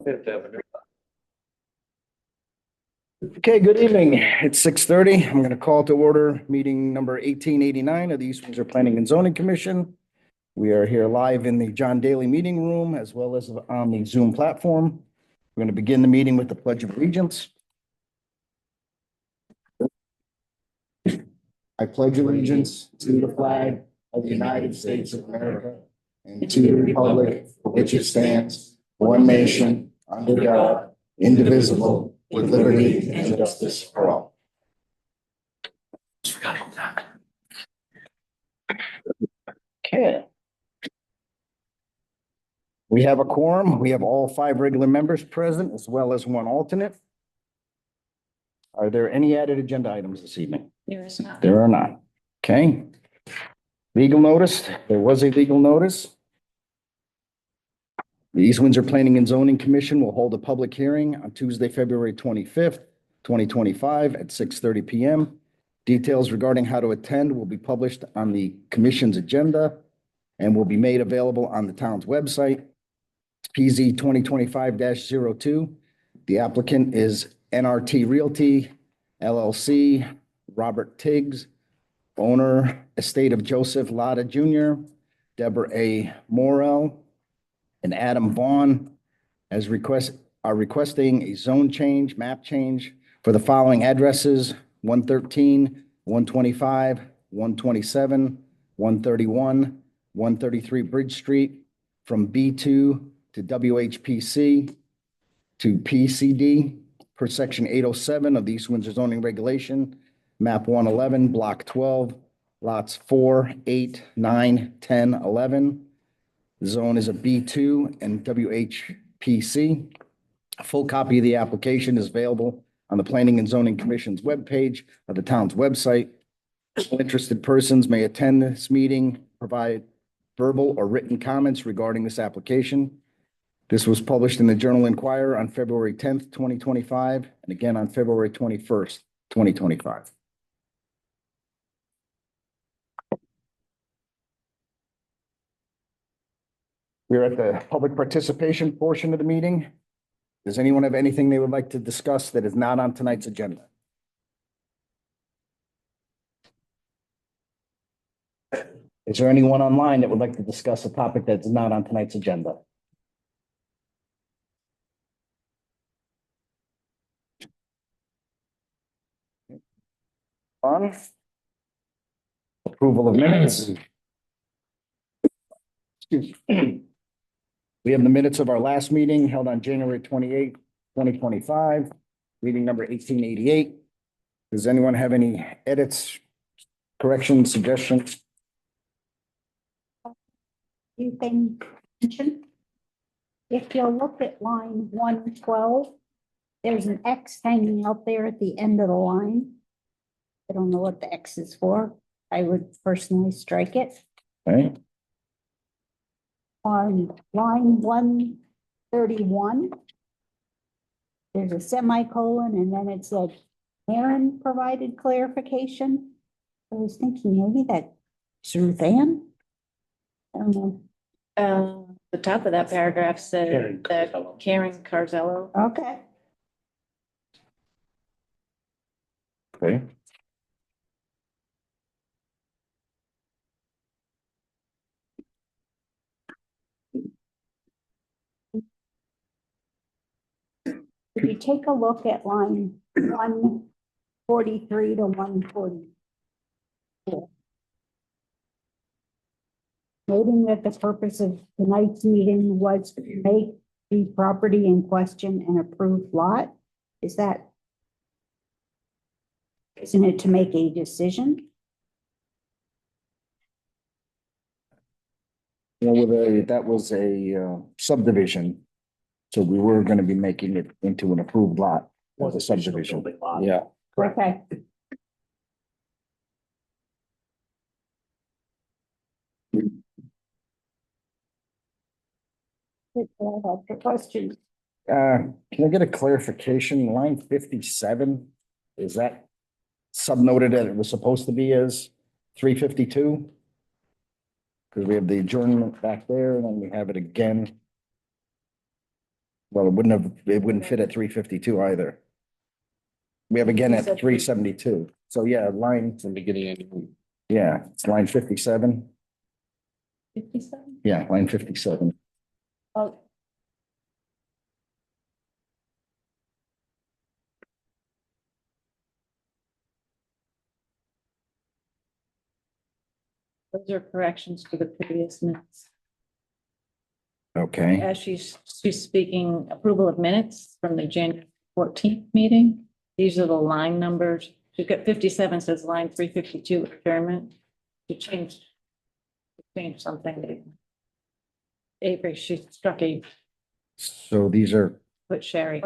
Okay, good evening. It's 6:30. I'm going to call to order meeting number 1889 of the East Windsor Planning and Zoning Commission. We are here live in the John Daly Meeting Room as well as on the Zoom platform. We're going to begin the meeting with the Pledge of Allegiance. I pledge allegiance to the flag of the United States of America and to the republic for which it stands, one nation, under God, indivisible, with liberty and justice for all. Okay. We have a quorum. We have all 5 regular members present as well as 1 alternate. Are there any added agenda items this evening? There is not. There are not. Okay. Legal notice. There was a legal notice. The East Windsor Planning and Zoning Commission will hold a public hearing on Tuesday, February 25th, 2025 at 6:30 p.m. Details regarding how to attend will be published on the commission's agenda and will be made available on the town's website. PZ 2025-02. The applicant is NRT Realty LLC, Robert Tiggs, owner, estate of Joseph Latta Jr., Deborah A. Morrell, and Adam Vaughn are requesting a zone change, map change for the following addresses: 113, 125, 127, 131, 133 Bridge Street, from B2 to WHPC to PCD per section 807 of the East Windsor zoning regulation, map 111, block 12, lots 4, 8, 9, 10, 11. The zone is a B2 and WHPC. A full copy of the application is available on the Planning and Zoning Commission's webpage of the town's website. All interested persons may attend this meeting, provide verbal or written comments regarding this application. This was published in the Journal Enquirer on February 10th, 2025, and again on February 21st, 2025. We're at the public participation portion of the meeting. Does anyone have anything they would like to discuss that is not on tonight's agenda? Is there anyone online that would like to discuss a topic that's not on tonight's agenda? On approval of minutes. Excuse me. We have the minutes of our last meeting held on January 28th, 2025, meeting number 1888. Does anyone have any edits, corrections, suggestions? You can mention, if you look at line 112, there's an X hanging out there at the end of the line. I don't know what the X is for. I would personally strike it. Okay. On line 131, there's a semicolon and then it said Aaron provided clarification. I was thinking maybe that's Ruth Ann. I don't know. The top of that paragraph said that Karen Carzello. Okay. Okay. If you take a look at line 143 to 144. Noting that the purpose of tonight's meeting was to make the property in question an approved lot, isn't it to make a decision? Well, that was a subdivision. So we were going to be making it into an approved lot. Was a subdivision. Yeah. Okay. The question. Can I get a clarification? Line 57, is that subnoted that it was supposed to be as 352? Because we have the adjournment back there and then we have it again. Well, it wouldn't fit at 352 either. We have again at 372. So yeah, line, In the beginning. yeah, it's line 57. 57? Yeah, line 57. Oh, those are corrections to the previous minutes. Okay, As she's speaking approval of minutes from the January 14th meeting. These are the line numbers. She's got 57 says line 352 adjournment. She changed something. Avery, she struck a, so these are put Sherry.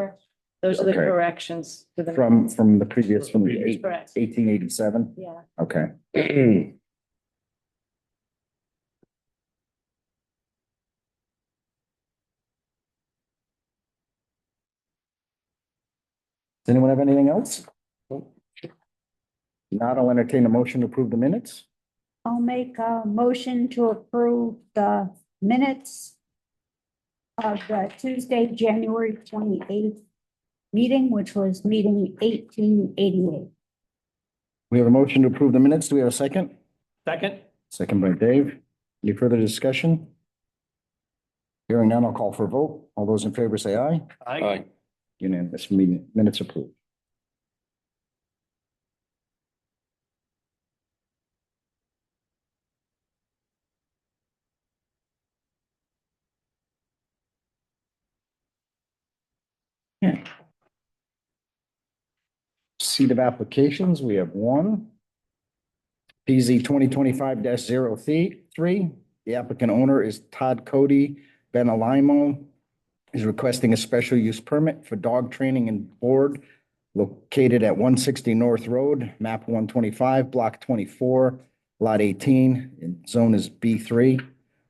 Those are the Okay. corrections to the. from the previous, from the Correct. 1887. Yeah. Okay. Does anyone have anything else? Not, I'll entertain a motion to approve the minutes. I'll make a motion to approve the minutes of the Tuesday, January 28th meeting, which was meeting 1888. We have a motion to approve the minutes. Do we have a second? Second. Second by Dave. Any further discussion? Hearing none, I'll call for a vote. All those in favor say aye. Aye. Unanimous, minutes approved. Okay. Seat of applications, we have one. PZ 2025-03. The applicant owner is Todd Cody Benalimo. Is requesting a special use permit for dog training and board located at 160 North Road, map 125, block 24, lot 18, and zone is B3.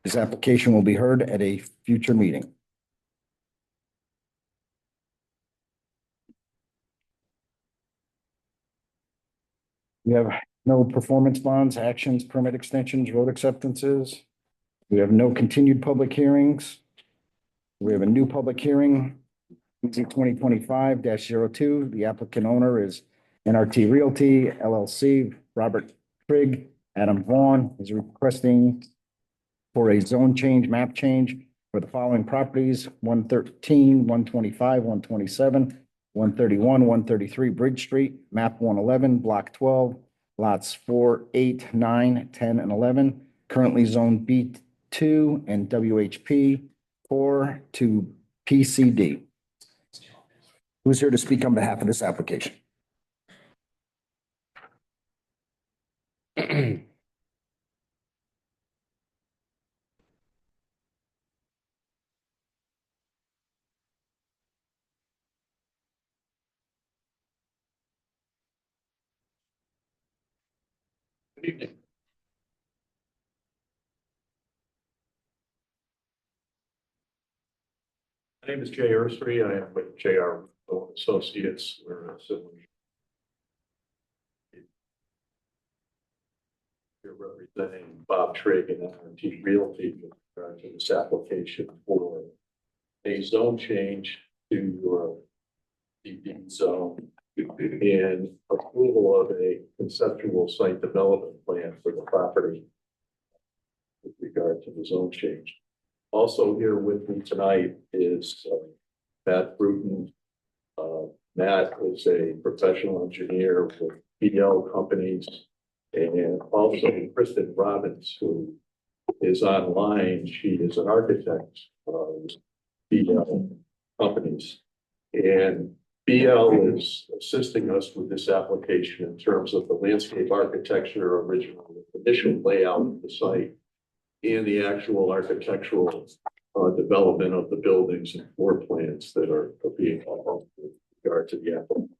This application will be heard at a future meeting. We have no performance bonds, actions, permit extensions, road acceptances. We have no continued public hearings. We have a new public hearing, PZ 2025-02. The applicant owner is NRT Realty LLC. Robert Trigg, Adam Vaughn is requesting for a zone change, map change for the following properties: 113, 125, 127, 131, 133 Bridge Street, map 111, block 12, lots 4, 8, 9, 10, and 11, currently zone B2 and WHP 4 to PCD. Who's here to speak on behalf of this application? Good evening. My name is Jay Ursary. I am with JR Associates. We're a civil. Here representing Bob Trigg and NRT Realty with regard to this application for a zone change to DD zone and approval of a conceptual site development plan for the property with regard to the zone change. Also here with me tonight is Matt Bruton. Matt is a professional engineer with BL companies, and also Kristen Robbins, who is online. She is an architect of BL companies, and BL is assisting us with this application in terms of the landscape architecture, initial layout of the site, and the actual architectural development of the buildings and floor plans that are being offered with regard to the applicant.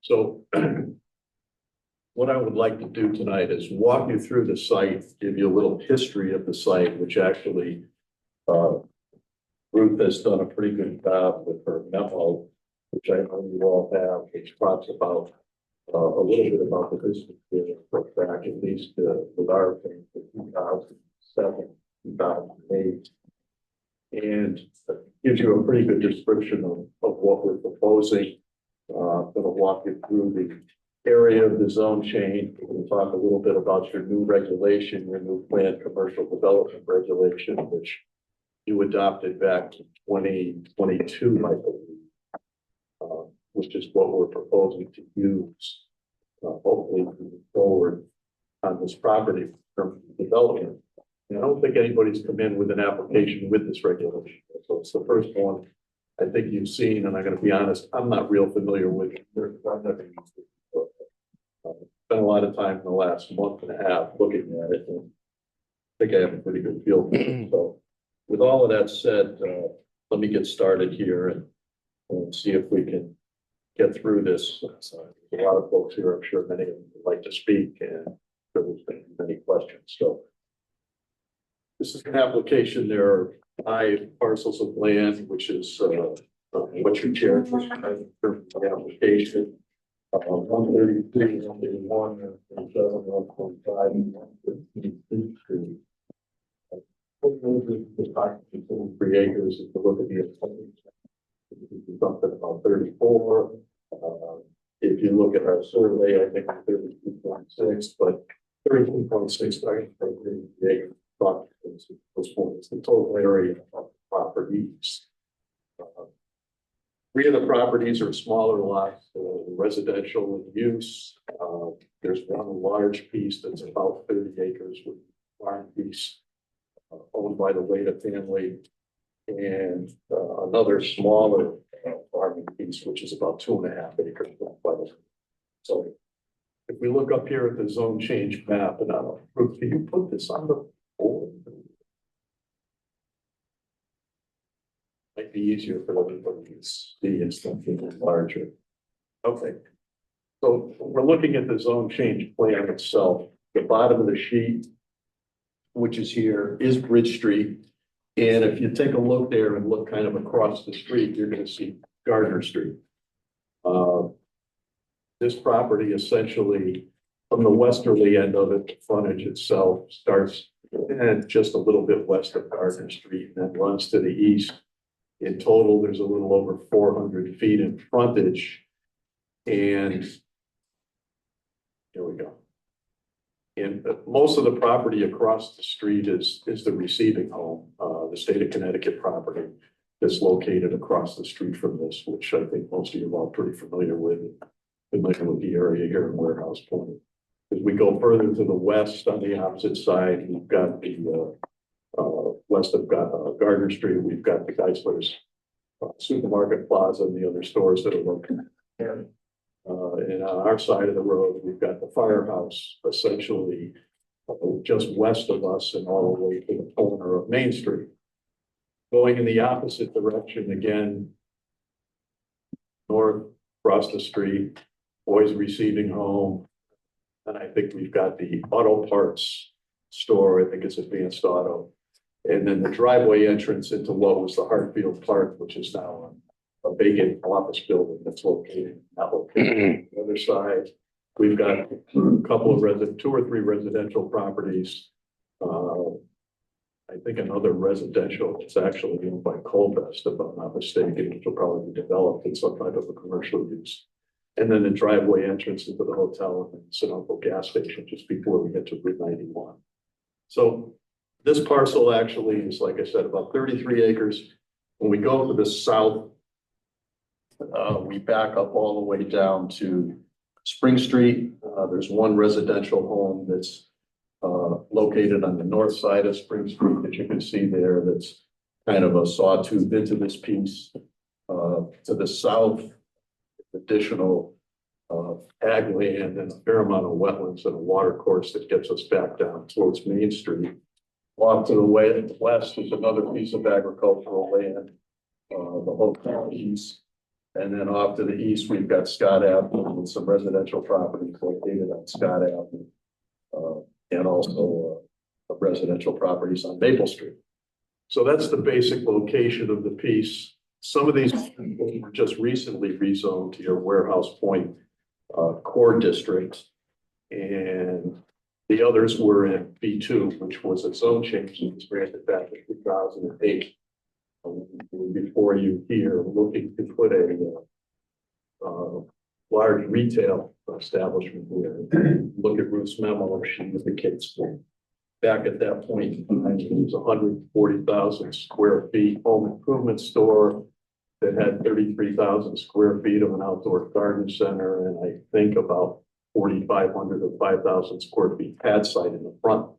So what I would like to do tonight is walk you through the site, give you a little history of the site, which actually Ruth has done a pretty good job with her memo, which I know you all have, which talks about a little bit about the history of back at least with our thing, 2007, 2008. and gives you a pretty good description of what we're proposing. Gonna walk you through the area of the zone change. We're gonna talk a little bit about your new regulation, your new planned commercial development regulation, which you adopted back in 2022, I believe, which is what we're proposing to use, hopefully moving forward on this property from development. And I don't think anybody's come in with an application with this regulation. So it's the first one I think you've seen, and I'm gonna be honest, I'm not real familiar with it. I've never used it before. Spent a lot of time in the last month and a half looking at it, and I think I have a pretty good feel for it. So with all of that said, let me get started here and see if we can get through this. There's a lot of folks here, I'm sure many of them would like to speak, and there's been many questions. So this is an application. There are 5 parcels of land, which is what your chair described in terms of the application. 133, 131, 137, 125, and 153. 3 acres. If you look at the something about 34. If you look at our survey, I think 32.6, but 32.6, I agree. It's the total area of properties. 3 of the properties are smaller lots, residential in use. There's one large piece that's about 30 acres with a farm piece owned by the Wada family, and another smaller farming piece, which is about 2.5 acres. So if we look up here at the zone change map, and I don't know, can you put this on the board? Might be easier for everybody to see and something larger. Okay. So we're looking at the zone change plan itself. The bottom of the sheet, which is here, is Bridge Street. And if you take a look there and look kind of across the street, you're going to see Gardner Street. This property essentially, from the westerly end of it, the frontage itself starts just a little bit west of Gardner Street and then runs to the east. In total, there's a little over 400 feet in frontage. And here we go. And most of the property across the street is the receiving home, the state of Connecticut property that's located across the street from this, which I think most of you are all pretty familiar with the area here in Warehouse Point. As we go further to the west on the opposite side, we've got the west of Gardner Street, we've got the Geisler's supermarket plaza and the other stores that are located there. And on our side of the road, we've got the firehouse essentially just west of us and all the way to the corner of Main Street. Going in the opposite direction again, north across the street, Boys Receiving Home. And I think we've got the auto parts store. I think it's Advanced Auto. And then the driveway entrance into what was the Hartfield Park, which is now a vacant office building that's located on the other side. We've got a couple of 2 or 3 residential properties. I think another residential, it's actually owned by Colvest, if I'm not mistaken, which will probably be developed in some type of a commercial use. And then the driveway entrance into the hotel and the Sunoco gas station just before we get to Route 91. So this parcel actually is, like I said, about 33 acres. When we go to the south, we back up all the way down to Spring Street. There's one residential home that's located on the north side of Spring Street that you can see there. That's kind of a sawtooth into this piece. To the south, additional ag land and a fair amount of wetlands and a water course that gets us back down towards Main Street. Off to the west is another piece of agricultural land, the hotel piece. And then off to the east, we've got Scott Avenue with some residential properties located on Scott Avenue. And also residential properties on Maple Street. So that's the basic location of the piece. Some of these were just recently rezoned to your Warehouse Point core district. And the others were in B2, which was a zone change that was granted back in 2008. before you here looking to put a large retail establishment here. Look at Ruth's memo, she indicates back at that point in time, it was 140,000 square feet home improvement store that had 33,000 square feet of an outdoor garden center, and I think about 4,500 or 5,000 square feet pad site in the front.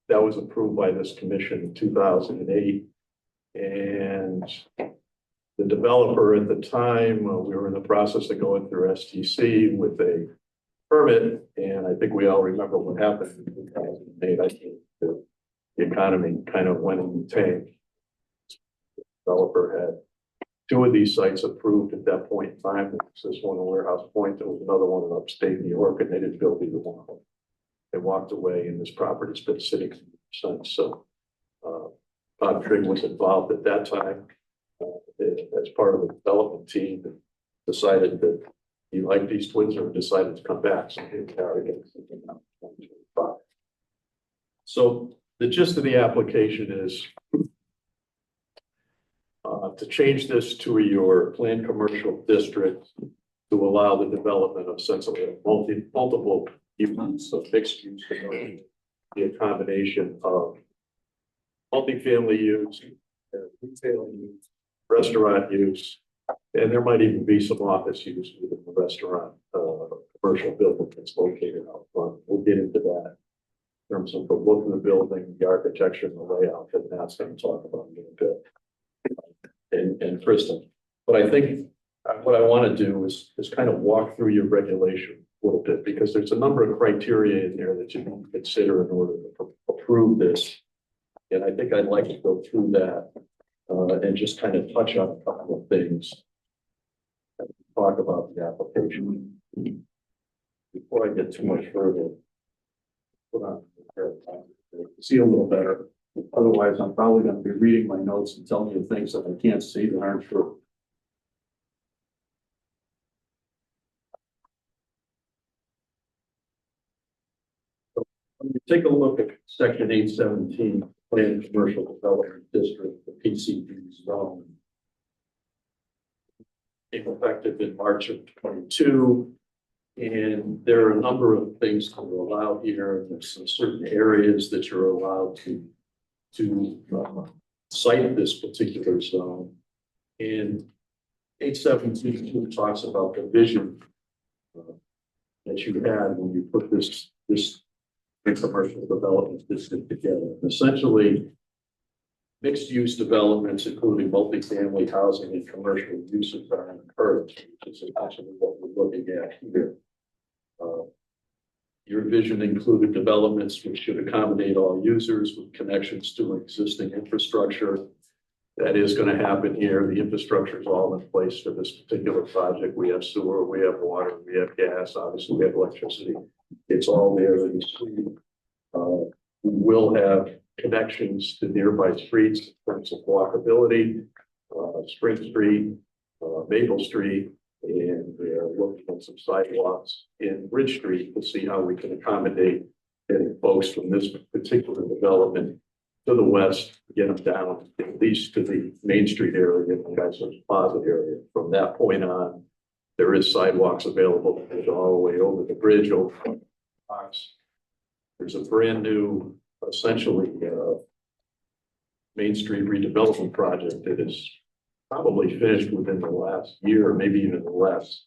That was approved by this commission in 2008. And the developer at the time, we were in the process of going through STC with a permit, and I think we all remember what happened in 2008. I think the economy kind of went in the tank. The developer had two of these sites approved at that point in time. There was this one in Warehouse Point, there was another one in upstate New York, and they didn't build either one of them. They walked away, and this property's been sitting since. So Bob Trigg was involved at that time as part of the development team that decided that he liked East Windsor and decided to come back. So here we are again. So the gist of the application is to change this to your planned commercial district to allow the development of essentially multiple units of mixed use, the combination of multifamily use, retail use, restaurant use, and there might even be some office use within the restaurant, commercial building that's located out front. We'll get into that in terms of the look of the building, the architecture, and the layout, and that's going to talk about in a bit. And Kristen, but I think what I want to do is kind of walk through your regulation a little bit, because there's a number of criteria in there that you need to consider in order to approve this. And I think I'd like to go through that and just kind of touch on a couple of things and talk about the application. Before I get too much further, put on see a little better. Otherwise, I'm probably going to be reading my notes and telling you things that I can't see that aren't true. So when you take a look at section 817, Planned Commercial Development District, the PCD zone, became effective in March of 22. And there are a number of things that are allowed here. There's some certain areas that you're allowed to cite this particular zone. And 817 talks about the vision that you had when you put this commercial development district together. Essentially, mixed-use developments, including multifamily housing and commercial uses, are encouraged, which is actually what we're looking at here. Your vision included developments which should accommodate all users with connections to existing infrastructure. That is going to happen here. The infrastructure is all in place for this particular project. We have sewer, we have water, we have gas, obviously we have electricity. It's all there that you see. We will have connections to nearby streets in terms of walkability, Spring Street, Maple Street, and we're looking at some sidewalks in Bridge Street to see how we can accommodate getting folks from this particular development to the west, get them down at least to the Main Street area, the Geisler's Plaza area. From that point on, there is sidewalks available that goes all the way over the bridge, over the box. There's a brand new, essentially, Main Street redevelopment project that is probably finished within the last year, or maybe even less,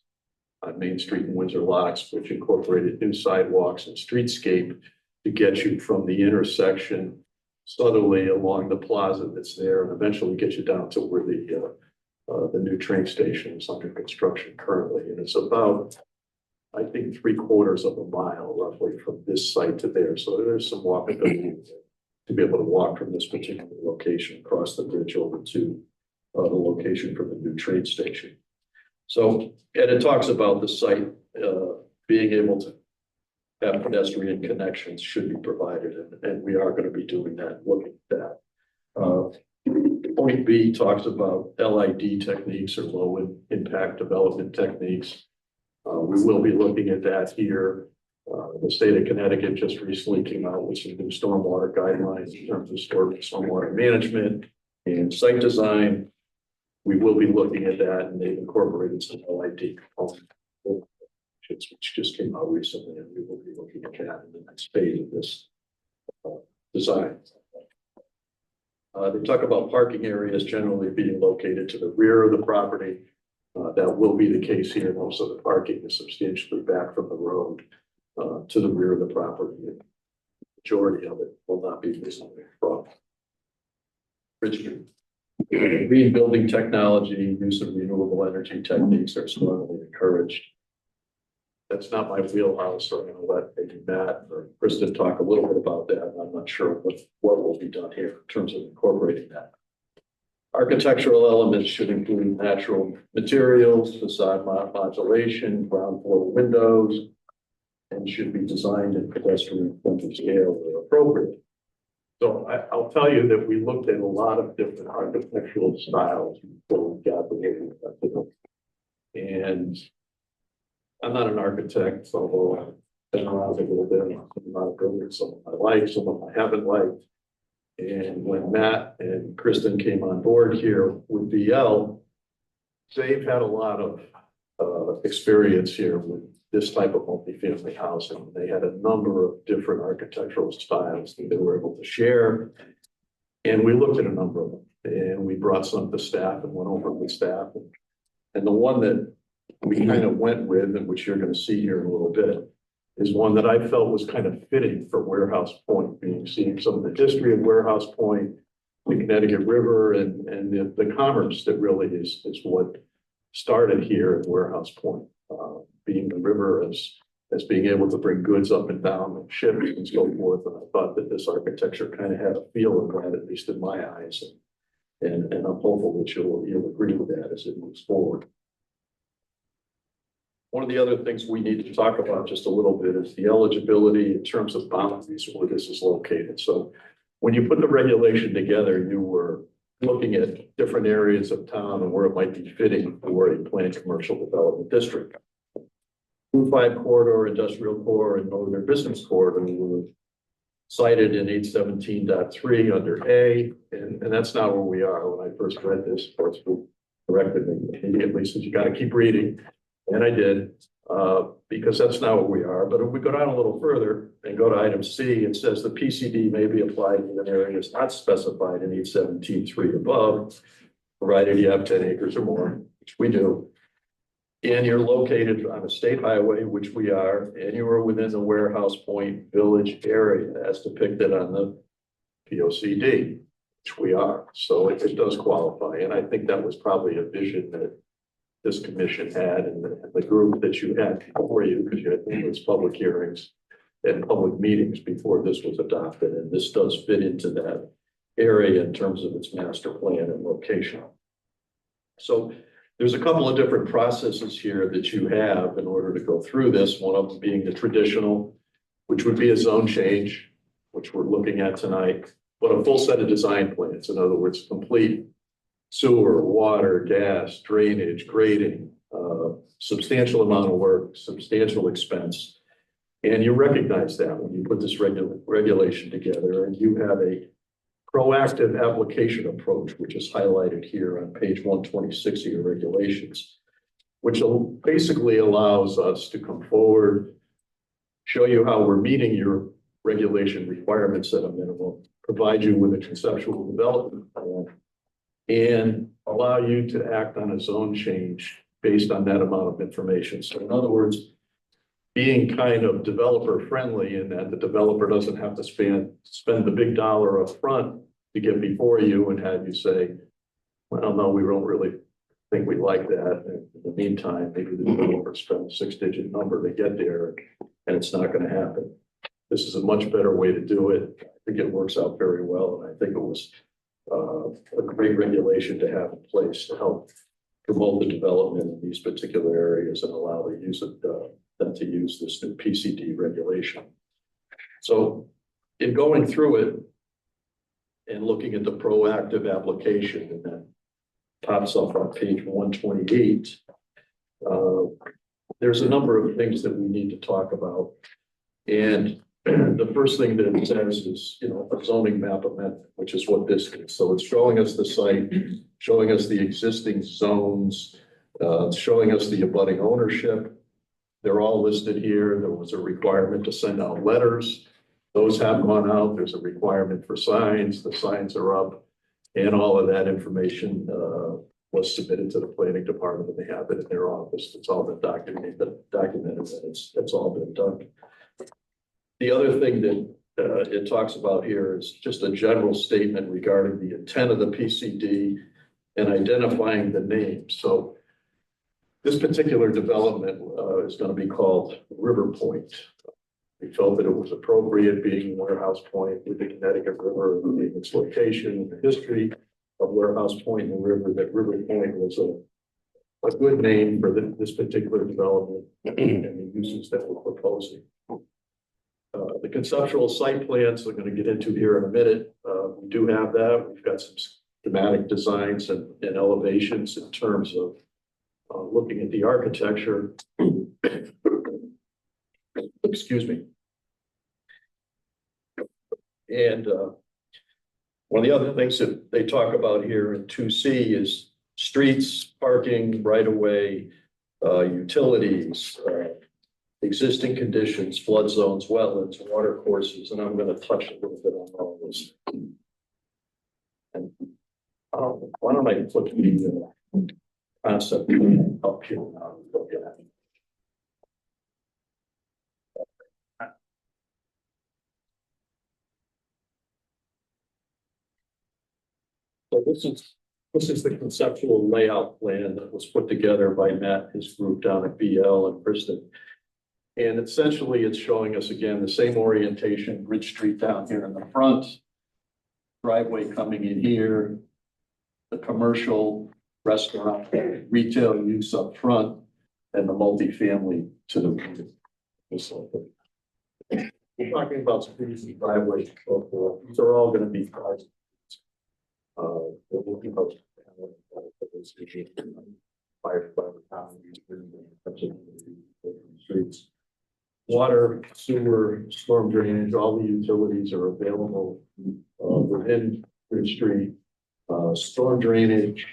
on Main Street in Windsor Locks, which incorporated new sidewalks and streetscape to get you from the intersection subtly along the plaza that's there, and eventually get you down to where the new train station is under construction currently. And it's about, I think, 3/4 of a mile roughly from this site to there. So there's some walkability to be able to walk from this particular location across the bridge over to the location for the new train station. So, and it talks about the site being able to have pedestrian connections should be provided, and we are going to be doing that, looking at that. Point B talks about LID techniques, or low impact development techniques. We will be looking at that here. The state of Connecticut just recently came out with some new stormwater guidelines in terms of stormwater management. And site design, we will be looking at that, and they've incorporated some LID components, which just came out recently, and we will be looking at that in the next phase of this design. They talk about parking areas generally being located to the rear of the property. That will be the case here. Most of the parking is substantially back from the road to the rear of the property. The majority of it will not be visible from Richmond. Green building technology, use of renewable energy techniques are strongly encouraged. That's not my wheelhouse, so I'm going to let maybe Matt or Kristen talk a little bit about that. I'm not sure what will be done here in terms of incorporating that. Architectural elements should include natural materials, facade modulation, ground floor windows, and should be designed in pedestrian friendly scale where appropriate. So I'll tell you that we looked at a lot of different architectural styles before we got the way we got to them. And I'm not an architect, although I've been around a little bit. I'm not a builder, some of I like, some of I haven't liked. And when Matt and Kristen came on board here with BL, they've had a lot of experience here with this type of multifamily housing. They had a number of different architectural styles that they were able to share. And we looked at a number of them, and we brought some to staff and went over with staff. And the one that we kind of went with, and which you're going to see here in a little bit, is one that I felt was kind of fitting for Warehouse Point, being seeing some of the history of Warehouse Point, the Connecticut River, and the commerce that really is what started here at Warehouse Point, being the river as being able to bring goods up and down and ships and so forth. And I thought that this architecture kind of had a feel of that, at least in my eyes. And I'm hopeful that you'll agree with that as it moves forward. One of the other things we need to talk about just a little bit is the eligibility in terms of boundaries where this is located. So when you put the regulation together, you were looking at different areas of town and where it might be fitting for a planned commercial development district. Route 5 corridor, industrial core, and northern business corridor were cited in 817.3 under A, and that's not where we are. When I first read this, sports group corrected me immediately, said you got to keep reading. And I did, because that's not where we are. But if we go down a little further and go to item C, it says the PCD may be applied in areas not specified in 817.3 above, provided you have 10 acres or more, which we do. And you're located on a state highway, which we are, and you are within the Warehouse Point Village area as depicted on the POCD, which we are. So it does qualify. And I think that was probably a vision that this commission had, and the group that you had before you, because you had numerous public hearings and public meetings before this was adopted. And this does fit into that area in terms of its master plan and location. So there's a couple of different processes here that you have in order to go through this, one of them being the traditional, which would be a zone change, which we're looking at tonight, but a full set of design plans. In other words, complete sewer, water, gas, drainage, grading, substantial amount of work, substantial expense. And you recognize that when you put this regulation together, and you have a proactive application approach, which is highlighted here on page 126 of your regulations, which basically allows us to come forward, show you how we're meeting your regulation requirements at a minimum, provide you with a conceptual development plan, and allow you to act on a zone change based on that amount of information. So in other words, being kind of developer friendly in that the developer doesn't have to spend the big dollar up front to get before you and have you say, well, no, we don't really think we like that. And in the meantime, maybe the developer spent a 6-digit number to get there and it's not going to happen. This is a much better way to do it. I think it works out very well. And I think it was a great regulation to have in place to help promote the development in these particular areas and allow the use of them to use this new PCD regulation. So in going through it and looking at the proactive application, and that pops up on page 128, there's a number of things that we need to talk about. And the first thing that it says is, a zoning map amendment, which is what this is. So it's showing us the site, showing us the existing zones, showing us the abutting ownership. They're all listed here. There was a requirement to send out letters. Those have gone out. There's a requirement for signs. The signs are up. And all of that information was submitted to the planning department, and they have it in their office. It's all been documented, and it's all been done. The other thing that it talks about here is just a general statement regarding the intent of the PCD and identifying the name. So this particular development is going to be called River Point. We felt that it was appropriate, being Warehouse Point with the Connecticut River, being its location, the history of Warehouse Point and the river, that River Point was a good name for this particular development and the uses that we're proposing. The conceptual site plans we're going to get into here in a minute. We do have that. We've got some schematic designs and elevations in terms of looking at the architecture. Excuse me. And one of the other things that they talk about here in 2C is streets, parking, right-of-way, utilities, existing conditions, flood zones, wetlands, water courses, and I'm going to touch a little bit on all of this. And why don't I put the concept up here now? Look at it. So this is the conceptual layout plan that was put together by Matt, his group down at BL and Kristen. And essentially it's showing us again the same orientation, Bridge Street down here in the front, driveway coming in here, the commercial restaurant, retail use up front, and the multifamily to the right. We're talking about streets and driveways and so forth. These are all going to be cars. We're looking about fire streets. Water, sewer, storm drainage, all the utilities are available within Bridge Street. Storm drainage,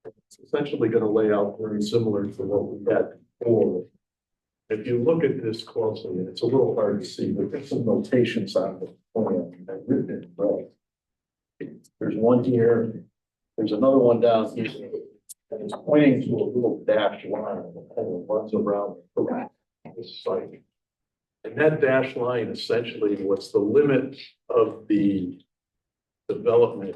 it's essentially going to lay out very similar to what we had before. If you look at this closely, and it's a little hard to see, but there's some notations on the plan that written in red. There's one here, there's another one down here, and it's pointing to a little dash line that kind of runs around this site. And that dash line essentially was the limit of the development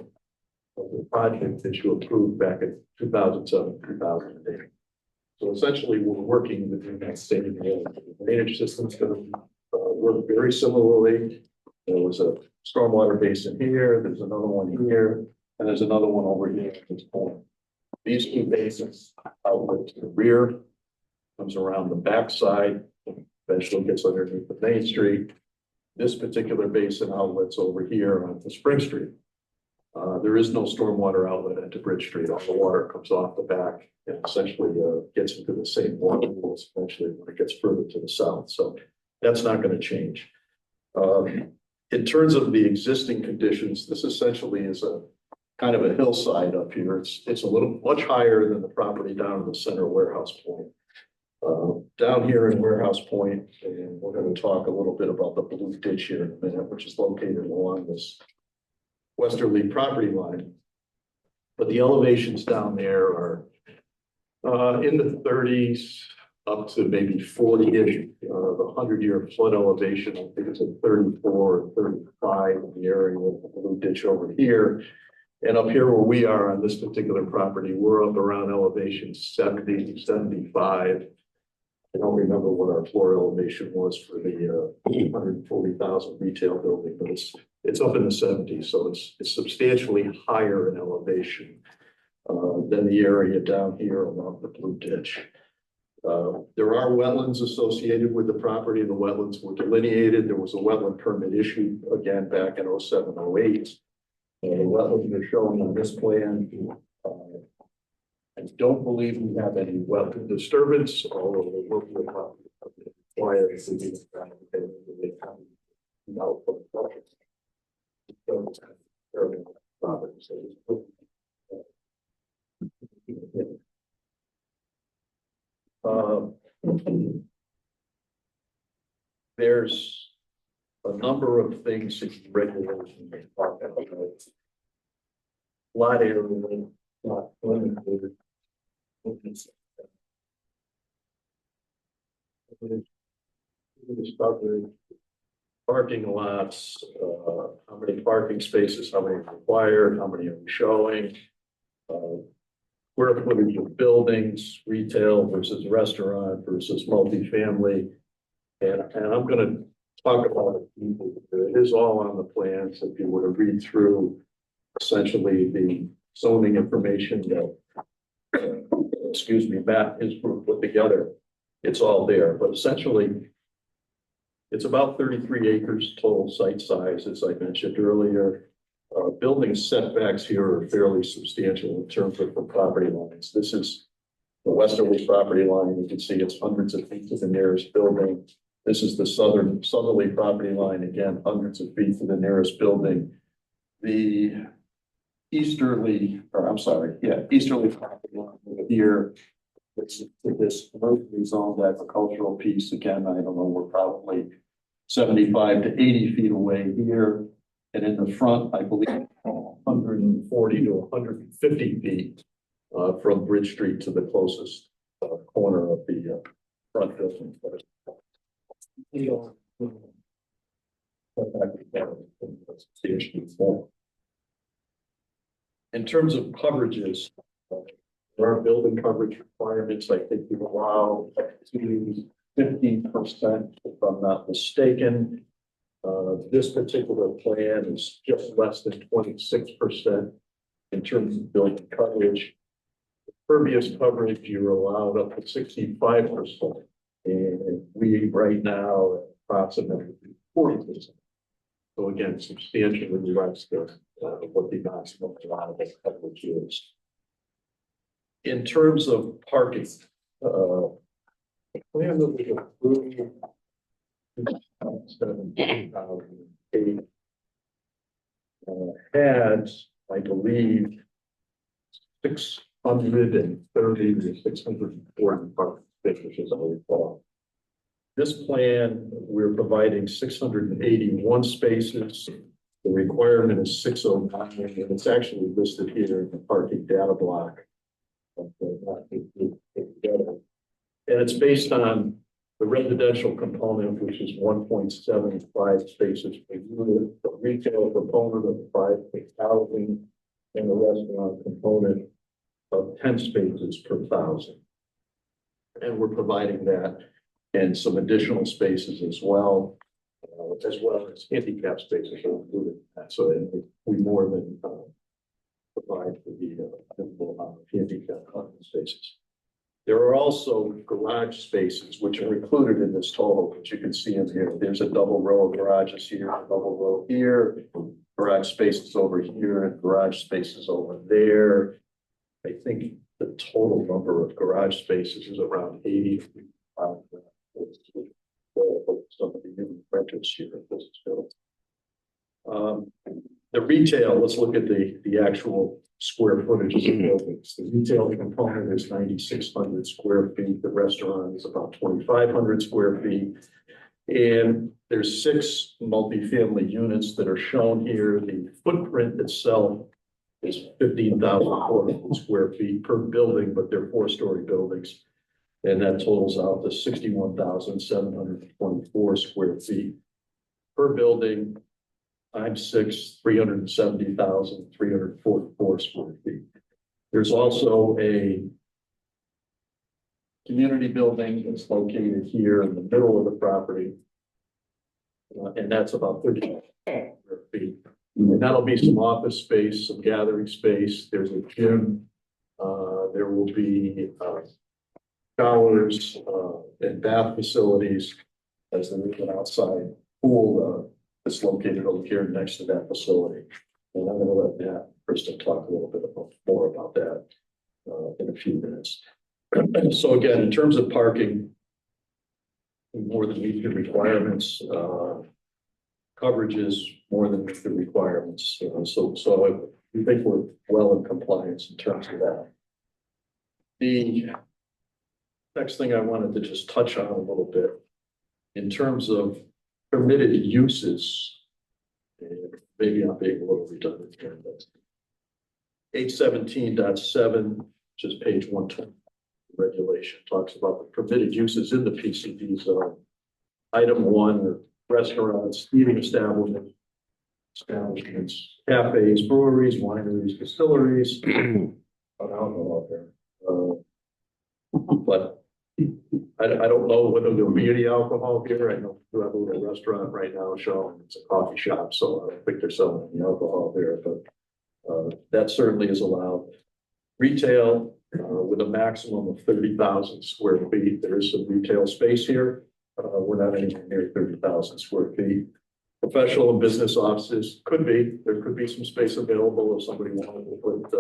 of the project that you approved back in 2007, 2008. So essentially, we're working within that same area. The drainage system's going to work very similarly. There was a stormwater basin here, there's another one here, and there's another one over here at this point. These two basins outlet to the rear, comes around the backside, eventually gets underneath the main street. This particular basin outlets over here onto Spring Street. There is no stormwater outlet into Bridge Street. All the water comes off the back and essentially gets into the same water pools eventually when it gets further to the south. So that's not going to change. In terms of the existing conditions, this essentially is a kind of a hillside up here. It's a little much higher than the property down in the center of Warehouse Point. Down here in Warehouse Point, and we're going to talk a little bit about the Blue Ditch here in a minute, which is located along this westerly property line. But the elevations down there are in the 30s up to maybe 40-ish. The 100-year flood elevation, I think it's at 34 or 35 in the area with the Blue Ditch over here. And up here where we are on this particular property, we're up around elevation 70, 75. I don't remember what our floor elevation was for the 140,000 retail building, but it's up in the 70s, so it's substantially higher in elevation than the area down here along the Blue Ditch. There are wetlands associated with the property. The wetlands were delineated. There was a wetland permit issued again back in 07, 08. The wetlands are shown on this plan. I don't believe we have any wetland disturbance, although we're working with No, for the project. Um, there's a number of things in regulations that talk about lot area, lot limited. Discovery, parking lots, how many parking spaces, how many are required, how many are we showing? Square footage of buildings, retail versus restaurant versus multifamily. And I'm gonna talk about it. It is all on the plans. If you were to read through essentially the zoning information that, excuse me, Matt, his group put together, it's all there. But essentially, it's about 33 acres total site size, as I mentioned earlier. Building setbacks here are fairly substantial in terms of the property lines. This is the westerly property line. You can see it's hundreds of feet to the nearest building. This is the southerly property line, again, hundreds of feet to the nearest building. The easterly property line over here, this commercially zoned agricultural piece, again, I don't know, we're probably 75 to 80 feet away here. And in the front, I believe 140 to 150 feet from Bridge Street to the closest corner of the front building. In terms of coverages, there are building coverage requirements. I think we allow to 15%, if I'm not mistaken. This particular plan is just less than 26% in terms of building coverage. Pervious coverage, you're allowed up to 65%. And we right now are approximately 40%. So again, substantially less than what the maximum allowable coverage is. In terms of parking, the plan that we approved 2008 had, I believe, 630 to 640 parking spaces, I recall. This plan, we're providing 681 spaces. The requirement is 609, and it's actually listed here in the parking data block. And it's based on the residential component, which is 1.75 spaces per unit, the retail component of 5,000, and the restaurant component of 10 spaces per 1,000. And we're providing that and some additional spaces as well as handicap spaces are included in that. So we more than provide for the amount of handicap parking spaces. There are also garage spaces which are included in this total, which you can see in here. There's a double row of garages here, a double row here, garage spaces over here, and garage spaces over there. I think the total number of garage spaces is around 80. Some of the new renters here at this building. The retail, let's look at the actual square footage of the buildings. The retail component is 9,600 square feet. The restaurant is about 2,500 square feet. And there's 6 multifamily units that are shown here. The footprint itself is 15,400 square feet per building, but they're 4-story buildings. And that totals out to 61,724 square feet per building. Times 6, 370,344 square feet. There's also a community building that's located here in the middle of the property. And that's about 30 square feet. And that'll be some office space, some gathering space. There's a gym. There will be showers and bath facilities, as there is an outside pool that's located over here next to that facility. And I'm going to let Matt Kristen talk a little bit more about that in a few minutes. So again, in terms of parking, we more than meet the requirements. coverages more than the requirements. So we think we're well in compliance in terms of that. The next thing I wanted to just touch on a little bit in terms of permitted uses. And maybe I'm being a little redundant here, but 817.7, which is page 120 regulation, talks about the permitted uses in the PCD zone. Item 1 are restaurants, eating establishments, cafes, breweries, wineries, distilleries. Alcohol there. But I don't know whether there'll be any alcohol here. I know we have a little restaurant right now showing it's a coffee shop, so I don't think they're selling any alcohol there, but that certainly is allowed. Retail with a maximum of 30,000 square feet. There is some retail space here. We're not anywhere near 30,000 square feet. Professional and business offices there could be some space available if somebody wanted to put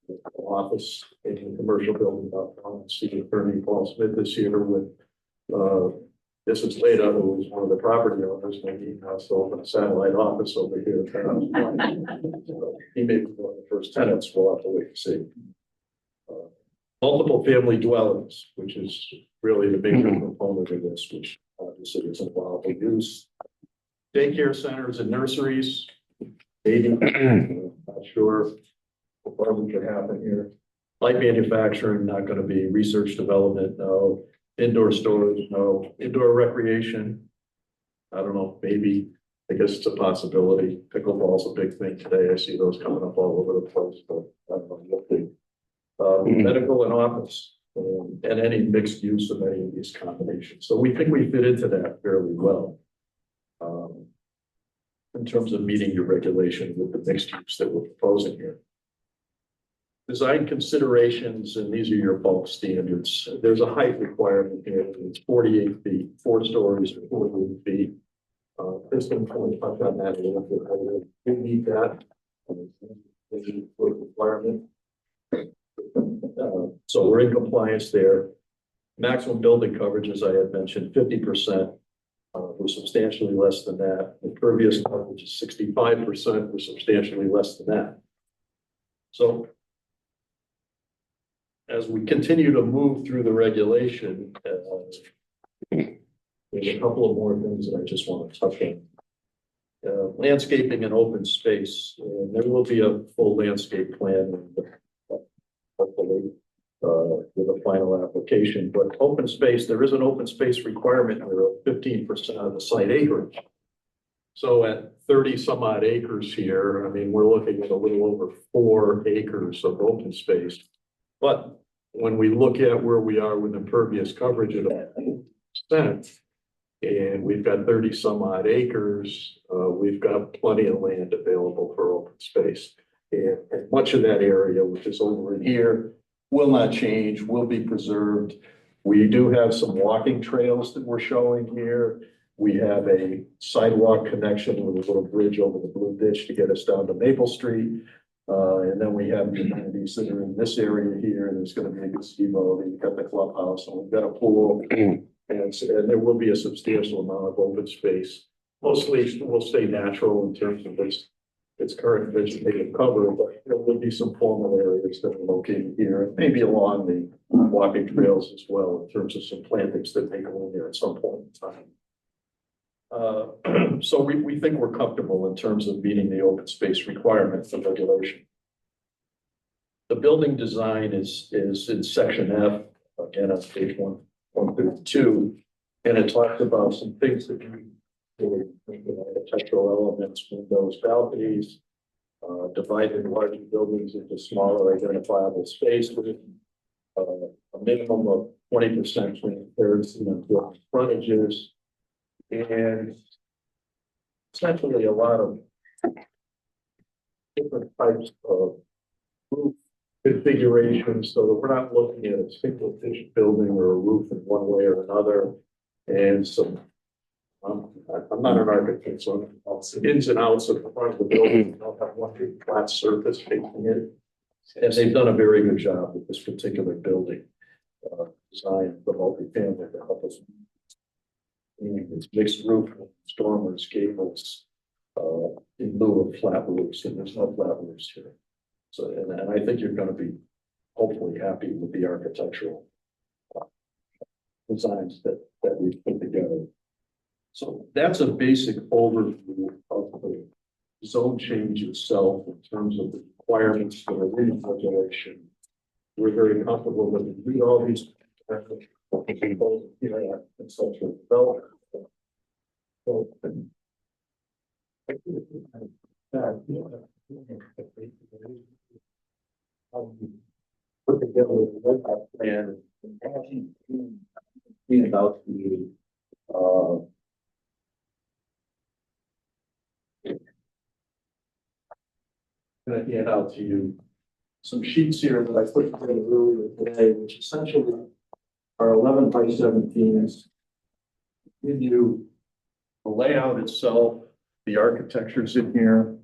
an office in a commercial building downtown. City Attorney Paul Smith this year with this is Leda, who was one of the property owners, maybe he has to open a satellite office over here. He may be one of the first tenants. We'll have to wait and see. Multiple family dwellings, which is really the major component of this, which obviously is involved in use. Daycare centers and nurseries, maybe, not sure what could happen here. Light manufacturing, not going to be. Research development, no. Indoor storage, no. Indoor recreation, I don't know, maybe. I guess it's a possibility. Pickleball's a big thing today. I see those coming up all over the place, but I don't know what they. Medical and office, and any mixed use of any of these combinations. So we think we fit into that fairly well. In terms of meeting your regulation with the mixed use that we're proposing here. Design considerations, and these are your bulk standards. There's a height requirement here. It's 48 feet, 4 stories or 48 feet. This one, I'll touch on that a little bit later. We need that. Requirement. So we're in compliance there. Maximum building coverage, as I had mentioned, 50%. We're substantially less than that. Impervious coverage is 65%. We're substantially less than that. So as we continue to move through the regulation, there's a couple of more things that I just want to touch on. Landscaping and open space. And there will be a full landscape plan, hopefully, with a final application. But open space, there is an open space requirement here of 15% of the site acreage. So at 30 some odd acres here, I mean, we're looking at a little over 4 acres of open space. But when we look at where we are with impervious coverage at 1%, and we've got 30 some odd acres, we've got plenty of land available for open space. And much of that area, which is over in here, will not change, will be preserved. We do have some walking trails that we're showing here. We have a sidewalk connection with a little bridge over the Blue Ditch to get us down to Maple Street. And then we have the amenities that are in this area here. There's going to be a gazebo, we've got the clubhouse, and we've got a pool. And there will be a substantial amount of open space. Mostly will stay natural in terms of its current vegetative cover, but there will be some formal areas that are located here, and maybe along the walking trails as well, in terms of some plantings that may go in there at some point in time. So we think we're comfortable in terms of meeting the open space requirements of regulation. The building design is in section F, again on page 132, and it talks about some things that can architectural elements, windows, balconies, divided larger buildings into smaller identifiable space with a minimum of 20% transparency on building frontages, and essentially a lot of different types of roof configurations, so that we're not looking at a single pitch building or a roof in one way or another, and some. I'm not an architect, so ins and outs of the front of the building. I'll have one big flat surface facing it. And they've done a very good job with this particular building design, the multifamily to help us. It's mixed roof, it's dormers, gables, in lieu of flat roofs, and there's no flat roofs here. So, and I think you're gonna be hopefully happy with the architectural designs that we put together. So that's a basic overview of the zone change itself in terms of the requirements for the regulation. We're very comfortable with it. Read all these. And social development. So, put together a plan about the gonna hand out to you some sheets here that I put together earlier today, which essentially are 11 by 17s. Give you the layout itself, the architecture's in here.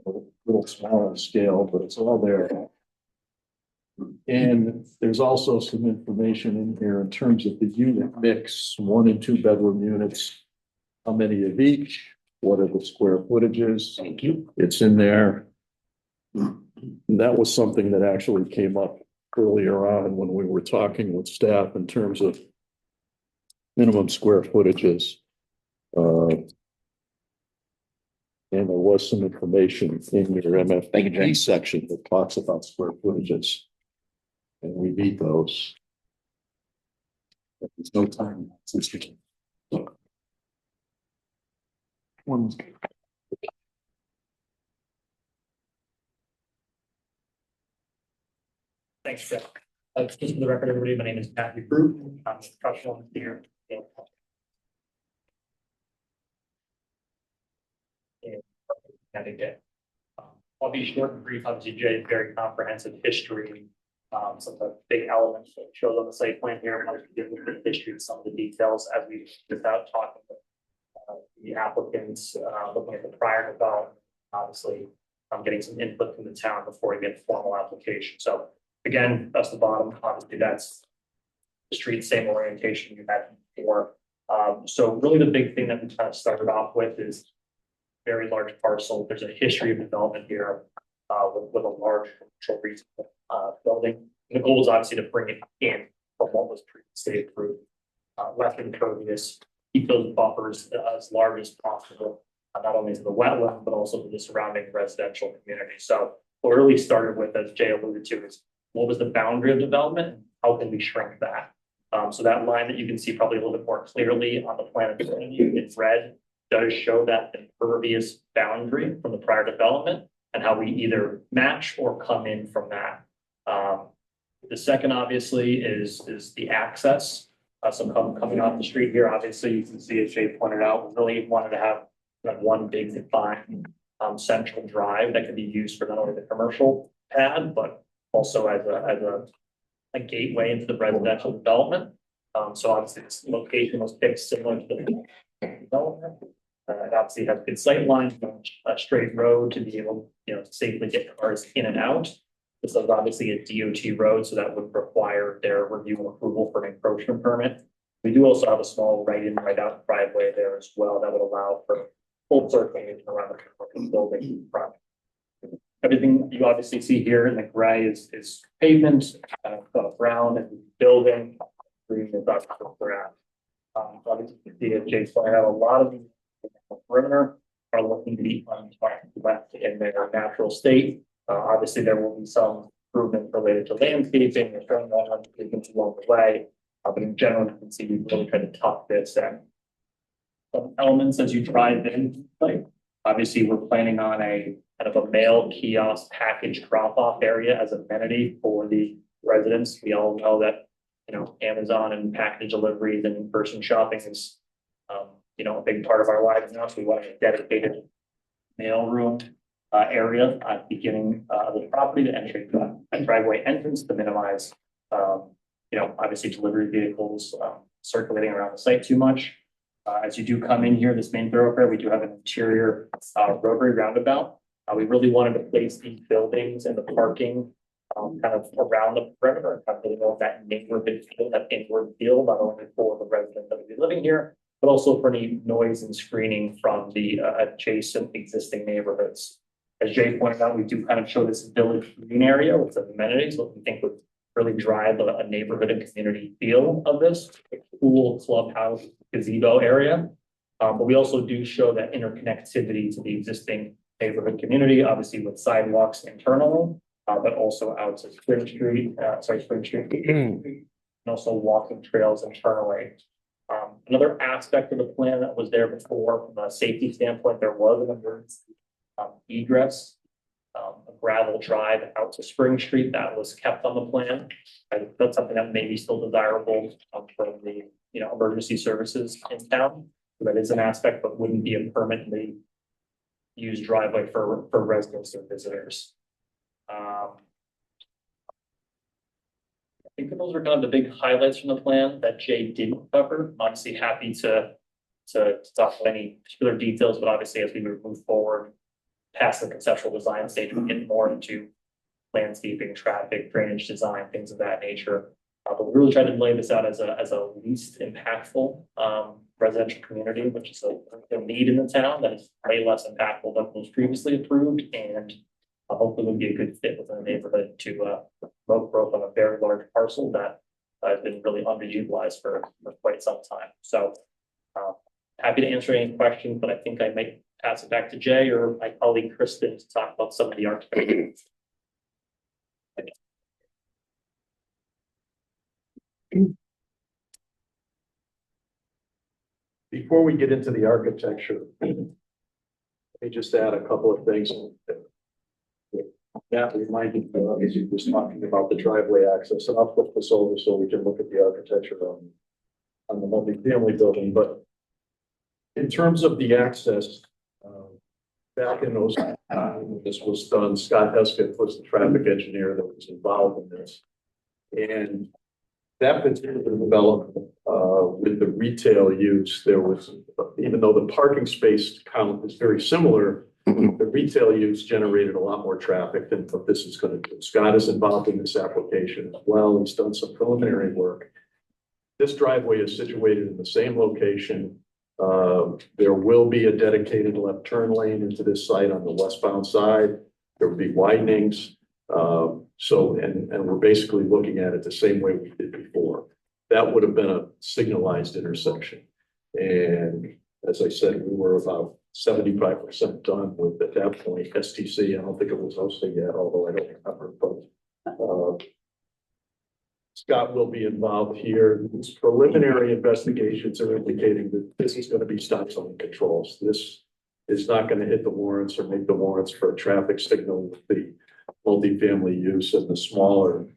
A little smaller scale, but it's all there. And there's also some information in here in terms of the unit mix, 1 and 2 bedroom units. How many of each? What are the square footages? Thank you. It's in there. And that was something that actually came up earlier on when we were talking with staff in terms of minimum square footages. And there was some information in your MFP section that talks about square footages. And we meet those. But there's no time. One's good. Thanks, Jeff. Just for the record, everybody, my name is Matthew Brew. I'm a professional here. Connecticut. I'll be short and brief. Obviously, Jay, very comprehensive history. Some of the big elements that shows on the site plan here. I'll give you the history of some of the details as we without talking with the applicants, looking at the prior development. Obviously, I'm getting some input from the town before we get formal application. So again, that's the bottom. Obviously, that's the street, same orientation you had before. So really the big thing that we kind of started off with is very large parcel. There's a history of development here with a large commercial retail building. And the goal is obviously to bring it in from what was previously approved. Less impervious, keep those buffers as large as possible, not only to the wetland, but also to the surrounding residential community. So what really started with, as Jay alluded to, is what was the boundary of development? How can we shrink that? So that line that you can see probably a little bit more clearly on the plan in front of you in red does show that impervious boundary from the prior development and how we either match or come in from that. The second obviously is the access. So coming off the street here, obviously you can see, as Jay pointed out, we really wanted to have one big defined central drive that could be used for not only the commercial pad, but also as a gateway into the residential development. So obviously this location was picked similar to the development. It obviously has good sight lines, a straight road to be able, to safely get cars in and out. This is obviously a DOT road, so that would require their review and approval for an encroachment permit. We do also have a small right in, right out driveway there as well that would allow for full circling around the building in front. Everything you obviously see here in the gray is pavement, brown and building, green is grass. Obviously, you can see at Jay's point, I have a lot of these perimeter are looking to be left in their natural state. Obviously, there will be some improvement related to landscaping or showing on along the way. But in general, you can see we really try to tuck this and some elements as you drive in. Like obviously, we're planning on a kind of a mail kiosk package drop-off area as amenity for the residents. We all know that Amazon and package deliveries and in-person shopping is a big part of our lives now. So we want a dedicated mail room area at the beginning of the property to enter a driveway entrance to minimize obviously delivery vehicles circulating around the site too much. As you do come in here, this main thoroughfare, we do have an interior rotary roundabout. We really wanted to place these buildings and the parking kind of around the perimeter and kind of that neighborhood feel, that inward feel, not only for the residents that will be living here, but also for any noise and screening from the adjacent existing neighborhoods. As Jay pointed out, we do kind of show this village green area with some amenities, what we think would really drive a neighborhood and community feel of this, a cool clubhouse gazebo area. But we also do show that interconnectivity to the existing neighborhood community, obviously with sidewalks internally, but also out to Spring Street, and also walking trails internally. Another aspect of the plan that was there before, from a safety standpoint, there was an emergency egress, a gravel drive out to Spring Street that was kept on the plan. That's something that may be still desirable for the emergency services in town. So that is an aspect, but wouldn't be a permanently used driveway for residents or visitors. I think that those are kind of the big highlights from the plan that Jay didn't cover. Obviously happy to talk about any particular details, but obviously as we move forward past the conceptual design stage, we get more into landscaping, traffic, drainage design, things of that nature. But we really tried to lay this out as a least impactful residential community, which is a need in the town that is way less impactful than was previously approved, and hopefully would be a good fit within the neighborhood to promote growth on a very large parcel that has been really underutilized for quite some time. So happy to answer any questions, but I think I might pass it back to Jay or my colleague Kristen to talk about some of the architecture. Before we get into the architecture, let me just add a couple of things. That reminded me, obviously, was talking about the driveway access, and I'll flip this over so we can look at the architecture on the multifamily building. But in terms of the access, back in those when this was done, Scott Hesketh was the traffic engineer that was involved in this, and that particular development with the retail use, there was, even though the parking space count is very similar, the retail use generated a lot more traffic than what this is going to do. Scott is involved in this application as well. He's done some preliminary work. This driveway is situated in the same location. There will be a dedicated left turn lane into this site on the westbound side. There will be widenings. And we're basically looking at it the same way we did before. That would have been a signalized intersection. And as I said, we were about 75% done with, at that point, STC. I don't think it was hosting yet, although I don't remember, but Scott will be involved here. These preliminary investigations are indicating that this is going to be stop sign controls. This is not going to hit the warrants or make the warrants for a traffic signal with the multifamily use and the smaller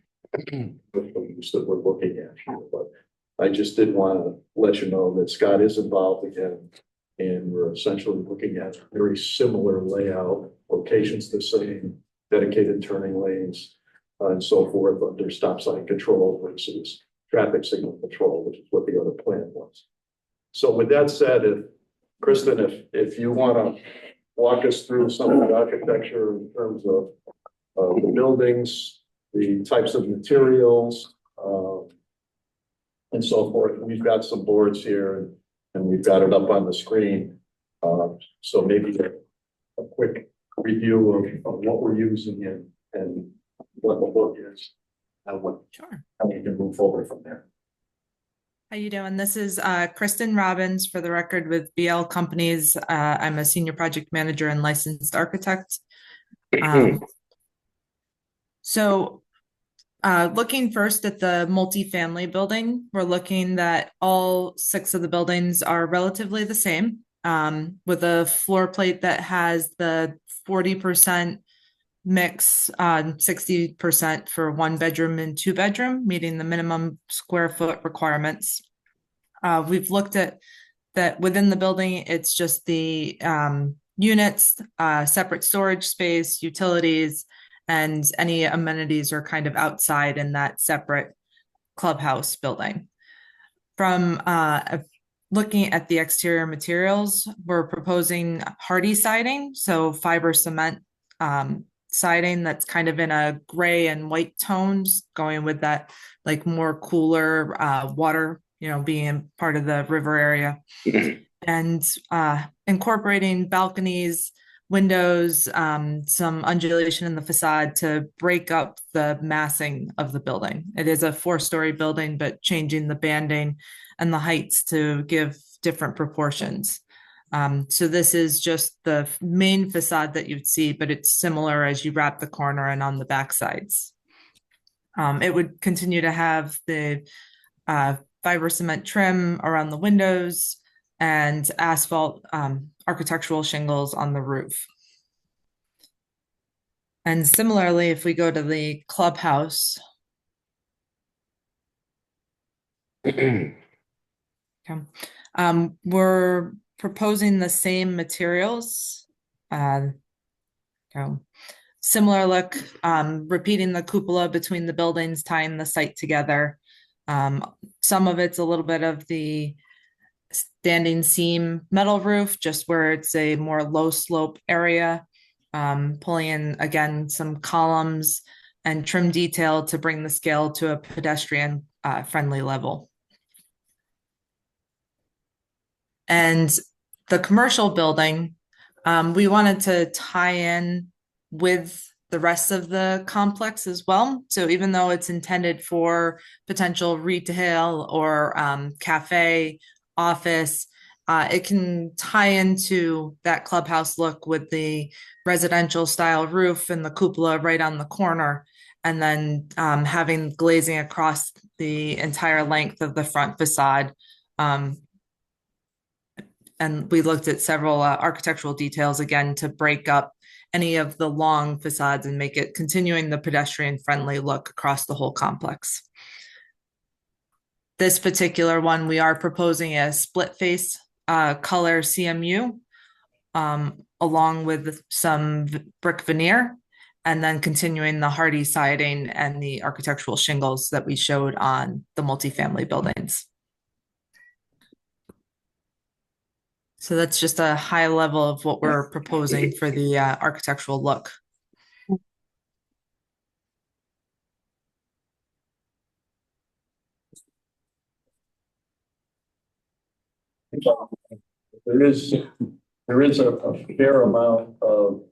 use that we're looking at here. But I just did want to let you know that Scott is involved again, and we're essentially looking at very similar layout, locations the same, dedicated turning lanes, and so forth under stop sign control versus traffic signal control, which is what the other plan was. So with that said, Kristen, if you want to walk us through some of the architecture in terms of the buildings, the types of materials, and so forth. We've got some boards here and we've got it up on the screen. So maybe a quick review of what we're using and what the book is. Sure. How we can move forward from there. How you doing? This is Kristen Robbins, for the record, with BL Companies. I'm a senior project manager and licensed architect. So looking first at the multifamily building, we're looking that all 6 of the buildings are relatively the same, with a floor plate that has the 40% mix, 60% for 1 bedroom and 2 bedroom, meeting the minimum square foot requirements. We've looked at that within the building. It's just the units, separate storage space, utilities, and any amenities are kind of outside in that separate clubhouse building. From looking at the exterior materials, we're proposing hardy siding, so fiber cement siding that's kind of in a gray and white tones, going with that like more cooler water being part of the river area. And incorporating balconies, windows, some undulation in the facade to break up the massing of the building. It is a 4-story building, but changing the banding and the heights to give different proportions. So this is just the main facade that you'd see, but it's similar as you wrap the corner and on the back sides. It would continue to have the fiber cement trim around the windows and asphalt architectural shingles on the roof. And similarly, if we go to the clubhouse, we're proposing the same materials. Similar look, repeating the cupola between the buildings, tying the site together. Some of it's a little bit of the standing seam metal roof, just where it's a more low slope area. Pulling in, again, some columns and trim detail to bring the scale to a pedestrian friendly level. And the commercial building, we wanted to tie in with the rest of the complex as well. So even though it's intended for potential retail or cafe, office, it can tie into that clubhouse look with the residential style roof and the cupola right on the corner, and then having glazing across the entire length of the front facade. And we looked at several architectural details again to break up any of the long facades and make it continuing the pedestrian friendly look across the whole complex. This particular one, we are proposing a split face color CMU along with some brick veneer, and then continuing the hardy siding and the architectural shingles that we showed on the multifamily buildings. So that's just a high level of what we're proposing for the architectural look. There is a fair amount of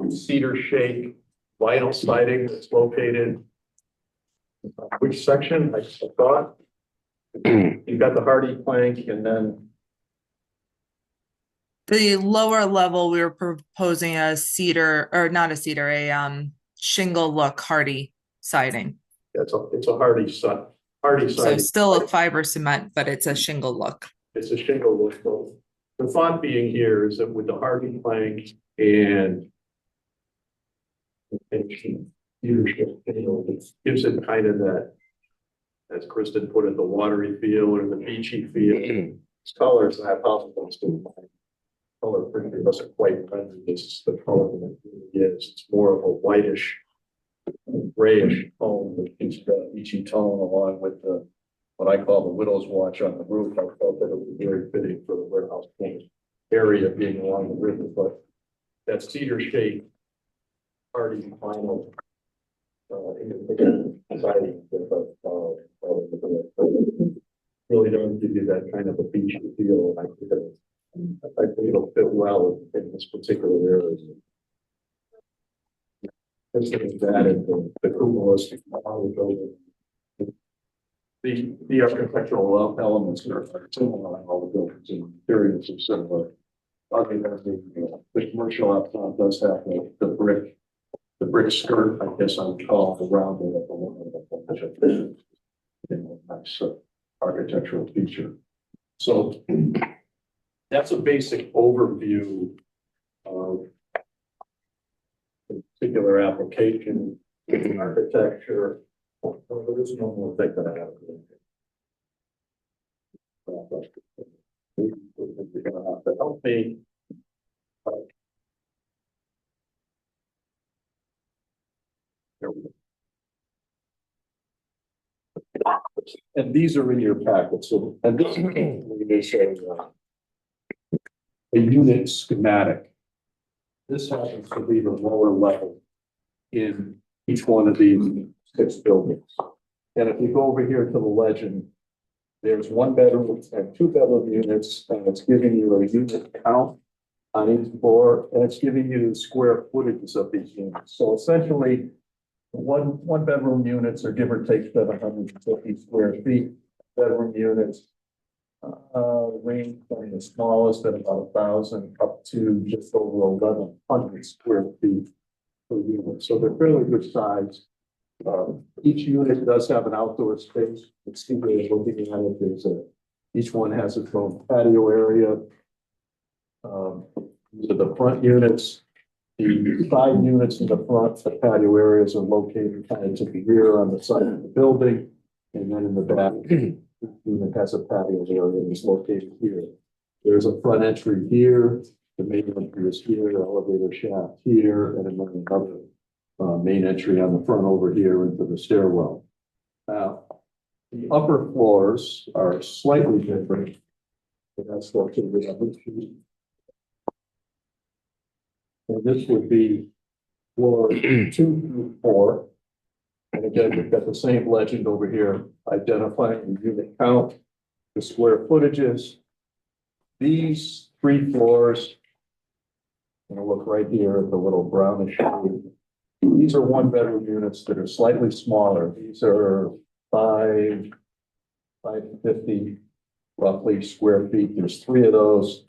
cedar shake vinyl siding that's located. Which section? I thought you've got the hardy plank, and then the lower level we were proposing a cedar, or not a cedar, a shingle look hardy siding. it's a hardy siding. So still a fiber cement, but it's a shingle look. It's a shingle look. The thought being here is that with the hardy plank and leadership, it gives it kind of that, as Kristen put it, the watery feel or the beachy feel. Its colors, and I apologize to color printer doesn't quite render this the color that it really is. It's more of a whitish, grayish tone with each beachy tone, along with the what I call the widow's watch on the roof. I felt that it was very fitting for the warehouse paint area being along the river, but that cedar shake, hardy vinyl, siding really does give you that kind of a beachy feel. I think it'll fit well in this particular area. That and the cupolas, the architectural elements that are similar in all the buildings and periods are similar. Other than the commercial out front does have the brick skirt, I guess I'm called, around it. Nice architectural feature. So that's a basic overview of the particular application, architecture. There is no more thing that I have. You're going to have to help me. There we go. And these are in your packet. So, and this is a unit schematic. This happens to be the lower level in each one of these 6 buildings. And if you go over here to the legend, There's one bedroom and two bedroom units, and it's giving you a unit count on each floor, and it's giving you the square footages of these units. So essentially, one bedroom units are give or take 750 square feet. Bedroom units range from the smallest at about 1,000 up to just over 1,100 square feet per unit. So they're fairly good size. Each unit does have an outdoor space. It's simply looking at it, each one has its own patio area. These are the front units. The side units in the front, the patio areas are located kind of to the rear on the side of the building. And then in the back, the unit has a patio area that's located here. There's a front entry here, the main entry is here, elevator shaft here, and then another main entry on the front over here into the stairwell. Now, the upper floors are slightly different. So that's located on this sheet. So this would be floor 2 through 4. And again, we've got the same legend over here, identifying the unit count, the square footages. These 3 floors, I'm gonna look right here at the little brownish shade. These are 1 bedroom units that are slightly smaller. These are 550 roughly square feet. There's 3 of those.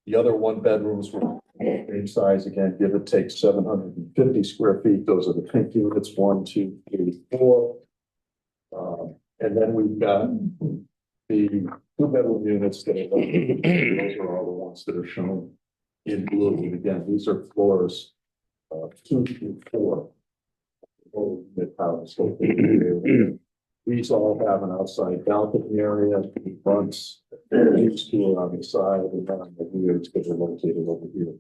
The other 1 bedrooms were same size, again, give or take 750 square feet. Those are the pink units, 1, 2, 3, 4. And then we've got the 2 bedroom units that are, those are all the ones that are shown in blue. And again, these are floors 2 through 4. These all have an outside balcony area, fronts, these 2 are on the side, and then on the rear, it's going to be located over here.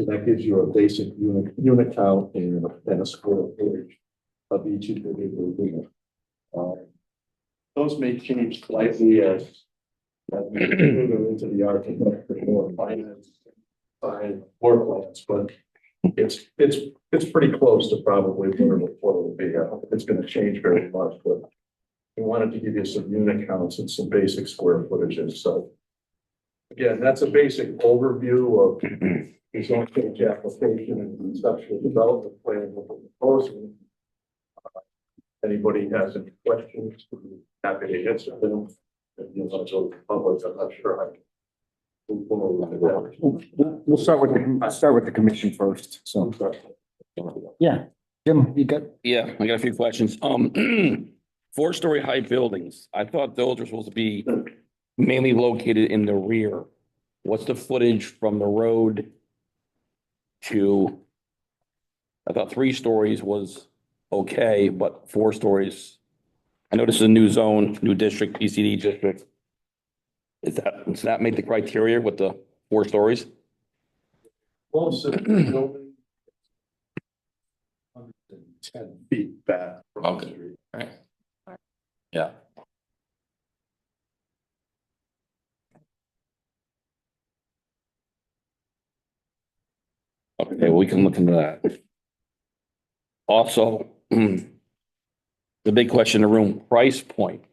So that gives you a basic unit count and a square footage of each individual unit. Those may change slightly as we move into the architecture or finance side floor plans, but it's pretty close to probably where it will be. I don't think it's going to change very much, but we wanted to give you some unit counts and some basic square footages. So again, that's a basic overview of the zone change application and conceptual development plan that we're proposing. Anybody has any questions, we're happy to answer them. If you want to go to the public, I'm not sure I can move forward with that. We'll start with the commission first. So, yeah, Jim, you got? Yeah, I got a few questions. 4-story high buildings. I thought those were supposed to be mainly located in the rear. What's the footage from the road to? I thought 3 stories was okay, but 4 stories. I know this is a new zone, new district, PCD district. Does that meet the criteria with the 4 stories? Most of the building 110 feet back from the Okay. street. Right. Yeah. Okay, well, we can look into that. Also, the big question in the room, price point.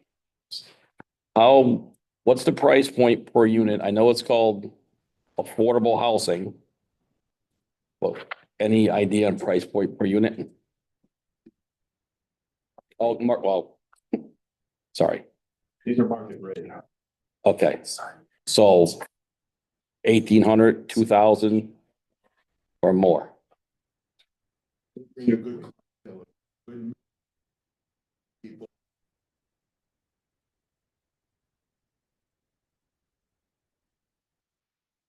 What's the price point per unit? I know it's called affordable housing. Well, any idea on price point per unit? Oh, Mark, well, sorry. These are market rate. Okay, so 1,800, 2,000 or more. Bring a good people.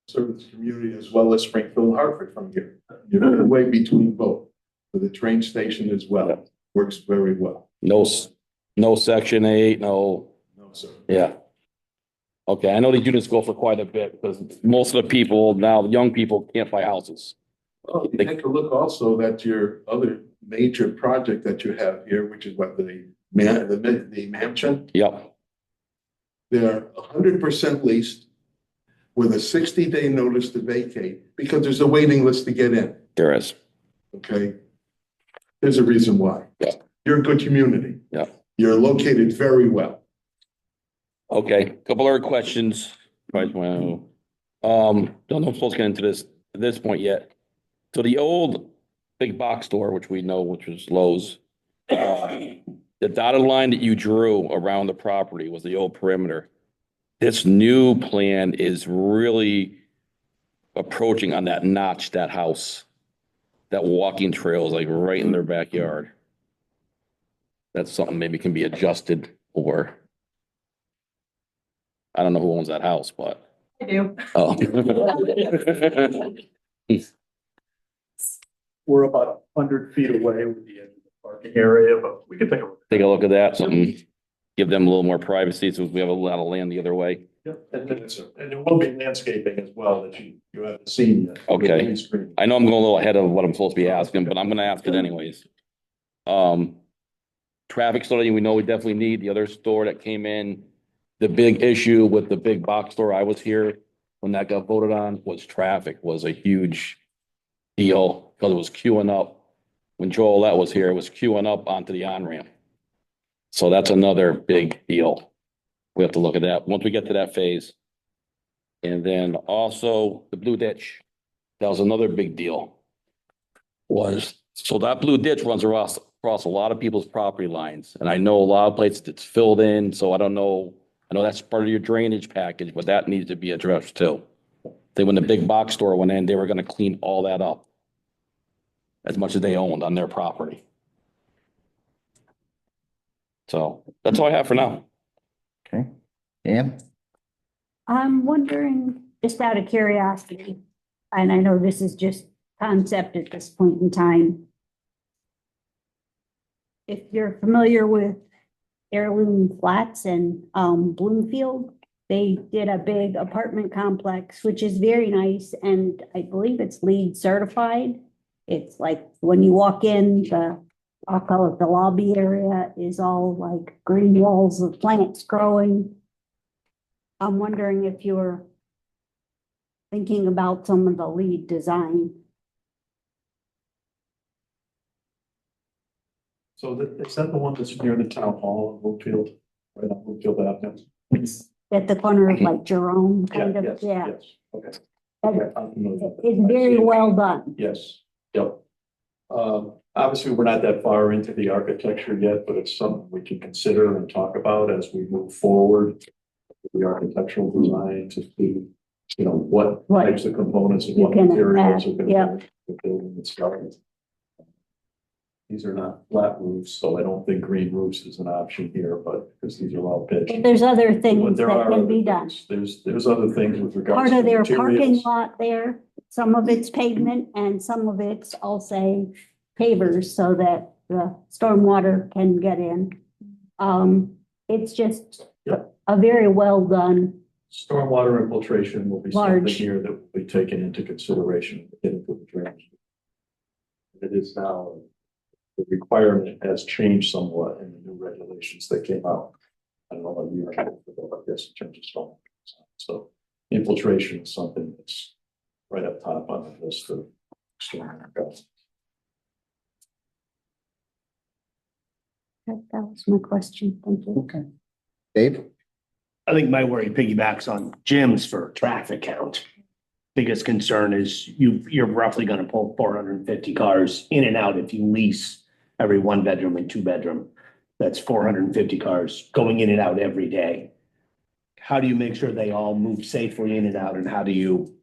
Service community as well as Springfield, Hartford from here. You're midway between both, with the train station as well. Works very well. No section 8, no, No, sir. yeah. Okay, I know these units go for quite a bit because most of the people now, young people can't buy houses. Well, you take a look also at your other major project that you have here, which is what the mansion. Yep, They're 100% leased with a 60-day notice to vacate because there's a waiting list to get in, there is. okay? There's a reason why. Yeah. You're a good community. Yeah. You're located very well. Okay, couple other questions. Right, well, don't know if I'm supposed to get into this at this point yet. So the old big box store, which we know, which was Lowe's, the dotted line that you drew around the property was the old perimeter. This new plan is really approaching on that notch, that house, that walking trail is like right in their backyard. That's something maybe can be adjusted or I don't know who owns that house, but. I do. Oh. We're about 100 feet away with the end of the parking area, but we can take a look. Take a look at that, something, give them a little more privacy since we have a lot of land the other way. Yep, and there will be landscaping as well that you haven't seen yet. Okay. Green screen. I know I'm going a little ahead of what I'm supposed to be asking, but I'm gonna ask it anyways. Traffic study, we know we definitely need. The other store that came in, the big issue with the big box store, I was here when that got voted on, was traffic was a huge deal because it was queuing up. When Joelette was here, it was queuing up onto the on-ramp. So that's another big deal. We have to look at that once we get to that phase. And then also the blue ditch. That was another big deal. So that blue ditch runs across a lot of people's property lines. And I know a lot of places it's filled in, so I don't know. I know that's part of your drainage package, but that needs to be addressed too. Then when the big box store went in, they were gonna clean all that up. As much as they owned on their property. So that's all I have for now. Okay. Ann? I'm wondering, just out of curiosity, and I know this is just concept at this point in time. If you're familiar with Heirloom Flats and Bloomfield, they did a big apartment complex, which is very nice, and I believe it's LEED certified. It's like when you walk in, I'll call it the lobby area is all like green walls of plants growing. I'm wondering if you're thinking about some of the LEED design. So is that the one that's near the town hall in Brookfield, right on Brookfield Avenue? It's at the corner of like Jerome, kind of, Yes, yeah. yes, okay. And Okay, I'm familiar with that. it's very well done. Yes, yep. Obviously, we're not that far into the architecture yet, but it's something we can consider and talk about as we move forward. The architectural design to see, what Right. types of components and You what can materials add, are gonna yeah. go into the building itself. These are not flat roofs, so I don't think green roofs is an option here, but because these are all pitched. But there's other But things there that are can other be done. things. There's other things with regards Part to of their parking materials. lot there, some of it's pavement and some of it's, I'll say, pavers so that the stormwater can get in. It's just Yep. a very well done. Stormwater infiltration will be something Large. here that will be taken into consideration into the drainage. It is now, the requirement has changed somewhat in the new regulations that came out. I don't know what you ago, about this in terms of storm. So infiltration is something that's right up top on the list of stormwater. That was my question. Thank you. Okay. Dave? I think my worry piggybacks on Jim's for traffic count. Biggest concern is you're roughly gonna pull 450 cars in and out if you lease every 1 bedroom and 2 bedroom. That's 450 cars going in and out every day. How do you make sure they all move safely in and out, and how do you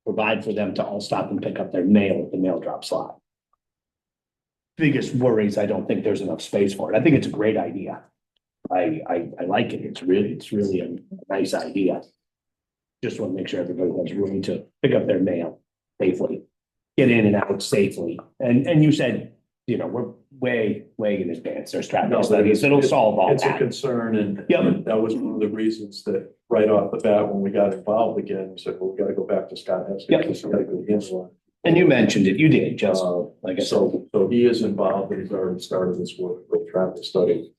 provide for them to all stop and pick up their mail at the mail drop slot? Biggest worries, I don't think there's enough space for it. I think it's a great idea. I like it. It's really a nice idea. Just want to make sure everybody has room to pick up their mail safely, get in and out safely. And you said, we're way in advance. There's traffic studies. It'll solve all It's a that. concern, and Yep. that was one of the reasons that right off the bat, when we got involved again, we said, well, we gotta go back to Scott Heskey. Yep. Because we gotta go handle it. And you mentioned it. You did, just like I said. So he is involved, and he's already started this work with traffic study.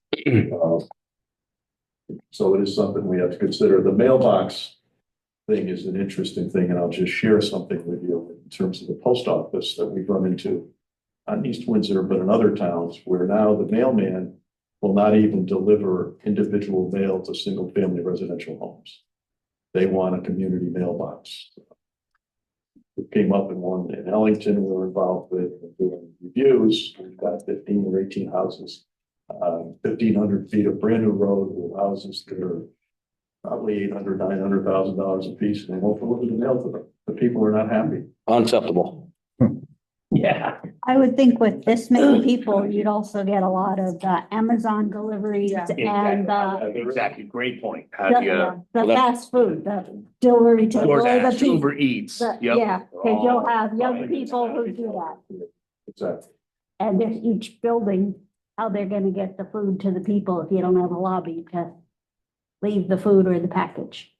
So it is something we have to consider. The mailbox thing is an interesting thing, and I'll just share something with you in terms of the post office that we've run into. Not in East Windsor, but in other towns, where now the mailman will not even deliver individual mail to single-family residential homes. They want a community mailbox. It came up in one in Ellington, we were involved with doing reviews. We've got 15 or 18 houses, 1,500 feet of brand new road with houses that are probably $800,000, $900,000 a piece, and they won't deliver the mail to them. The people are not happy. Unacceptable. Yeah. I would think with this many people, you'd also get a lot of Amazon deliveries and Exactly, great point. How do you? the fast food, the delivery to or the DoorDash, pizza. Uber Eats, yep. Yeah, because you'll have young people who do that. Exactly. And if each building, how they're gonna get the food to the people if you don't have a lobby to leave the food or the package.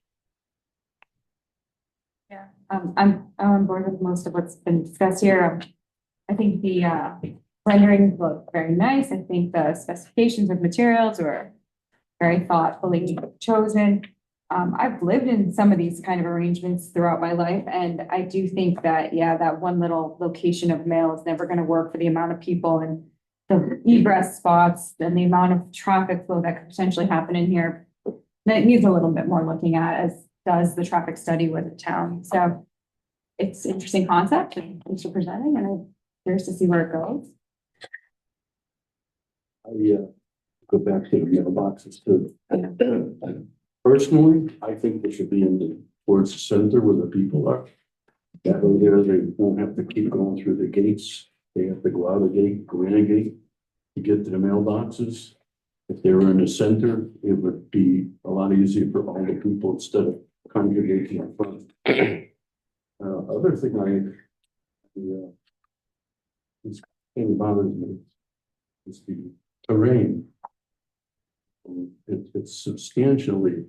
Yeah, I'm on board with most of what's been discussed here. I think the renderings look very nice. I think the specifications of materials were very thoughtfully chosen. I've lived in some of these kind of arrangements throughout my life, and I do think that, yeah, that one little location of mail is never gonna work for the amount of people and the egress spots and the amount of traffic flow that could potentially happen in here. That needs a little bit more looking at, as does the traffic study with the town. So it's an interesting concept, and thanks for presenting, and I'm curious to see where it goes. I go back to the mailboxes too. Personally, I think they should be in the, towards the center where the people are. That way there, they won't have to keep going through the gates. They have to go out of the gate, go in a gate to get to the mailboxes. If they were in the center, it would be a lot easier for all the people instead of congregating in front. Other thing this thing bothers me is the terrain. It's substantially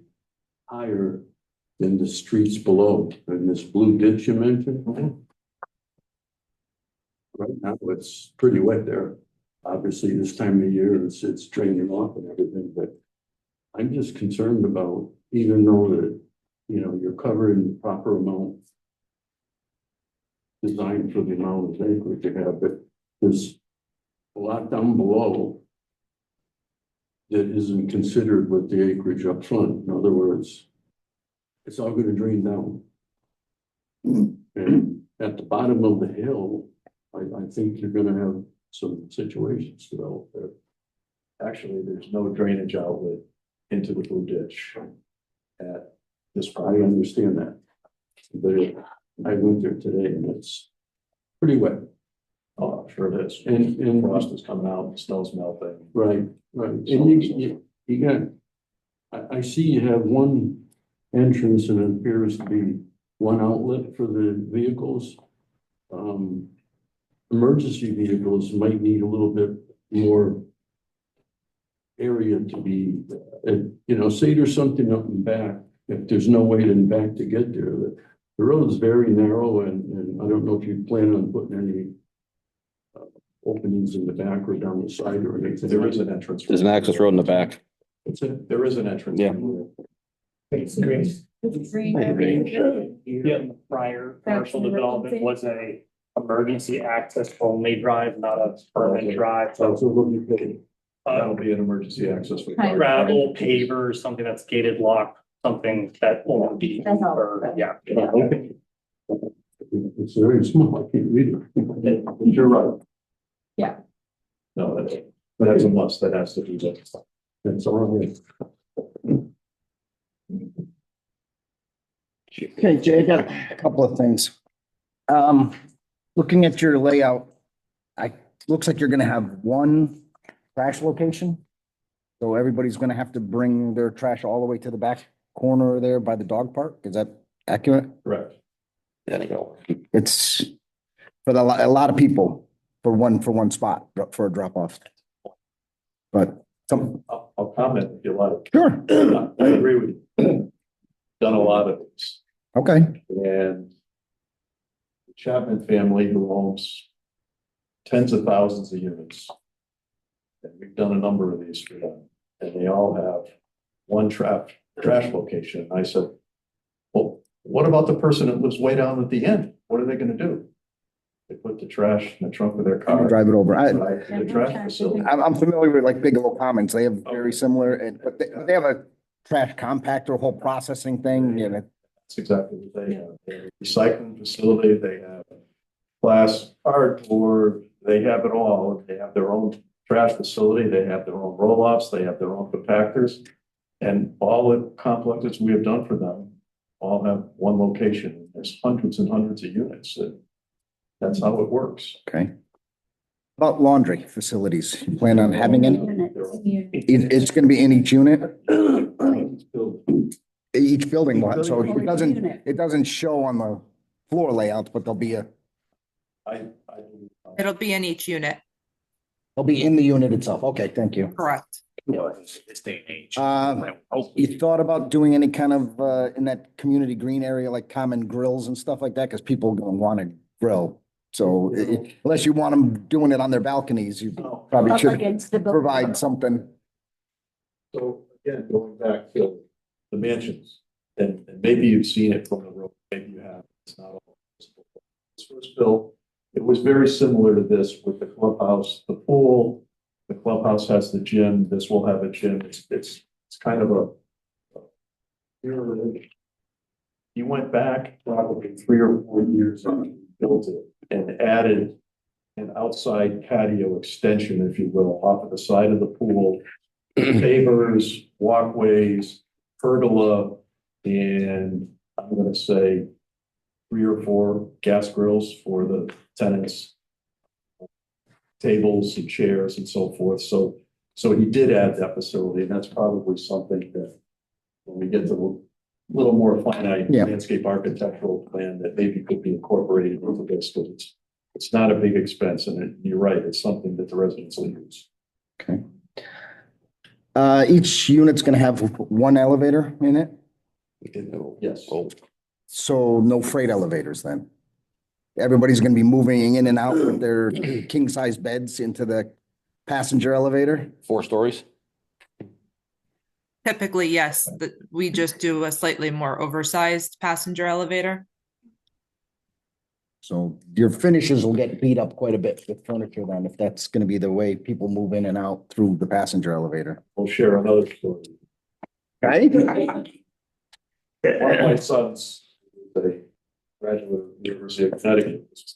higher than the streets below, and this blue ditch you mentioned. Right now, it's pretty wet there. Obviously, this time of year, it's draining off and everything, but I'm just concerned about, even though that, you know, you're covering the proper amount designed for the amount of acreage you have, but there's a lot down below that isn't considered with the acreage up front. In other words, it's all going to drain down. And at the bottom of the hill, I think you're going to have some situations develop there. Actually, there's no drainage outlet into the blue ditch at this I point. understand that. But I went there today and it's pretty wet. Oh, I'm sure it is. And Frost is coming out, the snow's melting. right. And you got, I see you have one entrance and it appears to be one outlet for the vehicles. Emergency vehicles might need a little bit more area to be, you know, say there's something up and back, if there's no way in back to get there, the road is very narrow and I don't know if you plan on putting any openings in the back or down the side or anything. There is an entrance. There's an access road in the back. There is an entrance. Yeah. It's green. Yeah, prior commercial That's development emergency. was a emergency access only drive, not a permanent drive. So So, we'll be picking. That'll be an emergency access. for cars. gravel, pavers, something that's gated locked, something that won't be, That's all. or, yeah. It's very small, I can't read it. But you're right. Yeah. No, that's a must, that has to be done. That's all I have. Okay, Jay, I got a couple of things. Looking at your layout, looks like you're gonna have one trash location. So everybody's gonna have to bring their trash all the way to the back corner there by the dog park. Is that accurate? Correct. There you go. It's for a lot of people for one spot for a drop off. But I'll comment if you like. sure, I agree with you. Done a lot of these. okay, And the Chapman family who owns tens of thousands of units. And we've done a number of these for them, and they all have one trash location. I said, well, what about the person that lives way down at the end? What are they gonna do? They put the trash in the trunk of their car. Drive it over. Drive to the trash facility. I'm familiar with like Bigelow Commons. They have very similar, but they have a trash compactor, whole processing thing, you know. That's exactly what they have. They have a recycling facility, they have glass, cardboard, they have it all. They have their own trash facility, they have their own roll-offs, they have their own compactors. And all the complexes we have done for them all have one location. There's hundreds and hundreds of units. That's how it works. Okay. About laundry facilities, you plan on having any? It's gonna be in each unit? Each building will have, so it doesn't show on the floor layouts, but there'll be It'll be in each unit, they'll be in the unit itself. Okay, thank you. correct. This day and age. You thought about doing any kind of, in that community green area, like common grills and stuff like that? Cause people are gonna wanna grill. So unless you want them doing it on their balconies, you probably Up should against the building. provide something. So again, going back to the mansions, and maybe you've seen it from the road, maybe you have, it's not all. This was built, it was very similar to this with the clubhouse, the pool. The clubhouse has the gym, this will have a gym, it's kind of a. You went back probably 3 or 4 years and built it and added an outside patio extension, if you will, off of the side of the pool. Pavers, walkways, pergola, and I'm gonna say 3 or 4 gas grills for the tenants. Tables and chairs and so forth. So he did add that facility, and that's probably something that when we get to a little more finite Yeah. landscape architectural plan that maybe could be incorporated into this, because it's not a big expense, and you're right, it's something that the residents will use. Okay. Each unit's gonna have one elevator in it, Yes. so no freight elevators then. Everybody's gonna be moving in and out with their king-size beds into the passenger elevator. 4 stories? Typically, yes, we just do a slightly more oversized passenger elevator. So your finishes will get beat up quite a bit with furniture then, if that's gonna be the way people move in and out through the passenger elevator. We'll share another story. Right? One of my sons, a graduate of the University of Connecticut, was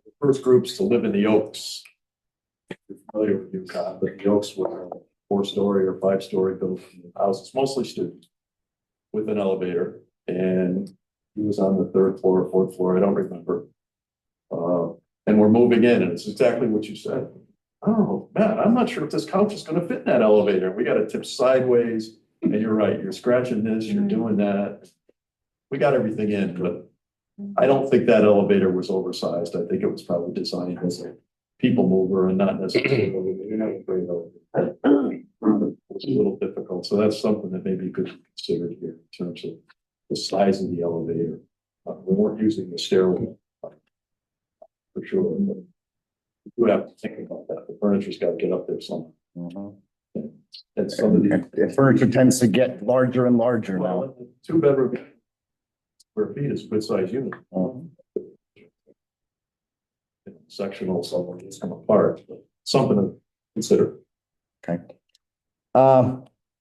the first groups to live in the Oaks. You're familiar with UConn, but the Oaks were 4-story or 5-story building houses, mostly students, with an elevator. And he was on the 3rd floor or 4th floor, I don't remember. And we're moving in, and it's exactly what you said. Oh, man, I'm not sure if this couch is gonna fit in that elevator. We gotta tip sideways. And you're right, you're scratching this, you're doing that. We got everything in, but I don't think that elevator was oversized. I think it was probably designed as a people mover and not necessarily, you know, a great elevator. It was a little difficult, so that's something that maybe you could consider here in terms of the size of the elevator. We weren't using the stairwell. For sure, but you have to think about that. The furniture's got to get up there somewhere. And some of The furniture tends to get larger and larger now. well, 2-bedroom square feet is a good size unit. Sectional, so it's come apart, but something to consider. Okay.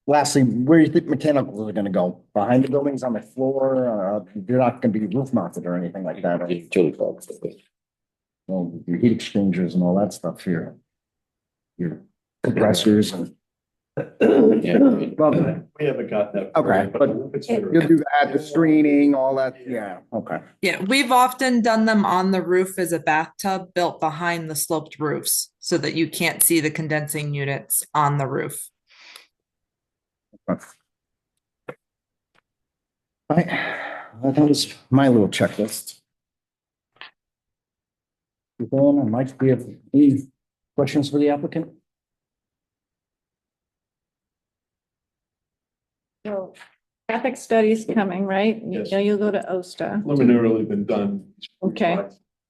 Lastly, where do you think mechanicals are gonna go? Behind the buildings, on the floor? You're not gonna be roof mounted or anything like that, right? Utility box. Well, your heat exchangers and all that stuff here. Your compressors and. Yeah. Well, We haven't got that. Okay, but we'll consider you'll it. do that, the screening, all that, yeah, okay. Yeah, we've often done them on the roof as a bathtub built behind the sloped roofs so that you can't see the condensing units on the roof. Right, well, that was my little checklist. Yvonne and Mike, do you have any questions for the applicant? So traffic study's coming, right? You Yes. know, you'll go to OSTA. Preliminarily been done. Okay.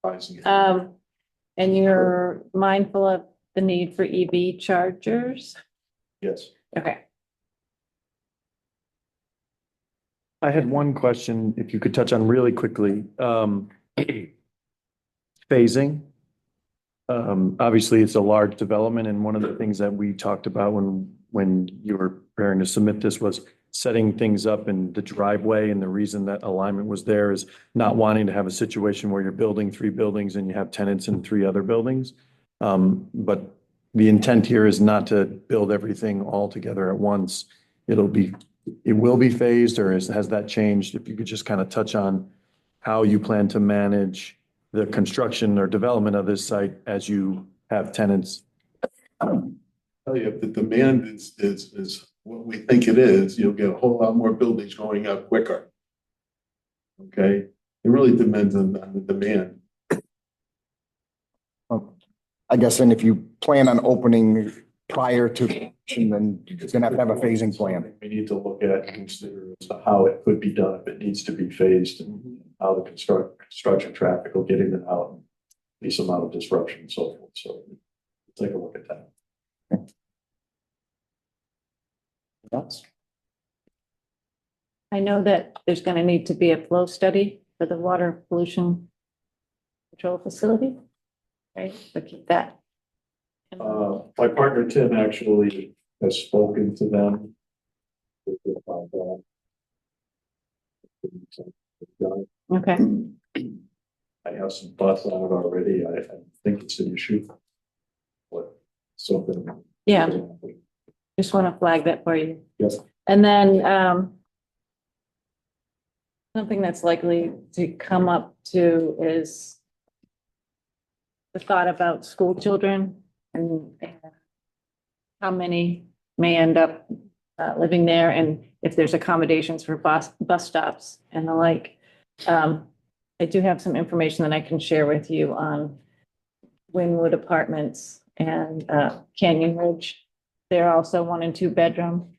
And you're mindful of the need for EV chargers? Yes. Okay. I had one question, if you could touch on really quickly. phasing. Obviously, it's a large development, and one of the things that we talked about when you were preparing to submit this was setting things up in the driveway, and the reason that alignment was there is not wanting to have a situation where you're building 3 buildings and you have tenants in 3 other buildings. But the intent here is not to build everything all together at once. It will be phased, or has that changed? If you could just kind of touch on how you plan to manage the construction or development of this site as you have tenants. Tell you, if the demand is what we think it is, you'll get a whole lot more buildings going up quicker. Okay, it really depends on the demand. I guess, and if you plan on opening prior to, then you're gonna have a phasing plan. We need to look at and consider as to how it could be done if it needs to be phased and how the construction traffic will get in and out. Be some amount of disruption and so forth. So take a look at that. I know that there's gonna need to be a flow study for the water pollution control facility, right? So keep that. My partner Tim actually has spoken to them. Okay, I have some thoughts on it already. I think it's an issue. What, something. yeah, just want to flag that for you. Yes. And then, something that's likely to come up too is the thought about school children and how many may end up living there, and if there's accommodations for bus stops and the like. I do have some information that I can share with you on Wynwood Apartments and Canyon Ridge. They're also 1 and 2 bedroom.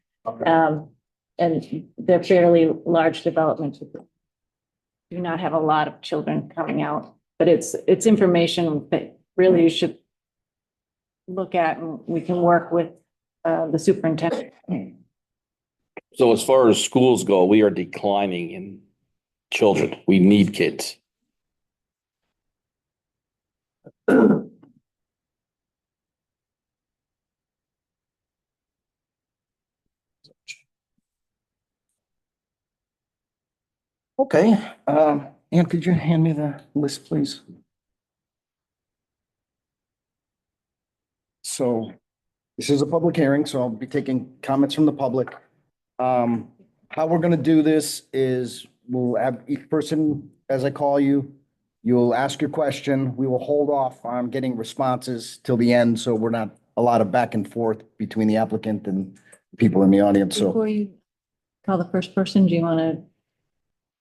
And they're fairly large developments. Do not have a lot of children coming out, but it's information that really you should look at, and we can work with the superintendent. So as far as schools go, we are declining in children. We need kids. Okay, Ann, could you hand me the list, please? So this is a public hearing, so I'll be taking comments from the public. How we're gonna do this is we'll have each person, as I call you, you'll ask your question. We will hold off on getting responses till the end, so we're not a lot of back and forth between the applicant and people in the audience, so. Before you call the first person, do you want to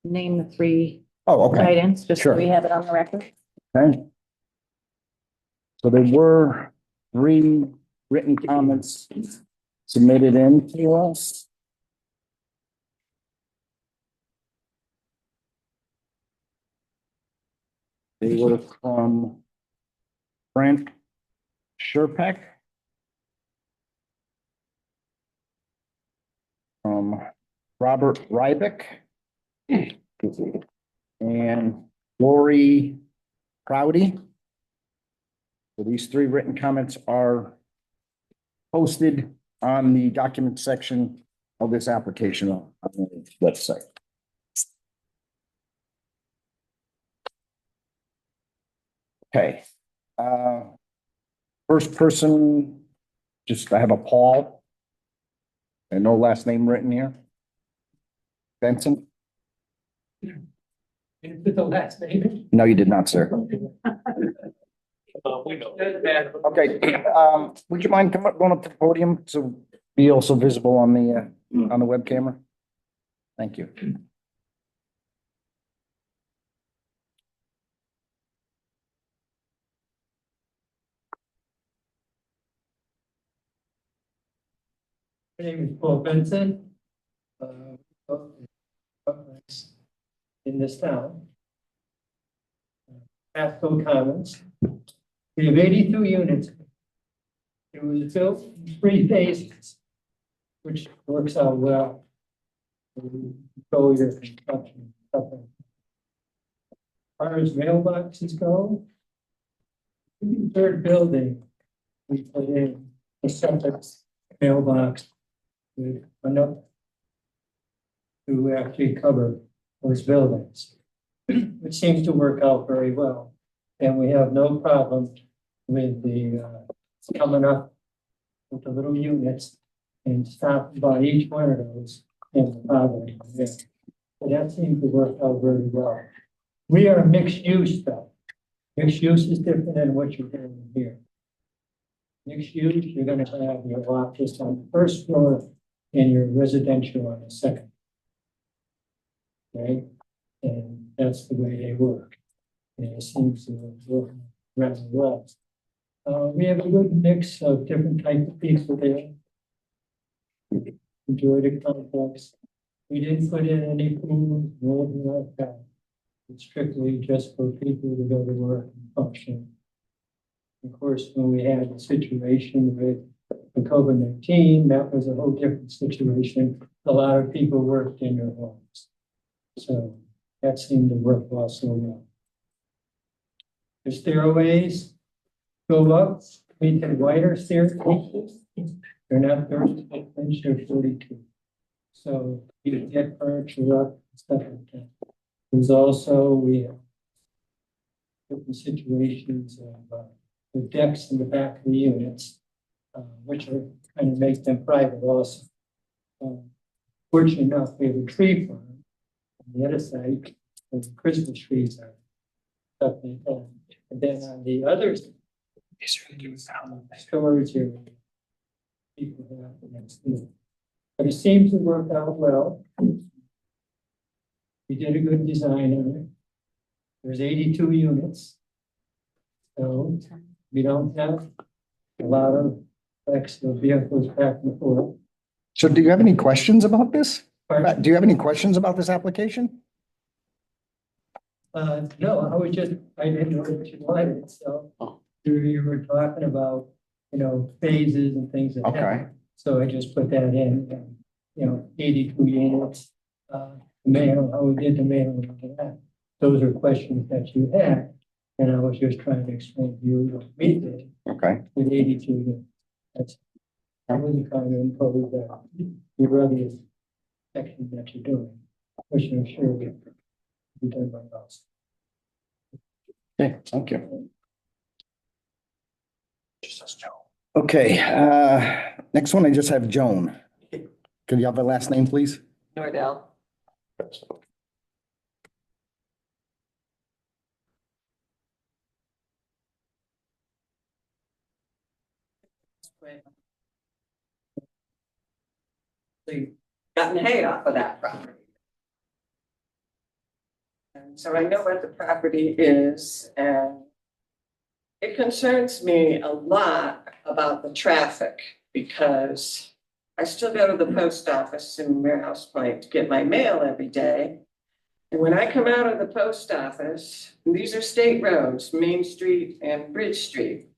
name the 3 Oh, okay. items, just so Sure. we have it on the record? Okay. So there were 3 written comments submitted in to us. They were from Brent Sherpeck, from Robert Rybeck, and Lori Proudy. So these 3 written comments are posted on the document section of this application on the website. Okay. First person, just I have a Paul. And no last name written here. Benson? With the last name. No, you did not, sir. We know. Okay, would you mind going up to the podium to be also visible on the web camera? Thank you. My name is Paul Benson. In this town. Pasco Commons. We have 82 units. It was built in 3 phases, which works out well. Control your construction. As far as mailboxes go, third building, we put in a separate mailbox with enough to actually cover those buildings, which seems to work out very well. And we have no problem with the coming up with the little units and stopping by each one of those and bothering them. So that seems to work out very well. We are mixed use though. Mixed use is different than what you're doing here. Mixed use, you're gonna have your office on the first floor and your residential on the second. Okay, and that's the way they work. And it seems to work rather well. We have a good mix of different types of people there. Enjoy the complex. We didn't put in any food, or anything like that. It's strictly just for people to go to work and function. Of course, when we had the situation with the COVID-19, that was a whole different situation. A lot of people worked in their homes. So that seemed to work also well. The stairways go up, we can wider staircases. They're not 36 inch, they're 42. So you can get furniture up and stuff like that. There's also, we have different situations of the decks in the back of the units, which are kind of make them private also. Fortunately enough, we have a tree farm on the other side, and the Christmas trees are stuff like that. And then on the other side, storage area, people have the next door. But it seems to work out well. We did a good design on it. There's 82 units. So we don't have a lot of extra vehicles back and forth. So do you have any questions about this? Pardon? Do you have any questions about this application? No, I didn't know what you wanted, so you were talking about, phases and things like that. Okay. So I just put that in, 82 units, mail, how we did the mail and all that. Those are questions that you had, and I was just trying to explain to you what we did Okay. with 82 units. I wasn't trying to impose that your other section that you're doing, which I'm sure will be done by us. Okay, thank you. Okay, next one, I just have Joan. Could you have the last name, please? Nordell. Gotten hay off of that property. And so I know what the property is, and it concerns me a lot about the traffic because I still go to the post office in Warehouse Point to get my mail every day. And when I come out of the post office, and these are state roads, Main Street and Bridge Street.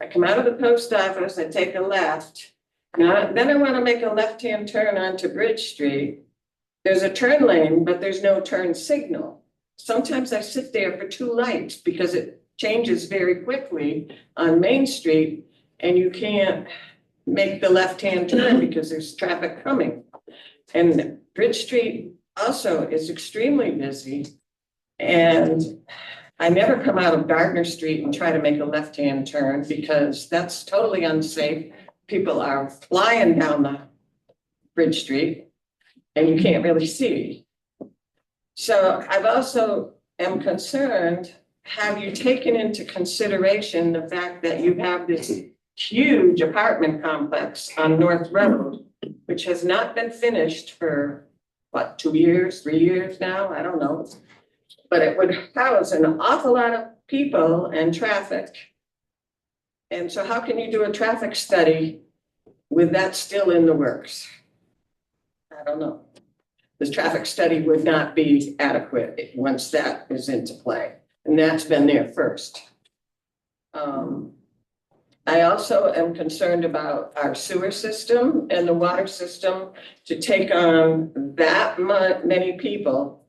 I come out of the post office, I take a left. Now, then I want to make a left-hand turn onto Bridge Street. There's a turn lane, but there's no turn signal. Sometimes I sit there for 2 lights because it changes very quickly on Main Street and you can't make the left-hand turn because there's traffic coming. And Bridge Street also is extremely busy. And I never come out of Gardner Street and try to make a left-hand turn because that's totally unsafe. People are flying down the Bridge Street and you can't really see. So I've also am concerned, have you taken into consideration the fact that you have this huge apartment complex on North Road, which has not been finished for, what, 2 years, 3 years now? I don't know. But it would house an awful lot of people and traffic. And so how can you do a traffic study with that still in the works? I don't know. The traffic study would not be adequate once that is into play. And that's been there first. I also am concerned about our sewer system and the water system to take on that many people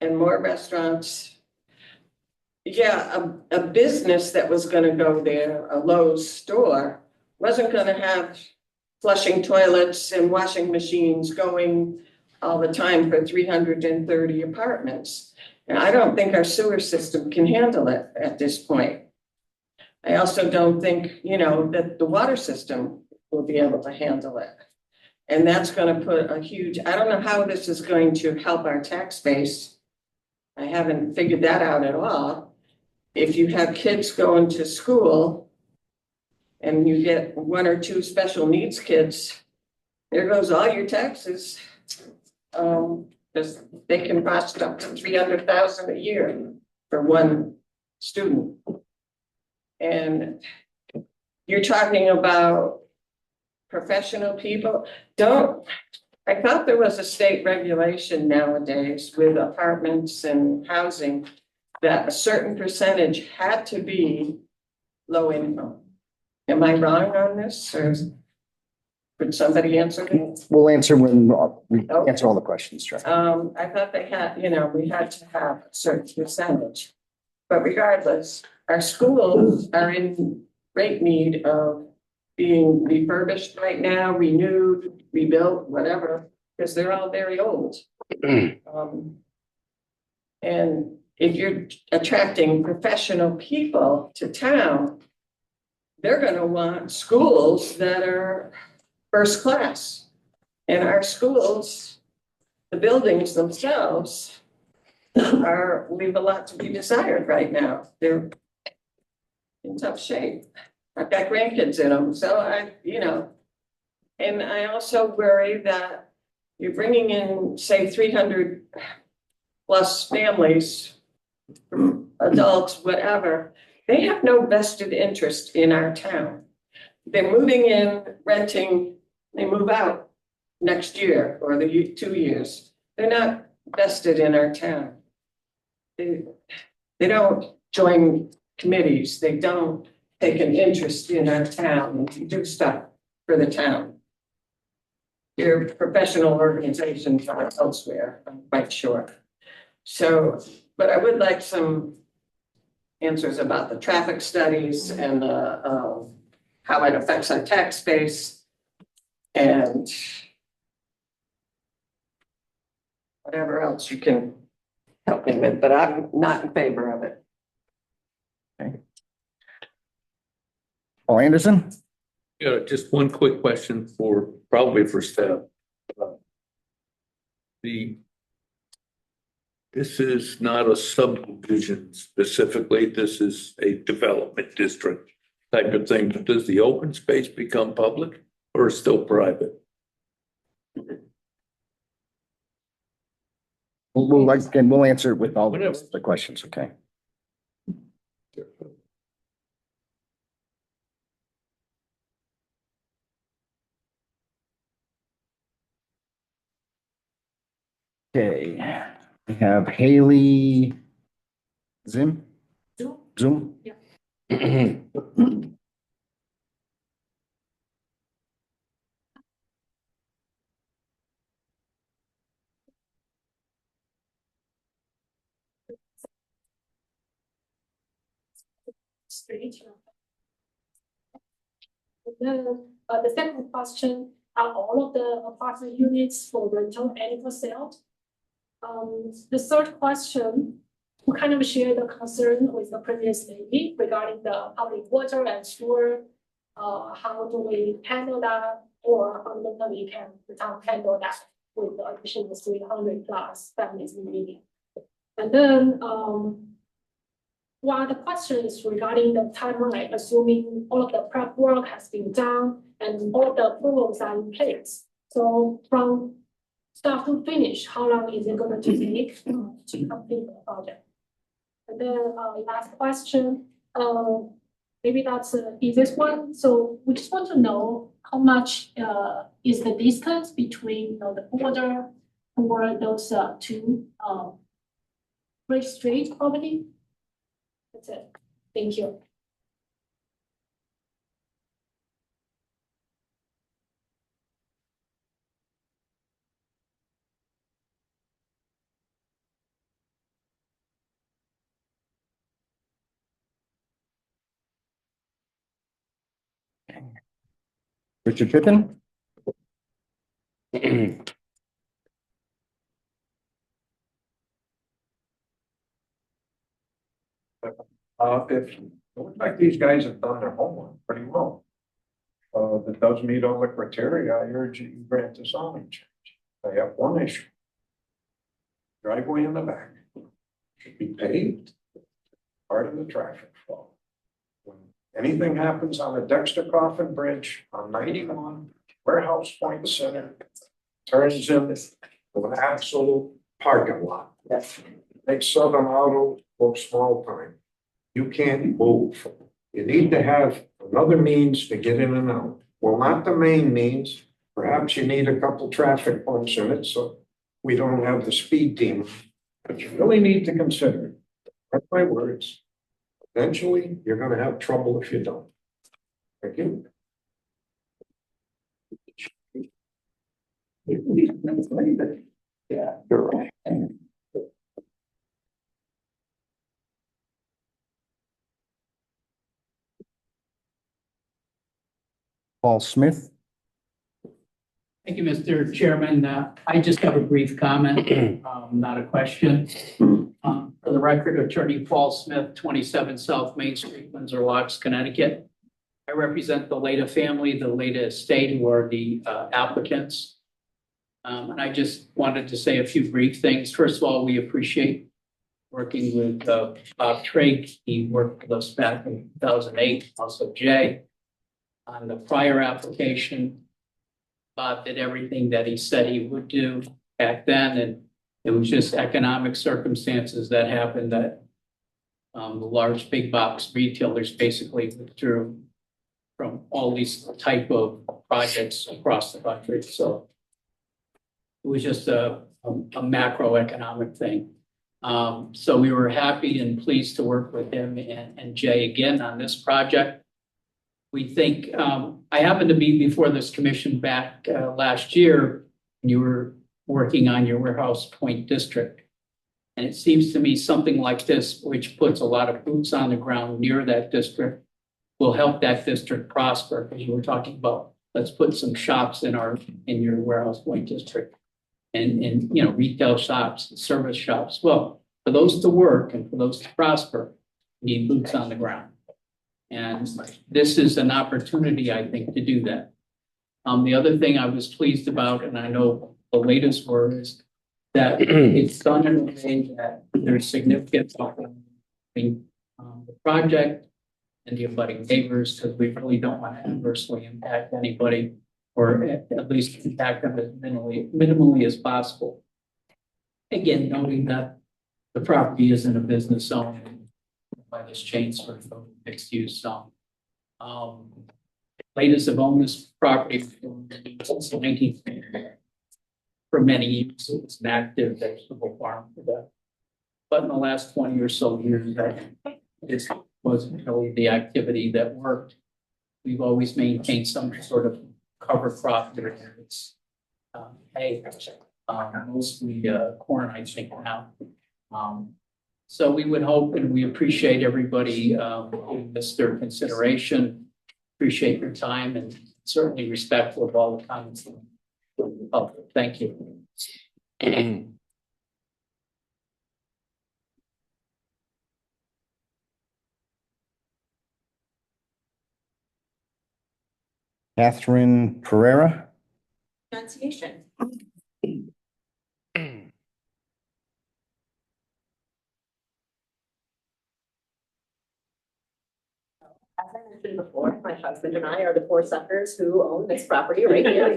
and more restaurants. yeah, a business that was gonna go there, a Lowe's store, wasn't gonna have flushing toilets and washing machines going all the time for 330 apartments. And I don't think our sewer system can handle it at this point. I also don't think, that the water system will be able to handle it. And that's gonna put a huge, I don't know how this is going to help our tax base. I haven't figured that out at all. If you have kids going to school and you get one or two special needs kids, there goes all your taxes. Because they can cost up to 300,000 a year for one student. And you're talking about professional people. I thought there was a state regulation nowadays with apartments and housing that a certain percentage had to be low income. Am I wrong on this, or could somebody answer me? We'll answer when we answer all the questions, sure. I thought they had, we had to have a certain percentage. But regardless, our schools are in great need of being refurbished right now, renewed, rebuilt, whatever, because they're all very old. And if you're attracting professional people to town, they're gonna want schools that are first class. And our schools, the buildings themselves leave a lot to be desired right now. They're in tough shape. I've got grandkids in them, so and I also worry that you're bringing in, say, 300 plus families, adults, whatever. They have no vested interest in our town. They're moving in, renting, they move out next year or the 2 years. They're not vested in our town. They don't join committees. They don't take an interest in our town and do stuff for the town. Your professional organizations are elsewhere, I'm quite sure. So, but I would like some answers about the traffic studies and how it affects our tax base and whatever else you can help me with, but I'm not in favor of it. Okay. Paul Anderson? Yeah, just one quick question probably for staff. This is not a subdivision specifically, this is a development district type of thing. But does the open space become public or still private? We'll answer with all the questions, okay? Okay, we have Haley Zoom? Zoom? Yeah. Street. And then the second question, are all of the apartment units for rental and for sale? The third question, we kind of share the concern with the previous lady regarding the public water and sewer. How do we handle that, or fundamentally can the town handle that with the additional 300 plus families living? And then one of the questions regarding the timeline, assuming all of the prep work has been done and all of the approvals are in place. So from start to finish, how long is it going to take to complete the project? And then last question, maybe that's the easiest one. So we just want to know how much is the distance between the border for those two Bridge Street property? That's it. Thank you. Richard Pippin? If, it looks like these guys have done their homework pretty well. That does meet all the criteria, I urge you to grant the zoning change. I have one issue. Driveway in the back should be paved, part of the traffic flow. When anything happens on the Dexter Coffin Bridge on 91, Warehouse Point Center turns into an absolute parking lot. Makes Southern Auto look small time. You can't move. You need to have another means to get in and out. Well, not the main means. Perhaps you need a couple traffic points in it, so we don't have the speed team. But you really need to consider, mark my words, eventually you're gonna have trouble if you don't. Thank you. Yeah, you're right. Paul Smith? Thank you, Mr. Chairman. I just have a brief comment, not a question. For the record, Attorney Paul Smith, 27 South Main Street, Windsor Locks, Connecticut. I represent the Leda family, the Leda estate, who are the applicants. And I just wanted to say a few brief things. First of all, we appreciate working with Bob Trigg. He worked with us back in 2008, also Jay. On the prior application, Bob did everything that he said he would do back then, and it was just economic circumstances that happened that the large big box retailers basically withdrew from all these type of projects across the country. So it was just a macroeconomic thing. So we were happy and pleased to work with him and Jay again on this project. We think, I happened to be before this commission back last year, and you were working on your Warehouse Point district. And it seems to me something like this, which puts a lot of boots on the ground near that district, will help that district prosper, because you were talking about, let's put some shops in your Warehouse Point district. And you know, retail shops, service shops. Well, for those to work and for those to prosper, you need boots on the ground. And this is an opportunity, I think, to do that. The other thing I was pleased about, and I know the latest word, is that it's done in a way that there's significant between the project and the abutting neighbors, because we really don't want to adversely impact anybody, or at least impact them as minimally as possible. Again, knowing that the property isn't a business zone by this change sort of mixed use zone. Latest have owned this property since 1950. For many years, it was an active vegetable farm for them. But in the last 20 or so years, this wasn't really the activity that worked. We've always maintained some sort of cover crop there. It's hay, mostly corn, I think now. So we would hope, and we appreciate everybody giving this their consideration. Appreciate your time, and certainly respectful of all the comments. Thank you. Catherine Pereira? Pronunciation. As I mentioned before, my husband and I are the four suckers who own this property right here.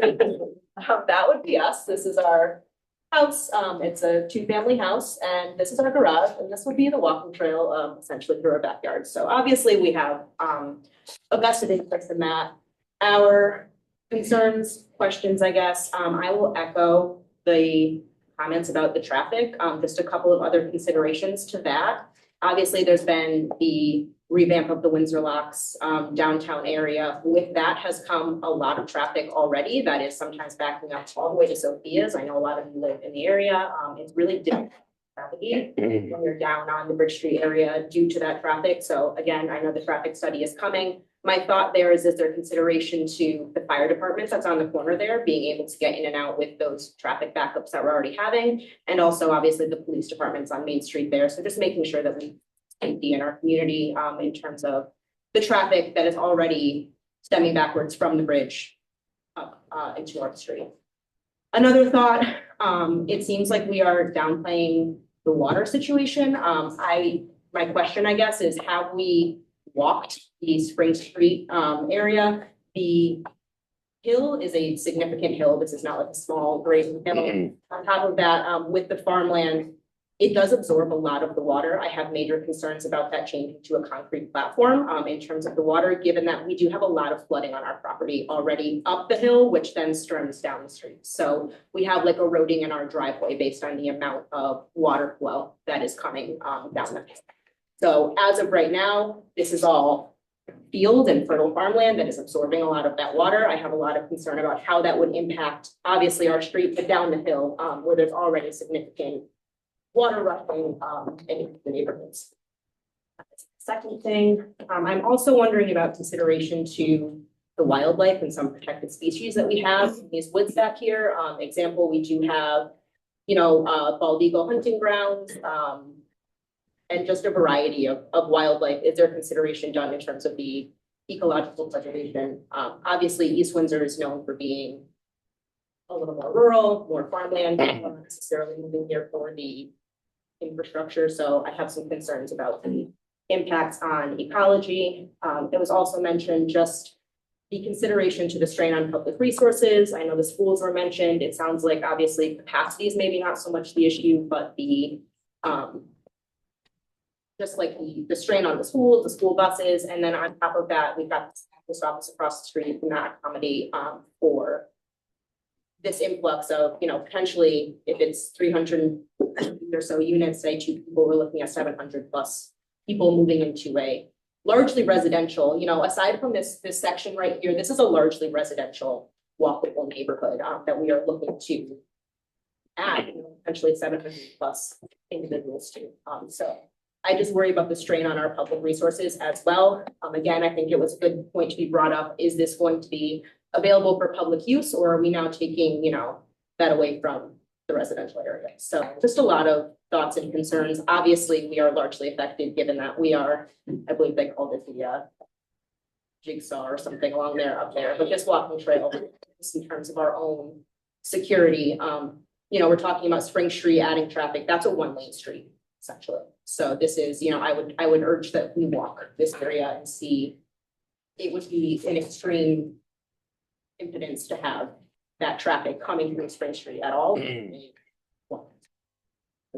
That would be us. This is our house. It's a two-family house, and this is our garage, and this would be the walking trail essentially through our backyard. So obviously we have a vested interest in that. Our concerns, questions, I guess, I will echo the comments about the traffic. Just a couple of other considerations to that. Obviously, there's been the revamp of the Windsor Locks downtown area. With that has come a lot of traffic already that is sometimes backing up all the way to Sophia's. I know a lot of you live in the area. It's really difficult to navigate when you're down on the Bridge Street area due to that traffic. So again, I know the traffic study is coming. My thought there is there consideration to the fire departments that's on the corner there, being able to get in and out with those traffic backups that we're already having. And also obviously the police departments on Main Street there. So just making sure that we safety in our community in terms of the traffic that is already stemming backwards from the bridge up into our street. Another thought, it seems like we are downplaying the water situation. My question, I guess, is have we walked the Spring Street area? The hill is a significant hill. This is not like a small grazing hill. On top of that, with the farmland, it does absorb a lot of the water. I have major concerns about that changing to a concrete platform in terms of the water, given that we do have a lot of flooding on our property already up the hill, which then streams down the street. So we have like eroding in our driveway based on the amount of water flow that is coming down the hill. So as of right now, this is all field and fertile farmland that is absorbing a lot of that water. I have a lot of concern about how that would impact, obviously, our street, but down the hill where there's already significant water rushing in the neighborhoods. Second thing, I'm also wondering about consideration to the wildlife and some protected species that we have in these woods back here. Example, we do have, bald eagle hunting grounds, and just a variety of wildlife. Is there consideration done in terms of the ecological preservation? Obviously, East Windsor is known for being a little more rural, more farmland, not necessarily moving here for the infrastructure. So I have some concerns about the impacts on ecology. It was also mentioned just the consideration to the strain on public resources. I know the schools were mentioned. It sounds like obviously capacity is maybe not so much the issue, but the just like the strain on the schools, the school buses, and then on top of that, we've got this office across the street and not accommodate for this influx of, potentially if it's 300 or so units, say 2 people, we're looking at 700 plus people moving into a largely residential, aside from this section right here, this is a largely residential walkable neighborhood that we are looking to add potentially 700 plus individuals to. So I just worry about the strain on our public resources as well. Again, I think it was a good point to be brought up. Is this going to be available for public use, or are we now taking, that away from the residential area? So just a lot of thoughts and concerns. Obviously, we are largely affected given that we are, I believe they called it the jigsaw or something along there up there, but just walking trail just in terms of our own security. We're talking about Spring Street adding traffic. That's a 1-lane street essentially. So this is, I would urge that we walk this area and see. It would be an extreme impedance to have that traffic coming through Spring Street at all.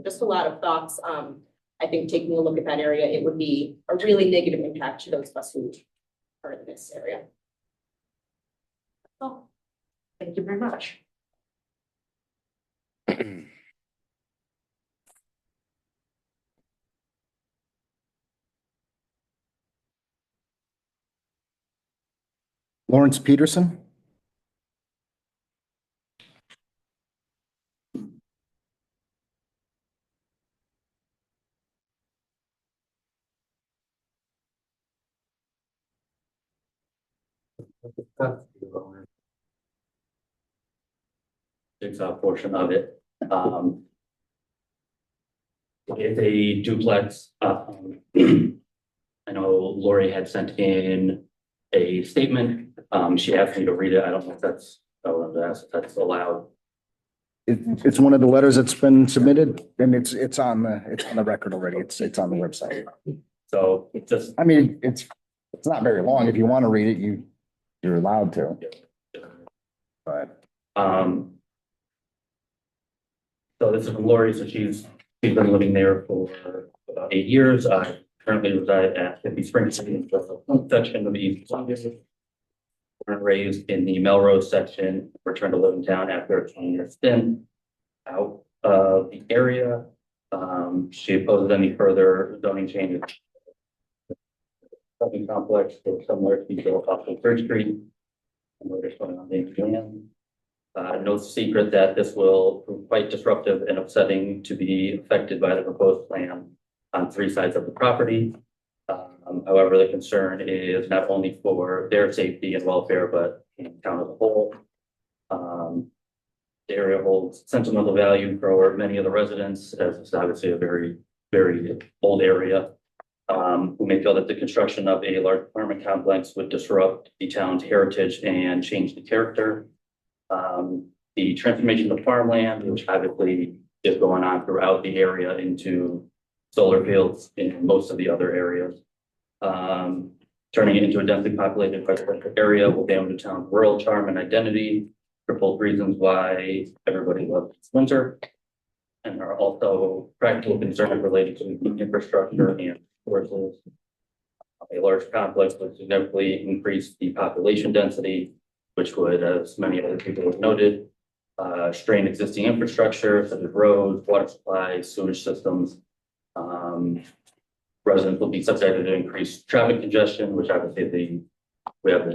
Just a lot of thoughts. I think taking a look at that area, it would be a really negative impact to those of us who are in this area. So, thank you very much. Lawrence Peterson. Jigsaw portion of it. It's a duplex. I know Lori had sent in a statement. She asked me to read it. I don't know if that's allowed. It's one of the letters that's been submitted, and it's on the record already. It's on the website. So just, I mean, it's not very long. If you want to read it, you're allowed to. But so this is from Lori. So she's been living there for about 8 years. I currently reside at 50 Spring Street, section of the East London. Born and raised in the Melrose section. Returned to live in town after a 20-year stint out of the area. She opposes any further zoning changes. Shopping complex or similar to be built off of Third Street. And we're just going on the plan. No secret that this will prove quite disruptive and upsetting to be affected by the proposed plan on 3 sides of the property. However, the concern is not only for their safety and welfare, but in town as a whole. The area holds sentimental value for many of the residents, as it's obviously a very, very old area. Who may feel that the construction of a large apartment complex would disrupt the town's heritage and change the character. The transformation of farmland, which obviously is going on throughout the area into solar fields in most of the other areas. Turning it into a densely populated residential area will damage the town's rural charm and identity for both reasons why everybody loves winter. And there are also practical concerns related to infrastructure and sources. A large complex would significantly increase the population density, which would, as many other people have noted, strain existing infrastructure such as roads, water supply, sewage systems. Residents will be subjected to increased traffic congestion, which obviously we have the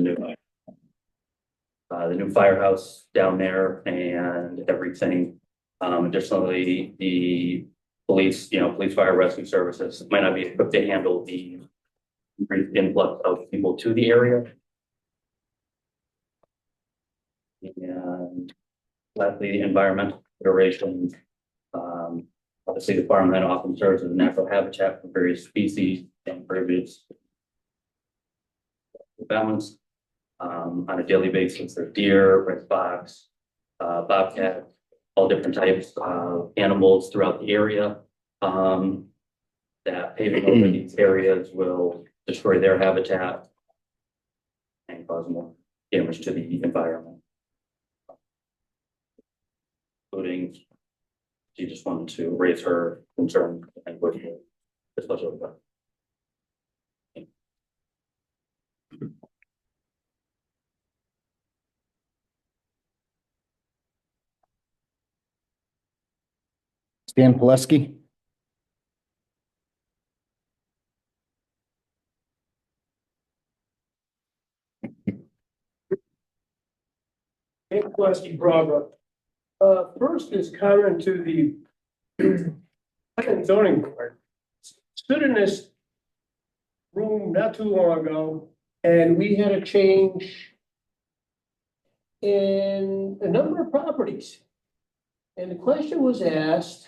new firehouse down there and everything. Additionally, the police, police fire rescue services might not be equipped to handle the increased influx of people to the area. And lastly, the environmental considerations. Obviously, the farmland often serves as a natural habitat for various species and previous balance. On a daily basis, there's deer, red fox, bobcat, all different types of animals throughout the area. That paving over these areas will destroy their habitat and cause more damage to the environment. Including, she just wanted to raise her concern and with this budget. Stan Pileski. Dan Pileski, Barbara. First is comment to the zoning board. Stood in this room not too long ago, and we had a change in a number of properties. And the question was asked,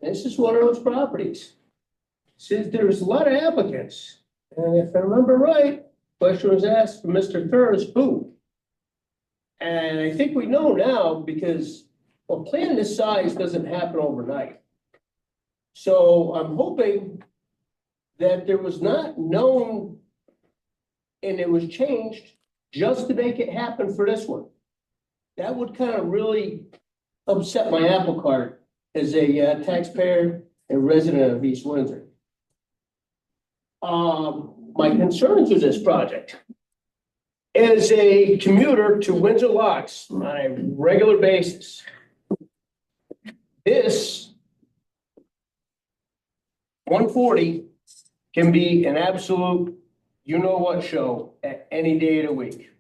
this is one of those properties. Since there's a lot of applicants, and if I remember right, question was asked for Mr. Thurs, who? And I think we know now because a plan this size doesn't happen overnight. So I'm hoping that there was not known and it was changed just to make it happen for this one. That would kind of really upset my apple cart as a taxpayer and resident of East Windsor. My concerns with this project. As a commuter to Windsor Locks on a regular basis, this 140 can be an absolute you-know-what show at any day of the week.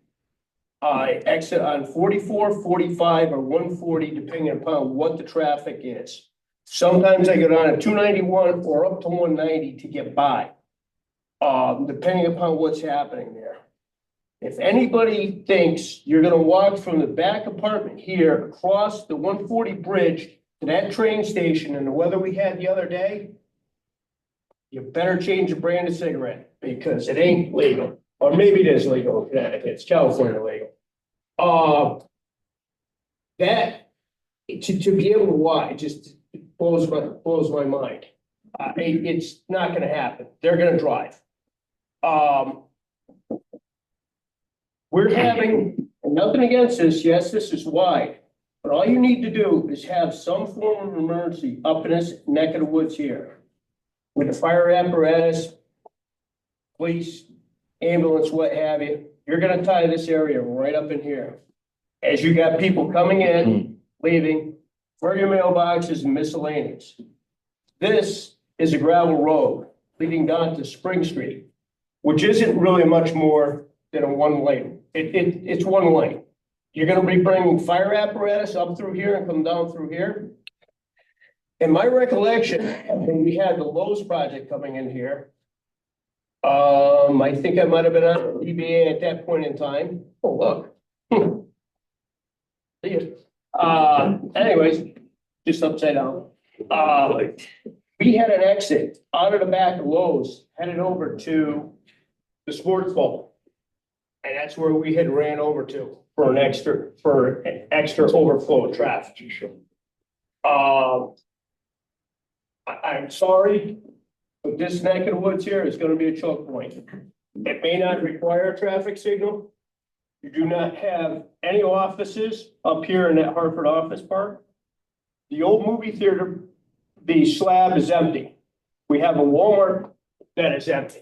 I exit on 44, 45, or 140, depending upon what the traffic is. Sometimes I go down at 291 or up to 190 to get by, depending upon what's happening there. If anybody thinks you're gonna walk from the back apartment here across the 140 bridge to that train station in the weather we had the other day, you better change your brand of cigarette because it ain't legal. Or maybe it is legal in Connecticut, it's California legal. That, to be able to watch, it just blows my mind. It's not gonna happen. They're gonna drive. We're having, nothing against this, yes, this is wide, but all you need to do is have some form of emergency up in this neck of the woods here. With the fire apparatus, police, ambulance, what have you, you're gonna tie this area right up in here. As you got people coming in, leaving, for your mailboxes and miscellaneous. This is a gravel road leading down to Spring Street, which isn't really much more than a one lane. It's one lane. You're gonna be bringing fire apparatus up through here and come down through here. In my recollection, when we had the Lowe's project coming in here, I think I might have been on DBA at that point in time. Oh, look. See ya. Anyways, just upside down. We had an exit out of the back of Lowe's, headed over to the sports ball. And that's where we had ran over to for an extra overflow of traffic. I'm sorry, but this neck of the woods here is gonna be a choke point. It may not require a traffic signal. You do not have any offices up here in that Hartford office park. The old movie theater, the slab is empty. We have a Walmart that is empty.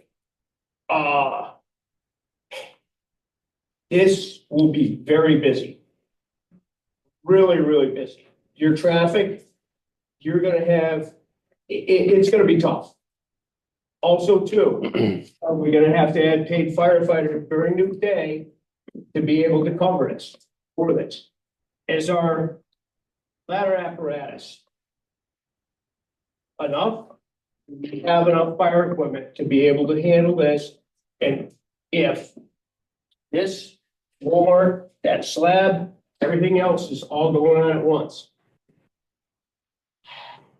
This will be very busy. Really, really busy. Your traffic, you're gonna have, it's gonna be tough. Also too, are we gonna have to add paid firefighters during the day to be able to cover this, for this? Is our ladder apparatus enough? We have enough fire equipment to be able to handle this, and if this Walmart, that slab, everything else is all going on at once.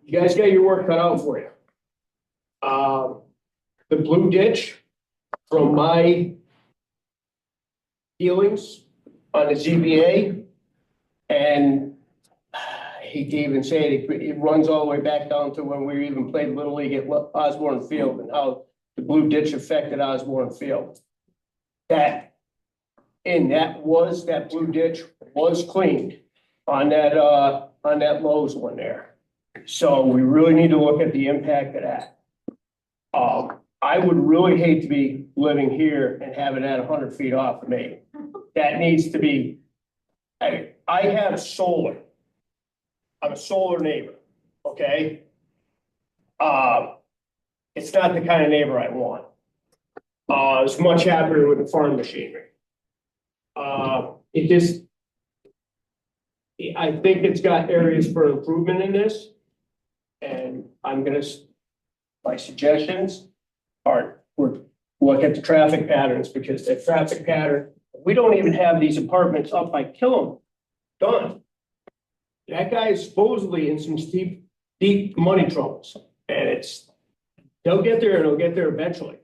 You guys got your work cut out for you. The blue ditch, from my dealings on the ZBA, and he even said it runs all the way back down to when we even played Little League at Osborne Field and how the blue ditch affected Osborne Field. That blue ditch was cleaned on that Lowe's one there. So we really need to look at the impact of that. I would really hate to be living here and have it at 100 feet off of me. That needs to be, I have solar. I'm a solar neighbor, okay? It's not the kind of neighbor I want. I was much happier with the farm machinery. I think it's got areas for improvement in this. And my suggestions are, look at the traffic patterns, because the traffic pattern, we don't even have these apartments up by Killam done. That guy is supposedly in some deep money troubles, and they'll get there and they'll get there eventually.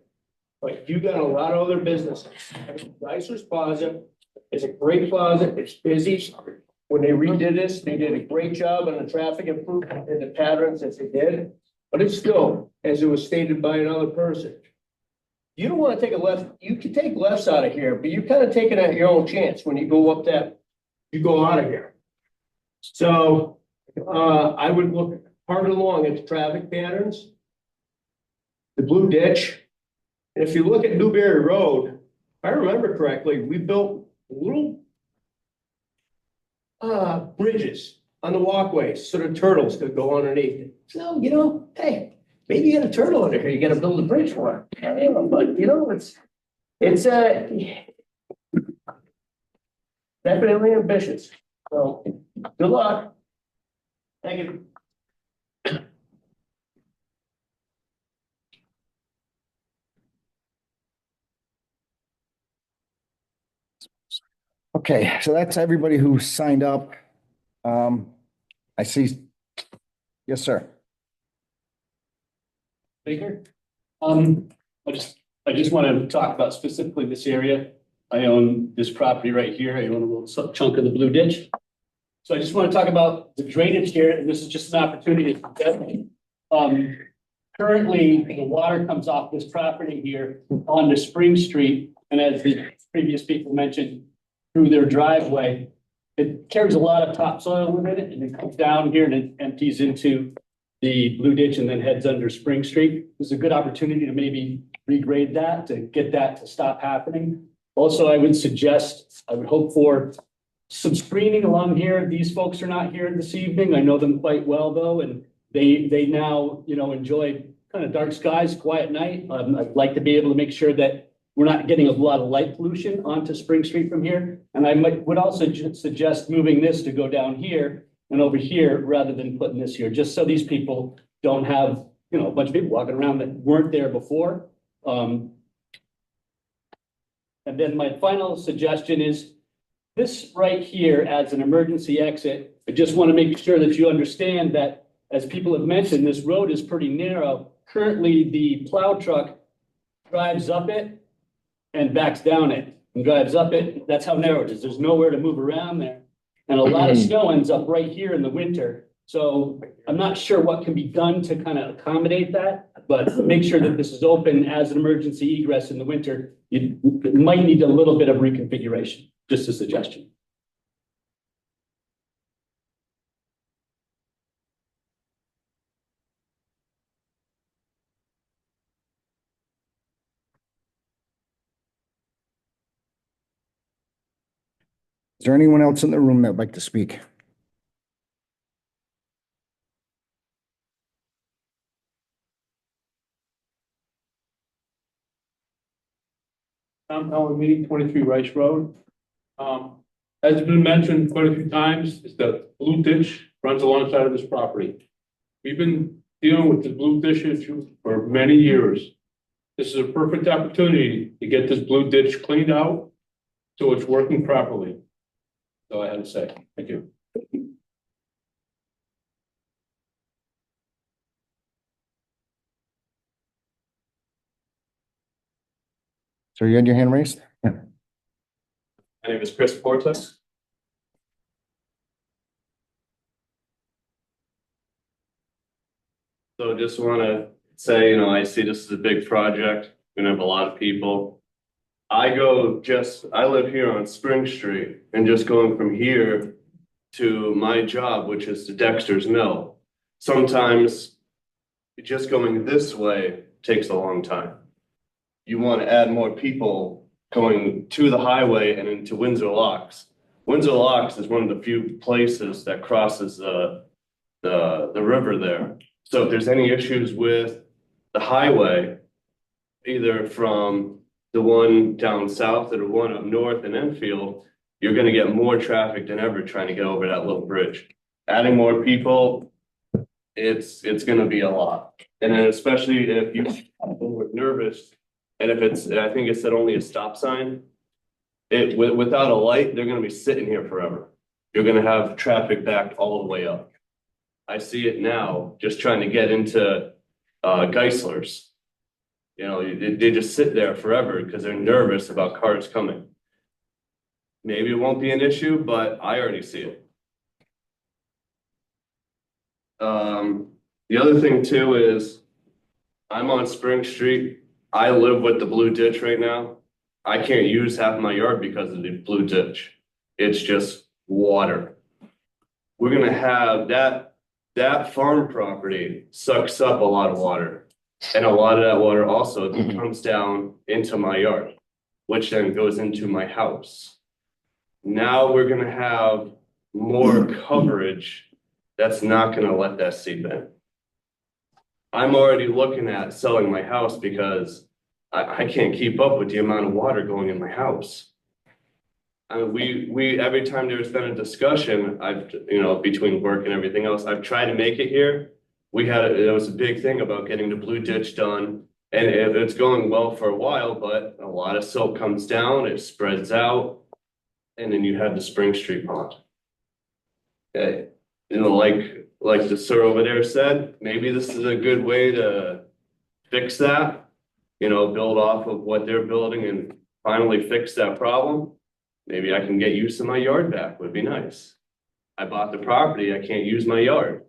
But you got a lot of other businesses. Dicers Plaza is a great plaza. It's busy. When they redid this, they did a great job on the traffic improvement and the patterns that they did. But it's still, as it was stated by another person, you don't want to take a left. You can take lefts out of here, but you kind of take it at your own chance when you go up you go out of here. So I would look hard along at the traffic patterns, the blue ditch. And if you look at Newberry Road, if I remember correctly, we built little bridges on the walkways so the turtles could go underneath it. So, hey, maybe you got a turtle under here, you gotta build a bridge for it. I don't know, but it's definitely ambitious. So good luck. Thank you. Okay, so that's everybody who signed up. I see. Yes, sir. Baker. I just want to talk about specifically this area. I own this property right here. I own a little chunk of the blue ditch. So I just want to talk about the drainage here, and this is just an opportunity to definitely. Currently, the water comes off this property here onto Spring Street, and as the previous people mentioned, through their driveway, it carries a lot of topsoil within it, and it comes down here and it empties into the blue ditch and then heads under Spring Street. There's a good opportunity to maybe regrade that to get that to stop happening. Also, I would hope for some screening along here. These folks are not here this evening. I know them quite well though, and they now, enjoy kind of dark skies, quiet night. I'd like to be able to make sure that we're not getting a lot of light pollution onto Spring Street from here. And I would also suggest moving this to go down here and over here rather than putting this here, just so these people don't have, a bunch of people walking around that weren't there before. And then my final suggestion is this right here as an emergency exit. I just want to make sure that you understand that, as people have mentioned, this road is pretty narrow. Currently, the plow truck drives up it and backs down it and drives up it. That's how narrow it is. There's nowhere to move around there. And a lot of snow ends up right here in the winter. So I'm not sure what can be done to kind of accommodate that, but make sure that this is open as an emergency egress in the winter. You might need a little bit of reconfiguration, just a suggestion. Is there anyone else in the room that'd like to speak? Town Hall meeting, 23 Rice Road. As has been mentioned quite a few times, is the blue ditch runs alongside of this property. We've been dealing with the blue ditch issue for many years. This is a perfect opportunity to get this blue ditch cleaned out so it's working properly. That's all I had to say. Thank you. So you had your hand raised? Yeah. My name is Chris Portas. So just want to say, I see this as a big project. We're gonna have a lot of people. I live here on Spring Street, and just going from here to my job, which is to Dexter's Mill, sometimes just going this way takes a long time. You want to add more people going to the highway and into Windsor Locks. Windsor Locks is one of the few places that crosses the river there. So if there's any issues with the highway, either from the one down south or the one up north in Enfield, you're going to get more traffic than ever trying to get over that little bridge. Adding more people, it's going to be a lot. And then especially if you're nervous, and if I think it said only a stop sign, without a light, they're going to be sitting here forever. You're going to have traffic backed all the way up. I see it now, just trying to get into Geisler's. They just sit there forever because they're nervous about cars coming. Maybe it won't be an issue, but I already see it. The other thing too is I'm on Spring Street. I live with the blue ditch right now. I can't use half my yard because of the blue ditch. It's just water. We're gonna have that farm property sucks up a lot of water. And a lot of that water also comes down into my yard, which then goes into my house. Now we're gonna have more coverage that's not gonna let that seep in. I'm already looking at selling my house because I can't keep up with the amount of water going in my house. I mean, we every time there's been a discussion, between work and everything else, I've tried to make it here. It was a big thing about getting the blue ditch done, and it's going well for a while, but a lot of silt comes down, it spreads out, and then you have the Spring Street pond. Okay. Like the sir over there said, maybe this is a good way to fix that, build off of what they're building and finally fix that problem. Maybe I can get use of my yard back, would be nice. I bought the property, I can't use my yard.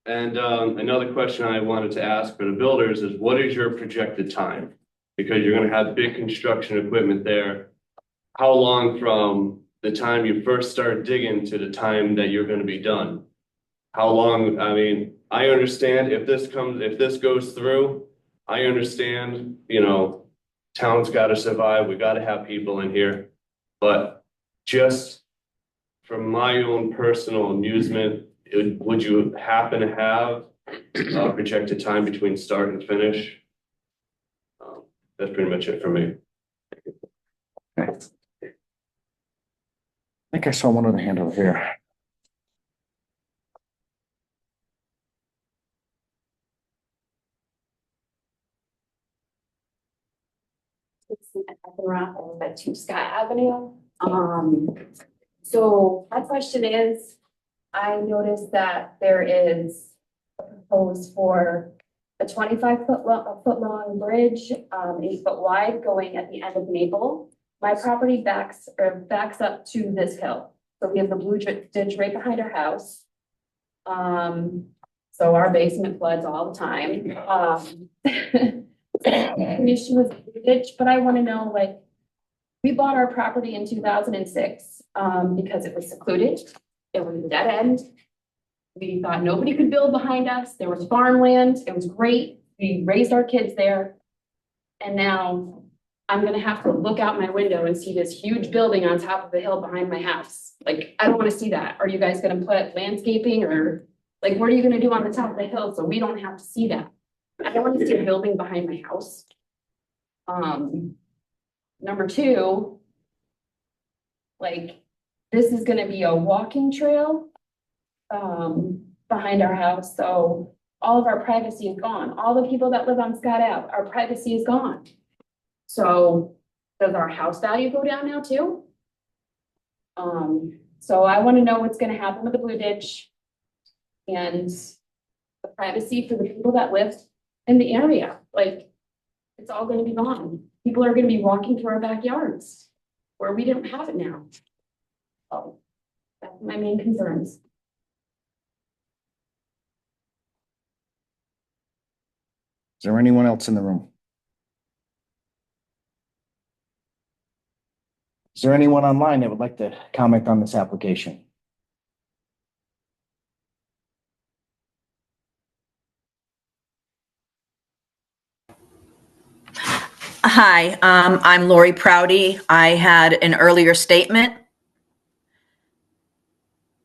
And another question I wanted to ask for the builders is, what is your projected time? Because you're gonna have big construction equipment there. How long from the time you first start digging to the time that you're gonna be done? How long, I understand if this goes through, I understand, town's gotta survive, we gotta have people in here. But just from my own personal amusement, would you happen to have a projected time between start and finish? That's pretty much it for me. I think I saw one other hand over here. Rock and the 2 Sky Avenue. So my question is, I noticed that there is a proposed for a 25-foot long bridge, 8 foot wide, going at the end of Maple. My property backs up to this hill. So we have the blue ditch right behind our house. So our basement floods all the time. An issue with the ditch, but I want to know, like, we bought our property in 2006 because it was secluded. It was a dead end. We thought nobody could build behind us. There was farmland. It was great. We raised our kids there. And now I'm gonna have to look out my window and see this huge building on top of the hill behind my house. Like, I don't want to see that. Are you guys gonna put landscaping, or like, what are you gonna do on the top of the hill so we don't have to see that? I don't want to see a building behind my house. Number 2, like, this is gonna be a walking trail behind our house, so all of our privacy is gone. All the people that live on Scott Ave, our privacy is gone. So does our house value go down now too? So I want to know what's gonna happen with the blue ditch and the privacy for the people that live in the area. Like, it's all gonna be gone. People are gonna be walking through our backyards where we don't have it now. So that's my main concerns. Is there anyone else in the room? Is there anyone online that would like to comment on this application? Hi, I'm Lori Proudy. I had an earlier statement.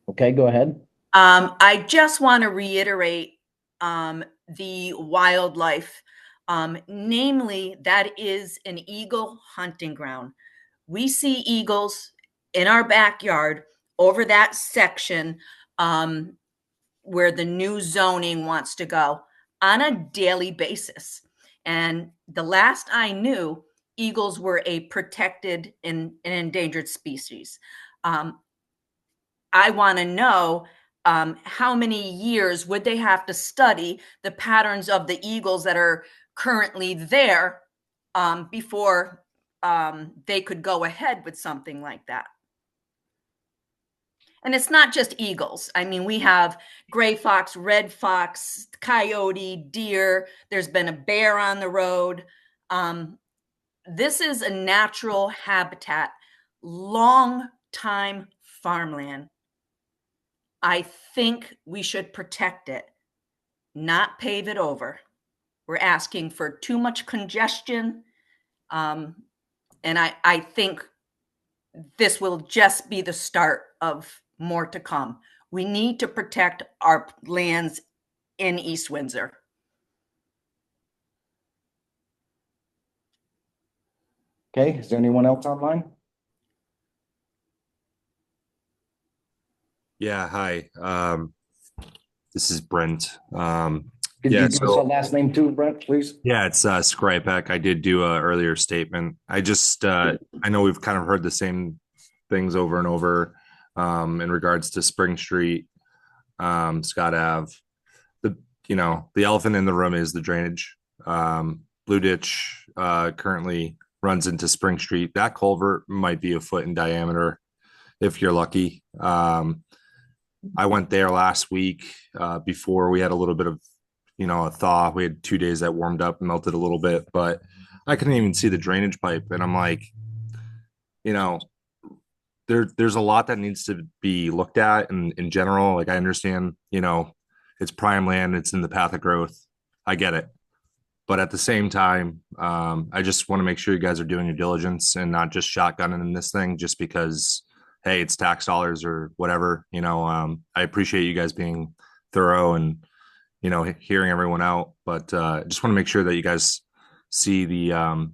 Okay, go ahead. I just want to reiterate the wildlife, namely that is an eagle hunting ground. We see eagles in our backyard over that section where the new zoning wants to go on a daily basis. And the last I knew, eagles were a protected and endangered species. I want to know how many years would they have to study the patterns of the eagles that are currently there before they could go ahead with something like that. And it's not just eagles. I mean, we have gray fox, red fox, coyote, deer. There's been a bear on the road. This is a natural habitat, long time farmland. I think we should protect it, not pave it over. We're asking for too much congestion. And I think this will just be the start of more to come. We need to protect our lands in East Windsor. Okay, is there anyone else online? Yeah, hi. This is Brent. Could yeah, you give us a last name too, Brent, please? Yeah, it's Skripek. I did do a earlier statement. I just I know we've kind of heard the same things over and over in regards to Spring Street, Scott Ave. The elephant in the room is the drainage. Blue Ditch currently runs into Spring Street. That culvert might be a foot in diameter if you're lucky. I went there last week before we had a little bit of a thaw. We had 2 days that warmed up and melted a little bit, but I couldn't even see the drainage pipe. And I'm like, there's a lot that needs to be looked at in general. Like, I understand, it's prime land, it's in the path of growth. I get it. But at the same time, I just want to make sure you guys are doing your diligence and not just shotgunning in this thing just because, hey, it's tax dollars or whatever. I appreciate you guys being thorough and hearing everyone out, but just want to make sure that you guys see the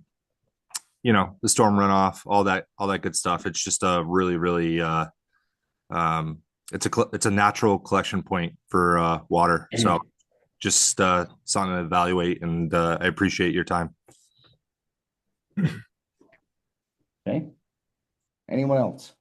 the storm runoff, all that good stuff. It's just a really, really it's a natural collection point for water. So just something to evaluate, and I appreciate your time. Okay. Anyone else?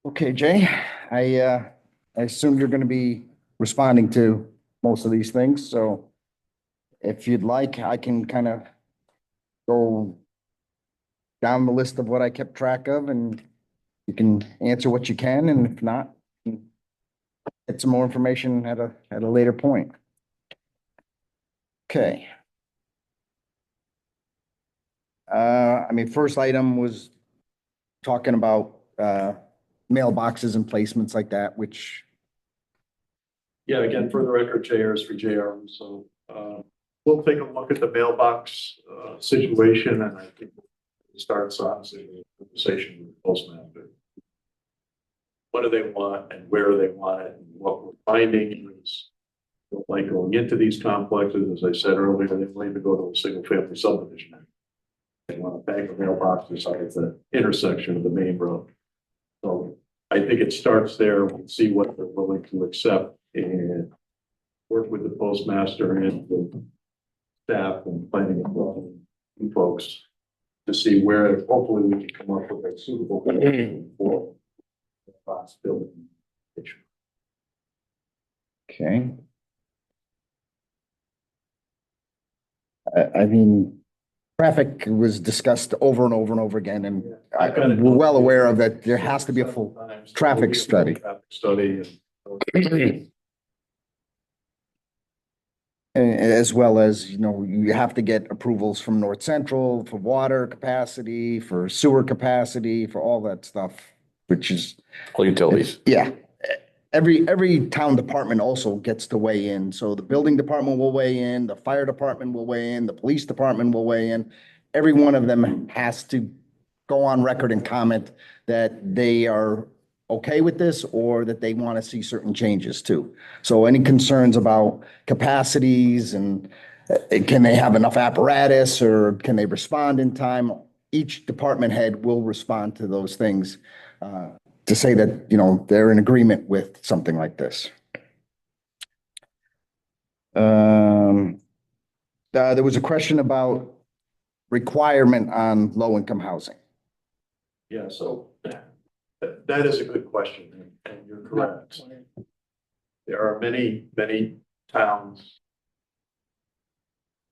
Okay, Jay, I assume you're going to be responding to most of these things, so if you'd like, I can kind of go down the list of what I kept track of, and you can answer what you can, and if not, get some more information at a later point. Okay. I mean, first item was talking about mailboxes and placements like that, which, Yeah, again, for the record, JR is for JR, so we'll take a look at the mailbox situation, and I think it starts obviously with a conversation with the postmaster. What do they want and where do they want it? And what we're finding is, like going into these complexes, as I said earlier, they want to go to a single family subdivision. They want a bank of mailboxes at the intersection of the main road. So I think it starts there. We'll see what they're willing to accept and work with the postmaster and the staff and planning and zoning folks to see where hopefully we can come up with a suitable for the box building. okay. I mean, traffic was discussed over and over and over again, and we're well aware of that. There has to be a full traffic study. As well as, you have to get approvals from North Central for water capacity, for sewer capacity, for all that stuff, which is. All utilities. Yeah. Every town department also gets to weigh in. So the building department will weigh in, the fire department will weigh in, the police department will weigh in. Every one of them has to go on record and comment that they are okay with this or that they want to see certain changes too. So any concerns about capacities and can they have enough apparatus or can they respond in time? Each department head will respond to those things to say that, they're in agreement with something like this. There was a question about requirement on low-income housing. Yeah, so that is a good question, and you're correct. There are many towns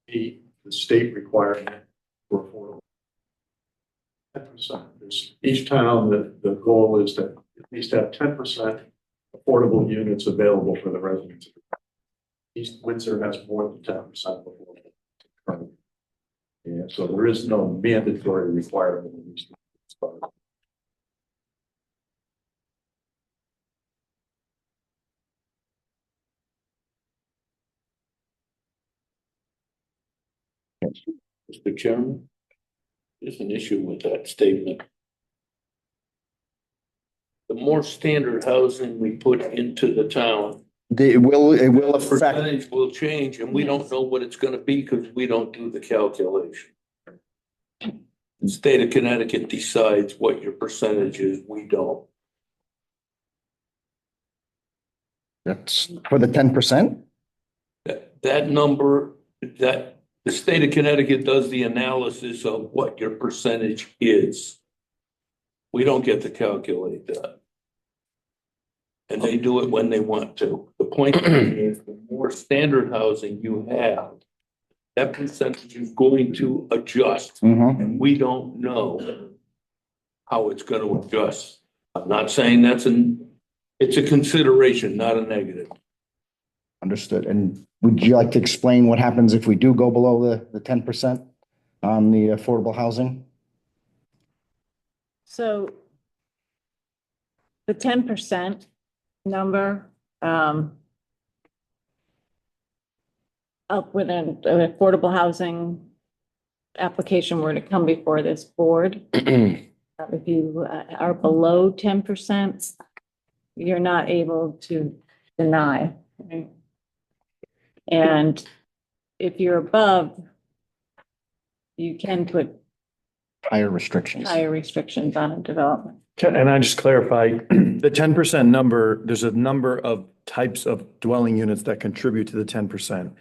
meet the state requirement for affordable. 10%. Each town, the goal is to at least have 10% affordable units available for the residents. East Windsor has more than 10% affordable. Yeah, so there is no mandatory requirement in these. Mr. Chairman, there's an issue with that statement. The more standard housing we put into the town, it will the affect. percentage will change, and we don't know what it's gonna be because we don't do the calculation. The state of Connecticut decides what your percentage is, we don't. That's for the 10%? That number, that the state of Connecticut does the analysis of what your percentage is. We don't get to calculate that. And they do it when they want to. The point is, the more standard housing you have, that percentage is going to adjust. And we don't know how it's going to adjust. I'm not saying it's a consideration, not a negative. Understood. And would you like to explain what happens if we do go below the 10% on the affordable housing? So the 10% number, up with an affordable housing application were to come before this board. If you are below 10%, you're not able to deny. Right? And if you're above, you can put higher restrictions on a development. And I just clarify, the 10% number, there's a number of types of dwelling units that contribute to the 10%.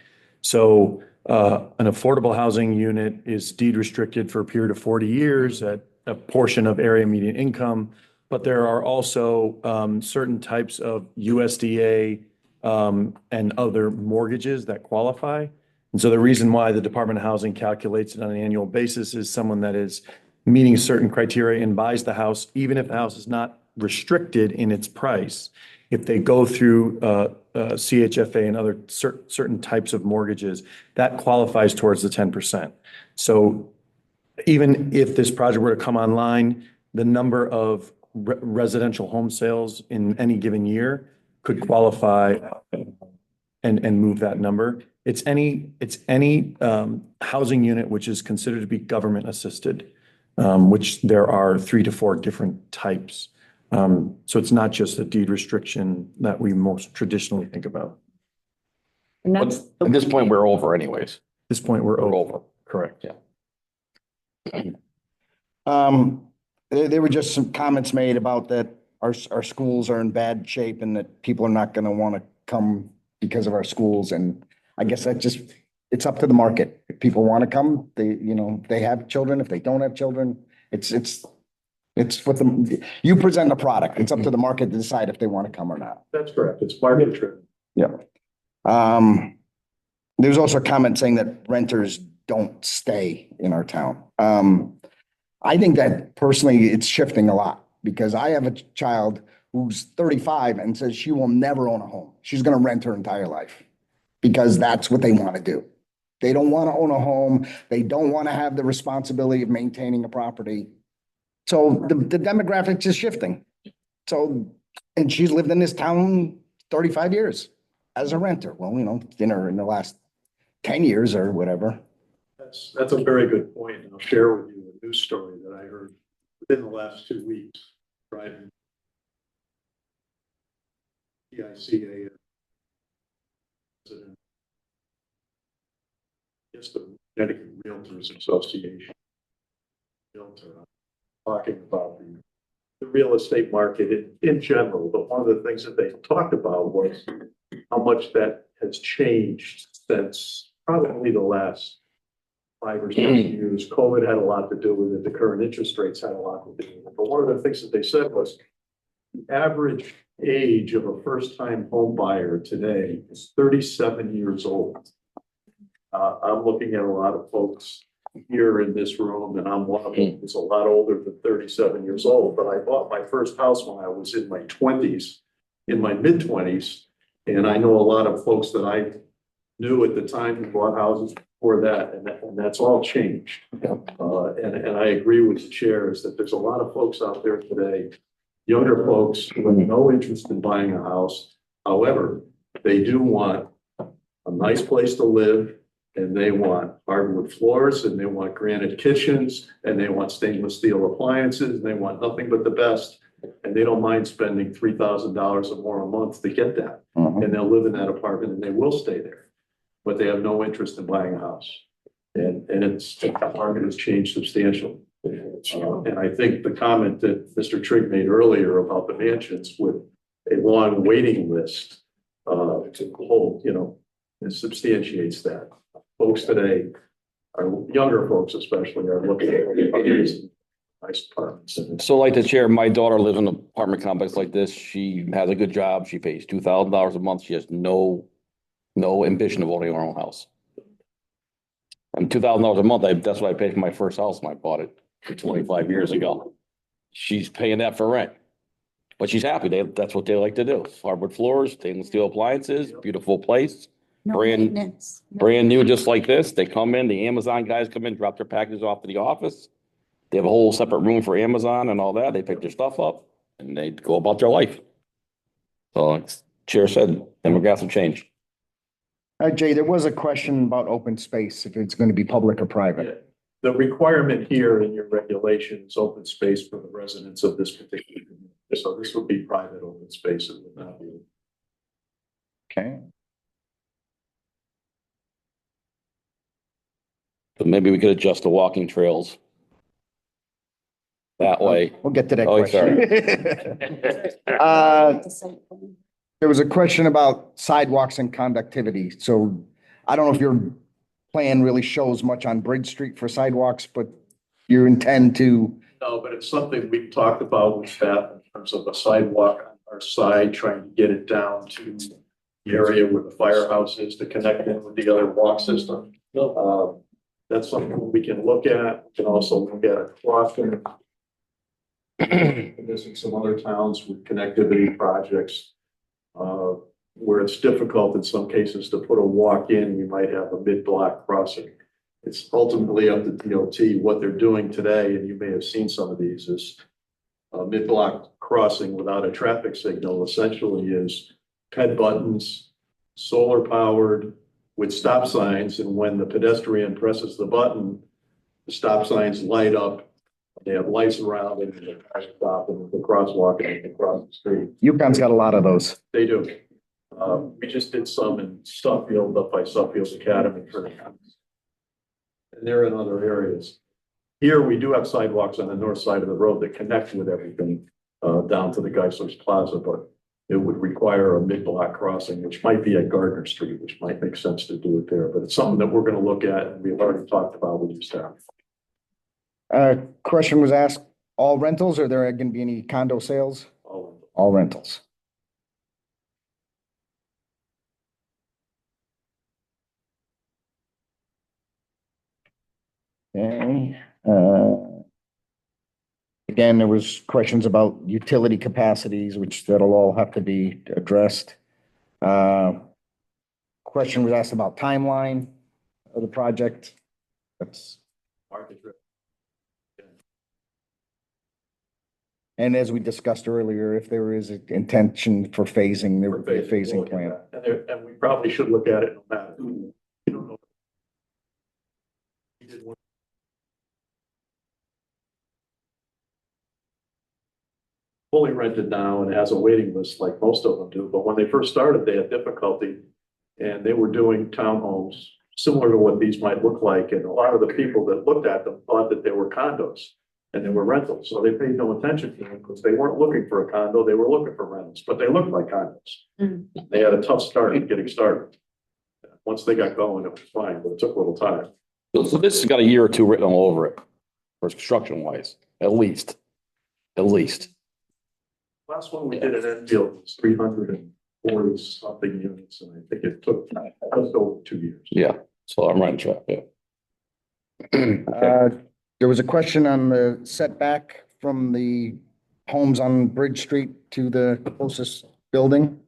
So an affordable housing unit is deed restricted for a period of 40 years at a portion of area median income. But there are also certain types of USDA and other mortgages that qualify. And so the reason why the Department of Housing calculates it on an annual basis is someone that is meeting certain criteria and buys the house, even if the house is not restricted in its price. If they go through CHFA and other certain types of mortgages, that qualifies towards the 10%. So even if this project were to come online, the number of residential home sales in any given year could qualify and move that number. It's any housing unit which is considered to be government assisted, which there are 3 to 4 different types. So it's not just a deed restriction that we most traditionally think about. And that's At this point, we're over anyways. At this point, we're over. Correct. Yeah. There were just some comments made about that our schools are in bad shape and that people are not going to want to come because of our schools. And I guess it's up to the market. If people want to come, they have children. If they don't have children, it's what you present the product. It's up to the market to decide if they want to come or not. That's correct. It's market driven. Yeah. There's also a comment saying that renters don't stay in our town. I think that personally it's shifting a lot because I have a child who's 35 and says she will never own a home. She's going to rent her entire life because that's what they want to do. They don't want to own a home. They don't want to have the responsibility of maintaining a property. So the demographics is shifting. So, and she's lived in this town 35 years as a renter. Well, in the last 10 years or whatever. That's a very good point. And I'll share with you a news story that I heard within the last 2 weeks, driving PICA president. Yes, the Connecticut Realtors Association. Realtor, talking about the real estate market in general, but one of the things that they talked about was how much that has changed since probably the last 5 or 6 years. COVID had a lot to do with it. The current interest rates had a lot to do with it. But one of the things that they said was the average age of a first-time home buyer today is 37 years old. I'm looking at a lot of folks here in this room, and I'm one of them who's a lot older than 37 years old. But I bought my first house when I was in my 20s, in my mid-20s. And I know a lot of folks that I knew at the time who bought houses before that, and that's all changed. And I agree with the chairs that there's a lot of folks out there today, younger folks who have no interest in buying a house. However, they do want a nice place to live, and they want hardwood floors, and they want granite kitchens, and they want stainless steel appliances, and they want nothing but the best. And they don't mind spending $3,000 or more a month to get that. And they'll live in that apartment and they will stay there. But they have no interest in buying a house. And the market has changed substantially. And I think the comment that Mr. Trigg made earlier about the mansions with a long waiting list to hold, it substantiates that. Folks today, younger folks especially, are looking at nice apartments. So like the chair, my daughter lives in an apartment complex like this. She has a good job. She pays $2,000 a month. She has no ambition of owning her own house. And $2,000 a month, that's what I paid for my first house when I bought it 25 years ago. She's paying that for rent. But she's happy. That's what they like to do. Hardwood floors, stainless steel appliances, beautiful place. No maintenance. Brand new, just like this. They come in, the Amazon guys come in, drop their packages off to the office. They have a whole separate room for Amazon and all that. They pick their stuff up and they go about their life. So like Chair said, demographics have changed. Jay, there was a question about open space, if it's going to be public or private. The requirement here in your regulation is open space for the residents of this particular community. So this would be private open space. It would not be. Okay. But maybe we could adjust the walking trails. that way. We'll get to that Oh, question. There was a question about sidewalks and conductivity. So I don't know if your plan really shows much on Bridge Street for sidewalks, but you intend to, No, but it's something we've talked about with staff in terms of a sidewalk on our side, trying to get it down to the area where the firehouse is to connect in with the other walk system. That's something we can look at. We can also look at a crossing. There's in some other towns with connectivity projects, where it's difficult in some cases to put a walk in, we might have a mid-block crossing. It's ultimately up to DOT. What they're doing today, and you may have seen some of these, is a mid-block crossing without a traffic signal essentially is ped buttons, solar powered with stop signs. And when the pedestrian presses the button, the stop signs light up. They have lights around and the cars stop and the crosswalk and they can cross the street. UConn's got a lot of those. They do. We just did some in Suffield, up by Suffield Academy for the counties. And they're in other areas. Here, we do have sidewalks on the north side of the road that connect with everything down to the Geisler's Plaza, but it would require a mid-block crossing, which might be at Gardner Street, which might make sense to do it there. But it's something that we're going to look at, and we've already talked about with your staff. Question was asked, all rentals, or are there going to be any condo sales? All rentals. Okay. Again, there was questions about utility capacities, which that'll all have to be addressed. Question was asked about timeline of the project. That's. And as we discussed earlier, if there is an intention for phasing, there would be a phasing plan. And we probably should look at it no matter. We don't know. We did one. Fully rented now and has a waiting list like most of them do, but when they first started, they had difficulty. And they were doing townhomes similar to what these might look like, and a lot of the people that looked at them thought that they were condos. And they were rentals, so they paid no attention to them because they weren't looking for a condo, they were looking for rentals, but they looked like condos. They had a tough start in getting started. Once they got going, it was fine, but it took a little time. So this has got a year or two written all over it, for construction wise, at least. Last one we did at Enfield was 340 something units, and I think it took just over 2 years. Yeah, so I'm right on track, yeah. There was a question on the setback from the homes on Bridge Street to the closest building.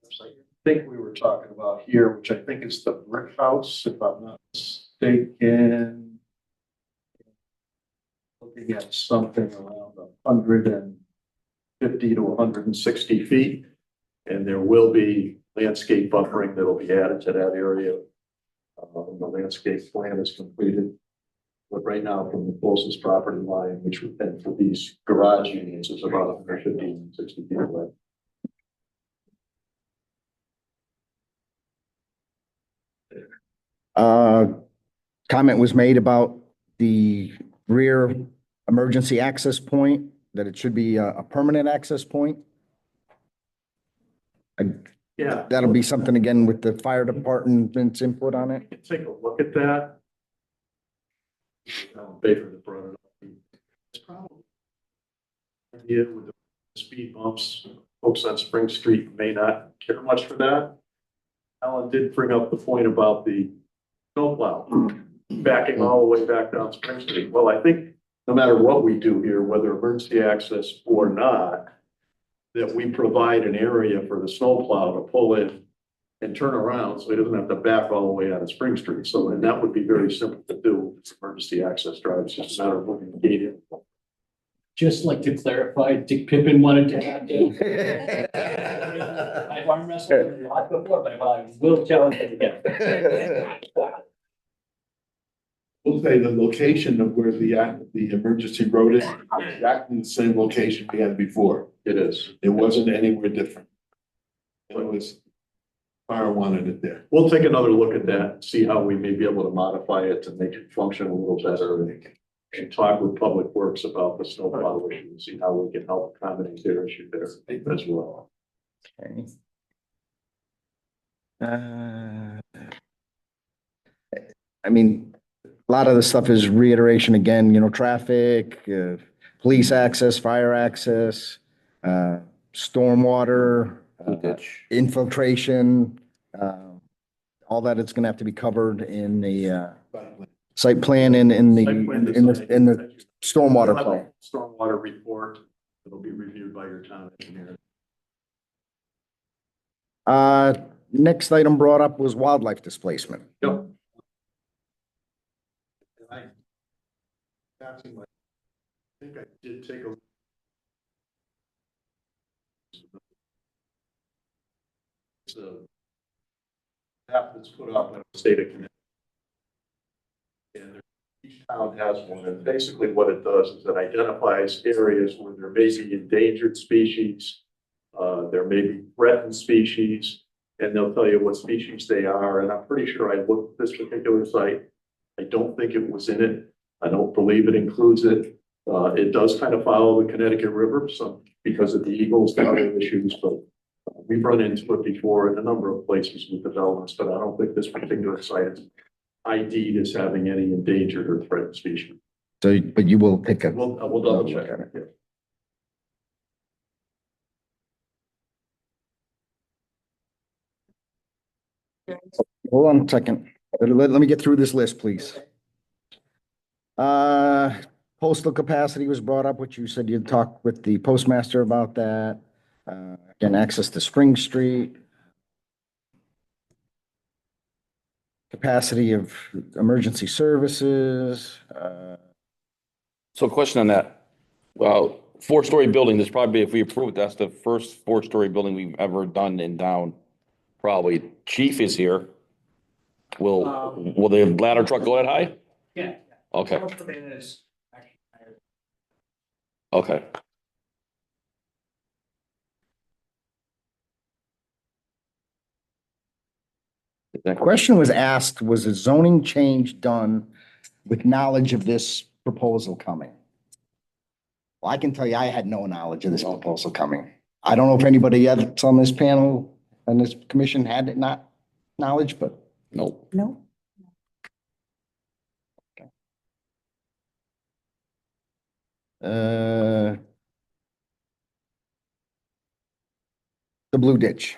I think we were talking about here, which I think is the brick house, if I'm not mistaken. Looking at something around 150 to 160 feet. And there will be landscape buffering that'll be added to that area. The landscape plan is completed. But right now, from the closest property line, which would then for these garage units is about 150 and 60 feet away. Comment was made about the rear emergency access point, that it should be a permanent access point. Yeah. That'll be something again with the fire department's input on it. Take a look at that. Baker that brought it up. It's probably an idea with the speed bumps. Folks on Spring Street may not care much for that. Alan did bring up the point about the snowplow backing all the way back down Spring Street. Well, I think no matter what we do here, whether emergency access or not, that we provide an area for the snowplow to pull in and turn around so he doesn't have to back all the way out of Spring Street. So, and that would be very simple to do with emergency access drives, just a matter of moving the gate in. Just like to clarify, Dick Pippin wanted to have that. I've arm wrestled a lot before, but I will challenge it again. We'll say the location of where the emergency road is exactly the same location we had before. It is. It wasn't anywhere different. It was Fire wanted it there. We'll take another look at that, see how we may be able to modify it to make it function a little better and talk with Public Works about the snowplow issue and see how we can help accommodate their issue there as well. Okay. I mean, a lot of the stuff is reiteration again, you know, traffic, police access, fire access, stormwater, infiltration, all that it's gonna have to be covered in the site plan and in the stormwater plan. Stormwater report, it'll be reviewed by your town engineer. Next item brought up was wildlife displacement. Yep. I think I did take a. It's a map that's put up by the state of Connecticut. And each town has one, and basically what it does is it identifies areas where there may be endangered species, there may be threatened species, and they'll tell you what species they are. And I'm pretty sure I looked at this particular site. I don't think it was in it. I don't believe it includes it. It does kind of follow the Connecticut River, some because of the eagles and other issues, but we've run into it before in a number of places with developments, but I don't think this particular site is ID'd as having any endangered or threatened species. So, but you will take a. We'll double check. Yeah. Hold on a second. Let me get through this list, please. Postal capacity was brought up, which you said you'd talk with the postmaster about that. Again, access to Spring Street. Capacity of emergency services. So question on that. Well, 4-story building, this probably, if we approve it, that's the first 4-story building we've ever done in town. Probably. Chief is here. Will the ladder truck go that high? Yeah. Okay. Okay. The question was asked, was a zoning change done with knowledge of this proposal coming? Well, I can tell you, I had no knowledge of this proposal coming. I don't know if anybody else on this panel and this commission had not knowledge, but. Nope. No. The Blue Ditch.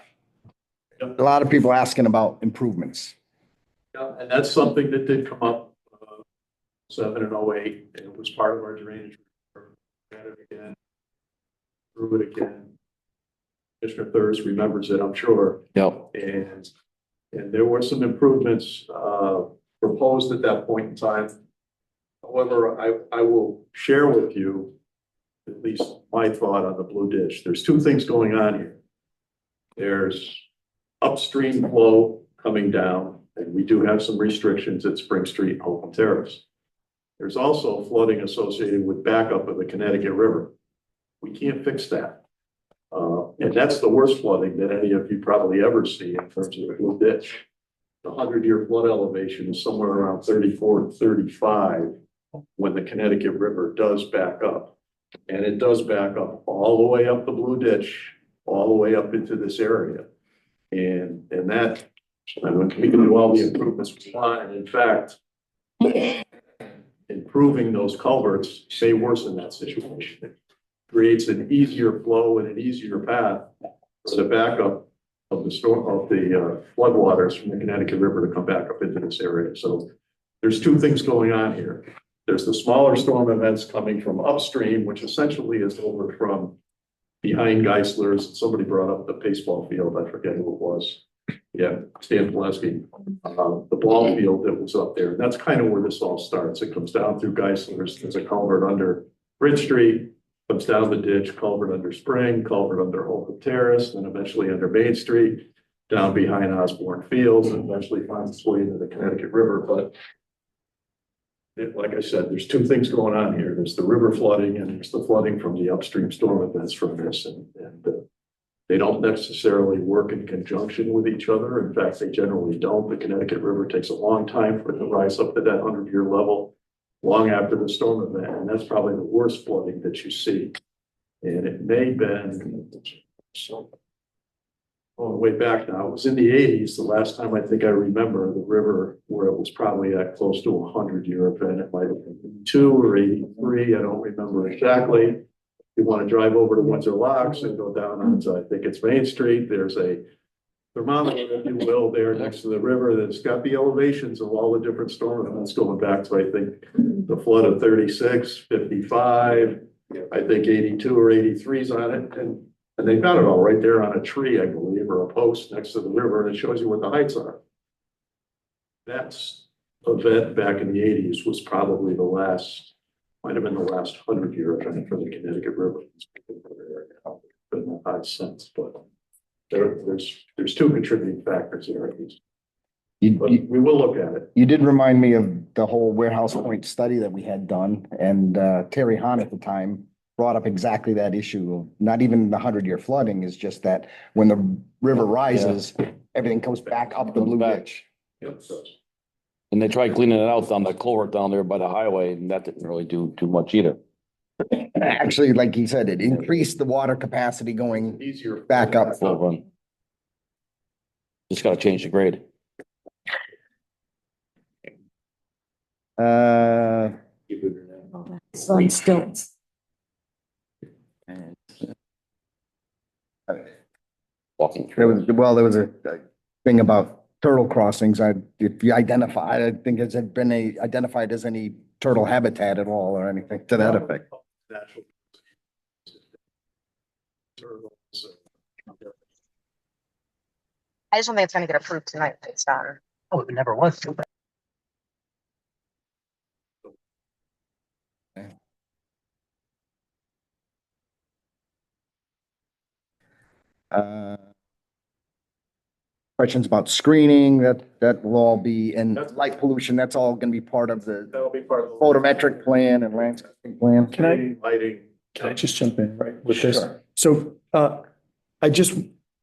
A lot of people asking about improvements. Yeah, and that's something that did come up, 7 and 08, and it was part of our drainage. Ran it again, through it again. Commissioner Thurs remembers it, I'm sure. Yep. And there were some improvements, proposed at that point in time. However, I will share with you at least my thought on the Blue Ditch. There's two things going on here. There's upstream flow coming down, and we do have some restrictions at Spring Street and Holcomb Terrace. There's also flooding associated with backup of the Connecticut River. We can't fix that. And that's the worst flooding that any of you probably ever see in terms of the Blue Ditch. The 100-year flood elevation is somewhere around 34 to 35 when the Connecticut River does back up. And it does back up all the way up the Blue Ditch, all the way up into this area. And that, I mean, we can do all the improvements we want. And in fact, improving those culverts may worsen that situation. It creates an easier flow and an easier path for the backup of the storm, of the floodwaters from the Connecticut River to come back up into this area. So there's two things going on here. There's the smaller storm events coming from upstream, which essentially is over from behind Geisler's. Somebody brought up the baseball field. I forget who it was. Yeah, Stan Pulaski, the ball field that was up there. That's kind of where this all starts. It comes down through Geisler's. There's a culvert under Bridge Street, comes down the ditch, culvert under Spring, culvert under Holcomb Terrace, then eventually under Main Street, down behind Osborne Fields, and eventually finds its way into the Connecticut River. But like I said, there's two things going on here. There's the river flooding and there's the flooding from the upstream storm events from this. And They don't necessarily work in conjunction with each other. In fact, they generally don't. The Connecticut River takes a long time for it to rise up to that 100-year level, long after the storm event, and that's probably the worst flooding that you see. And it may have been way back now. It was in the 80s, the last time I think I remember the river where it was probably at close to a 100-year event. It might have been 82 or 83. I don't remember exactly. You want to drive over to Windsor Locks and go down onto, I think it's Main Street. There's a thermometer, if you will, there next to the river that's got the elevations of all the different storm events going back to, I think, the flood of 36, 55, I think 82 or 83's on it. And they've got it all right there on a tree, I believe, or a post next to the river, and it shows you what the heights are. That's event back in the 80s was probably the last, might have been the last 100-year event for the Connecticut River. Been a high sense, but there's two contributing factors here at least. But we will look at it. You did remind me of the whole warehouse point study that we had done, and Terry Hahn at the time brought up exactly that issue of not even the 100-year flooding, is just that when the river rises, everything comes back up the Blue Ridge. Yep. And they tried cleaning it out down the culvert down there by the highway, and that didn't really do too much either. Actually, like he said, it increased the water capacity going Easier. back up. Full run. Just gotta change the grade. On stilts. Walking. There was a thing about turtle crossings. If you identify, I don't think it's been identified as any turtle habitat at all or anything to that effect. Natural. I just don't think it's gonna get approved tonight based on. Oh, it never was. Questions about screening, that will all be, and light pollution, that's all gonna be part of the That'll be part of the photometric plan and landscaping plan. lighting. Can I just jump in right with this? Sure. So I just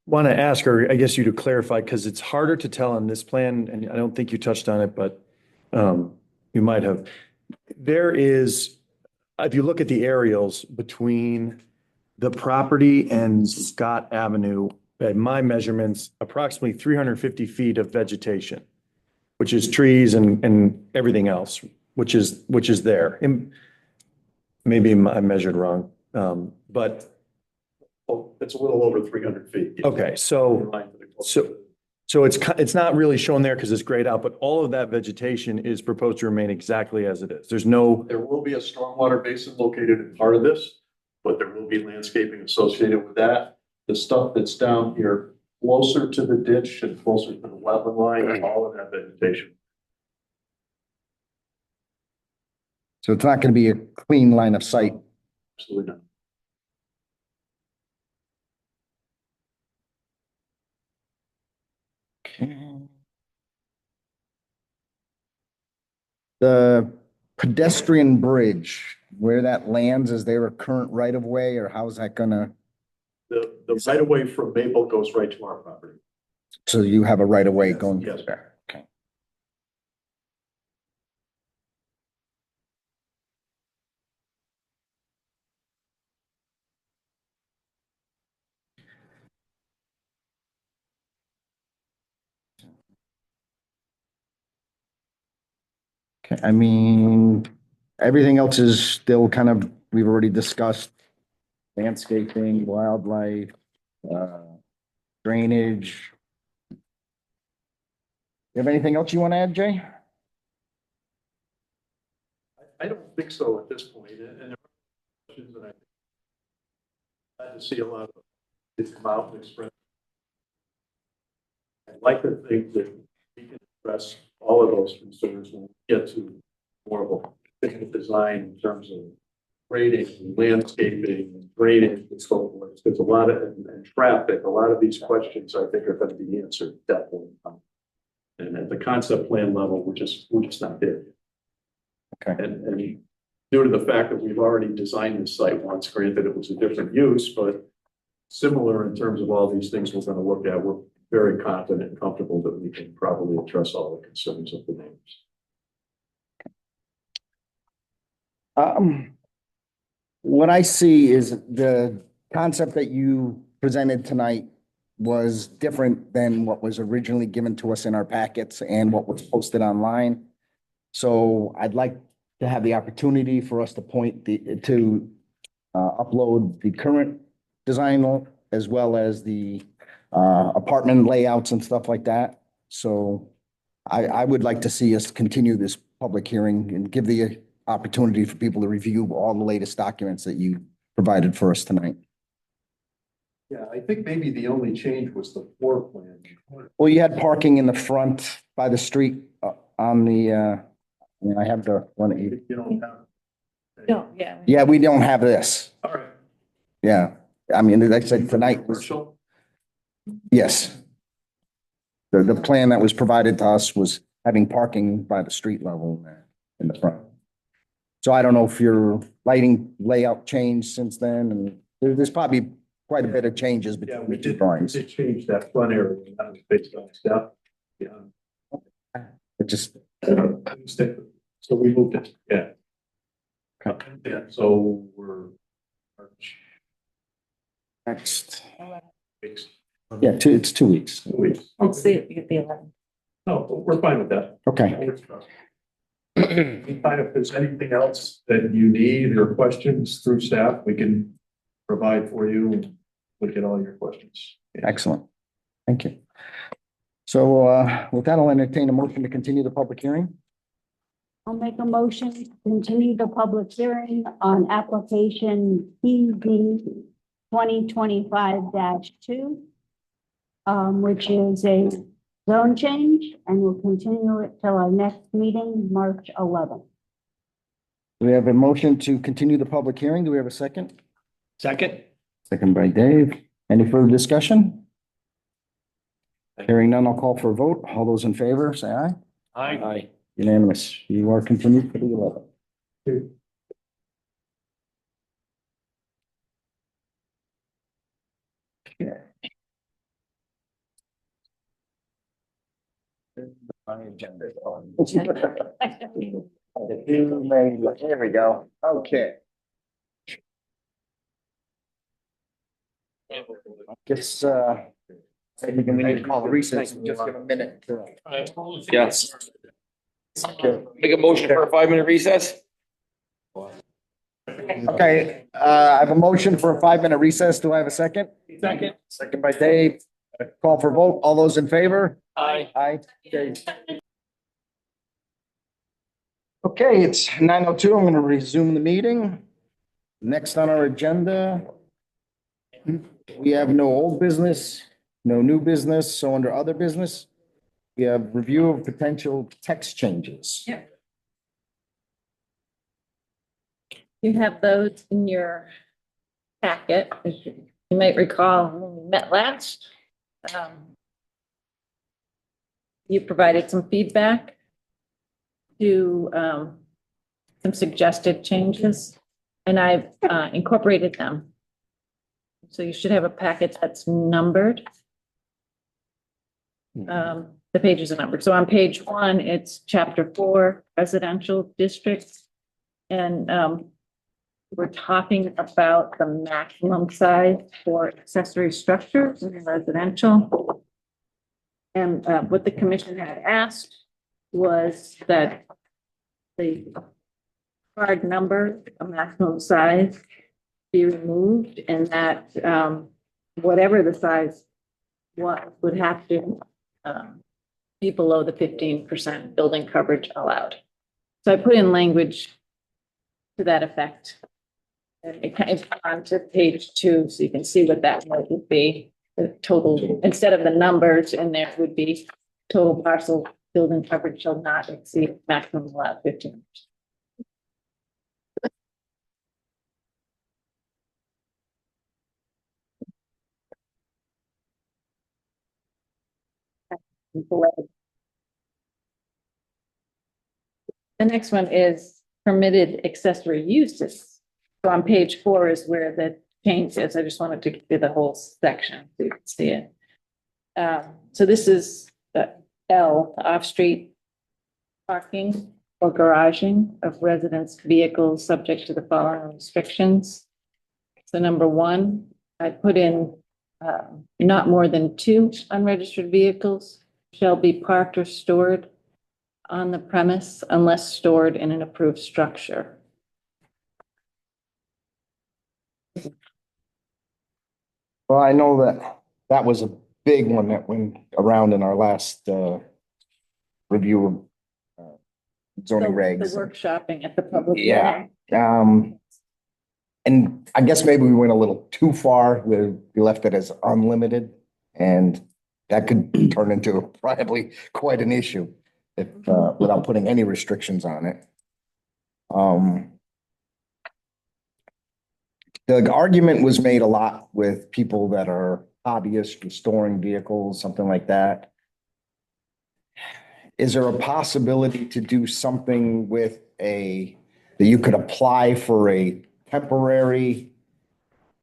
want to ask, or I guess you to clarify, because it's harder to tell on this plan, and I don't think you touched on it, but you might have. There is, if you look at the aerials between the property and Scott Avenue, at my measurements, approximately 350 feet of vegetation, which is trees and everything else, which is there. And maybe I measured wrong, but. Oh, it's a little over 300 feet. Okay, so it's not really shown there because it's grayed out, but all of that vegetation is proposed to remain exactly as it is. There's no. There will be a stormwater basin located in part of this, but there will be landscaping associated with that. The stuff that's down here closer to the ditch and closer to the wetland line, all of that vegetation. So it's not gonna be a clean line of sight. Absolutely not. The pedestrian bridge, where that lands, is there a current right of way, or how's that gonna? The right of way from Maple goes right to our property. So you have a right of way going Yes. there? Okay. Okay, I mean, everything else is still kind of, we've already discussed landscaping, wildlife, drainage. You have anything else you want to add, Jay? I don't think so at this point, and there are questions that I glad to see a lot of it come out and express. I'd like to think that we can address all of those concerns when we get to more of a efficient design in terms of grading, landscaping, drainage, and so forth. There's a lot of, and traffic, a lot of these questions I think are going to be answered definitely. And at the concept plan level, we're just not there. Okay. And due to the fact that we've already designed the site once, granted it was a different use, but similar in terms of all these things we're gonna look at. We're very confident and comfortable that we can probably address all the concerns of the neighbors. What I see is the concept that you presented tonight was different than what was originally given to us in our packets and what was posted online. So I'd like to have the opportunity for us to upload the current design as well as the apartment layouts and stuff like that. So I would like to see us continue this public hearing and give the opportunity for people to review all the latest documents that you provided for us tonight. Yeah, I think maybe the only change was the floor plan. Well, you had parking in the front by the street on the, I have the one. You don't have. No, yeah. Yeah, we don't have this. All right. Yeah, I mean, like I said, tonight was, Commercial? yes. The plan that was provided to us was having parking by the street level in the front. So I don't know if your lighting layout changed since then, and there's probably quite a bit of changes Yeah, between we the two did, drawings. change that front area, and that was based on stuff. Yeah. It just, So we moved it, yeah. Yeah, so we're March next, weeks. yeah, it's 2 weeks. Weeks. Let's see if you get the 11. No, we're fine with that. Okay. Meantime, if there's anything else that you need or questions through staff, we can provide for you and look at all your questions. Excellent. Thank you. So with that, I'll entertain a motion to continue the public hearing. I'll make a motion to continue the public hearing on application PV 2025-2, which is a zone change, and we'll continue it till our next meeting, March 11th. We have a motion to continue the public hearing. Do we have a second? Second? Second by Dave. Any further discussion? Hearing none, I'll call for a vote. All those in favor, say aye. Aye. Unanimous. You are continued for the 11th. Okay. My agenda is on. There we go. Okay. Guess, we can need to call a recess and just give a minute. Yes. Make a motion for a 5-minute recess? Okay, I have a motion for a 5-minute recess. Do I have a second? Second. Second by Dave. Call for vote. All those in favor? Aye. Aye. Okay, it's 9:02. I'm going to resume the meeting. Next on our agenda, we have no old business, no new business. So under other business, we have review of potential text changes. Yeah. You have those in your packet. As you might recall, when we met last. You provided some feedback to some suggested changes, and I've incorporated them. So you should have a packet that's numbered. The pages are numbered. So on page 1, it's chapter 4, residential districts. And we're talking about the maximum size for accessory structures in residential. And what the commission had asked was that the hard number, a maximum size, be removed, and that whatever the size would have to be below the 15% building coverage allowed. So I put in language to that effect. And it kind of onto page 2, so you can see what that would be. The total, instead of the numbers, and there would be total parcel building coverage shall not exceed maximum allowed 15%. The next one is permitted accessory uses. So on page 4 is where the changes. I just wanted to give you the whole section so you can see it. So this is the L, the off-street parking or garaging of residents' vehicles subject to the following restrictions. So number one, I put in not more than 2 unregistered vehicles shall be parked or stored on the premise unless stored in an approved structure. Well, I know that was a big one that went around in our last review of zoning regs. The workshopping at the public. Yeah. hearing. And I guess maybe we went a little too far. We left it as unlimited, and that could turn into probably quite an issue if without putting any restrictions on it. The argument was made a lot with people that are hobbyists, restoring vehicles, something like that. Is there a possibility to do something with that you could apply for a temporary,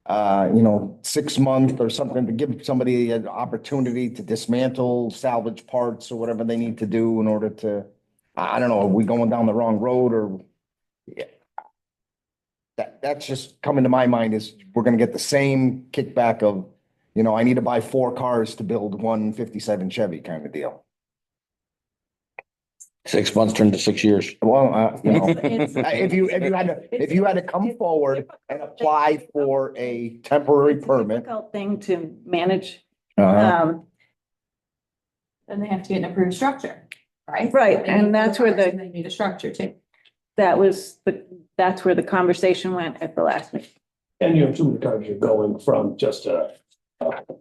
6-month or something to give somebody an opportunity to dismantle, salvage parts or whatever they need to do in order to, I don't know, are we going down the wrong road or? Yeah. That's just coming to my mind is we're gonna get the same kickback of, I need to buy 4 cars to build one 57 Chevy kind of deal. 6 months turned to 6 years. Well, if you had to come forward and apply for a temporary permit. Difficult thing to manage. Uh-huh. Then they have to get an approved structure, right? Right, and that's where They need a structure too. that's where the conversation went at the last meeting. And you have 2 cars, you're going from just a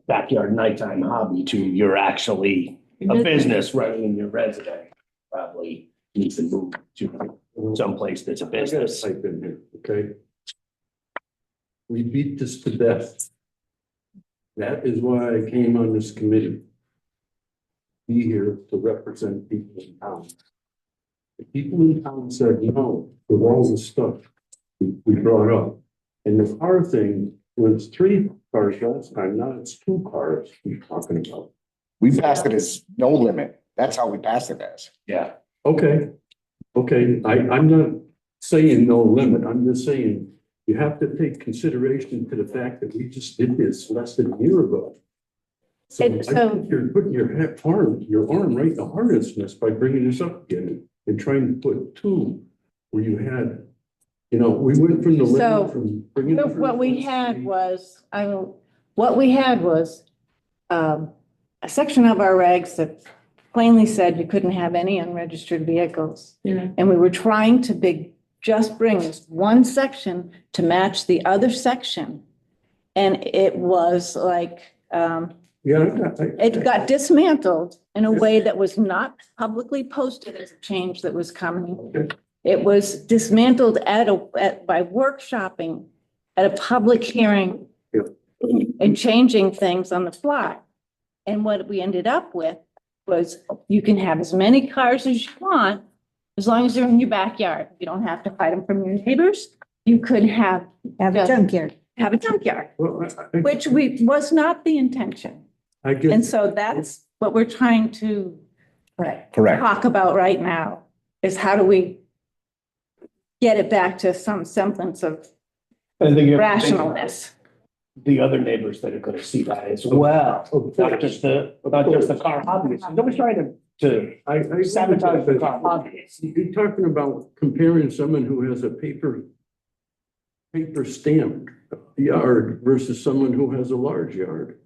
backyard nighttime hobby to you're actually a business rather than your resident. Probably needs to move to someplace that's a I gotta business. type in here, okay? We beat this to death. That is why I came on this committee. Be here to represent people in town. The people in town said, no, with all the stuff we brought up. And the car thing was 3 cars last time, now it's 2 cars we're talking about. We passed it as no limit. That's how we passed it as. Yeah. Okay, I'm not saying no limit, I'm just saying you have to take consideration to the fact that we just did this less than a year ago. So I think you're putting your arm right in the harness nest by bringing this up again and trying to put 2 where you had, we went from the limit from bringing. So what we had was, a section of our regs that plainly said you couldn't have any unregistered vehicles. Yeah. And we were trying to just bring this one section to match the other section. And it was like, it got dismantled in a way that was not publicly posted as a change that was coming. It was dismantled by workshopping at a public hearing and changing things on the fly. And what we ended up with was you can have as many cars as you want, as long as they're in your backyard. You don't have to hide them from your neighbors. You could have a junkyard. Have a junkyard, Well, which was not the intention. I get. And so that's what we're trying to Correct. talk about right now, is how do we get it back to some semblance of I think you have to think about rationalness. the other neighbors that are gonna see that as well, not just the car hobbyists. Nobody's trying to I sabotage the car hobbyists. You're talking about comparing someone who has a paper stamped yard versus someone who has a large yard.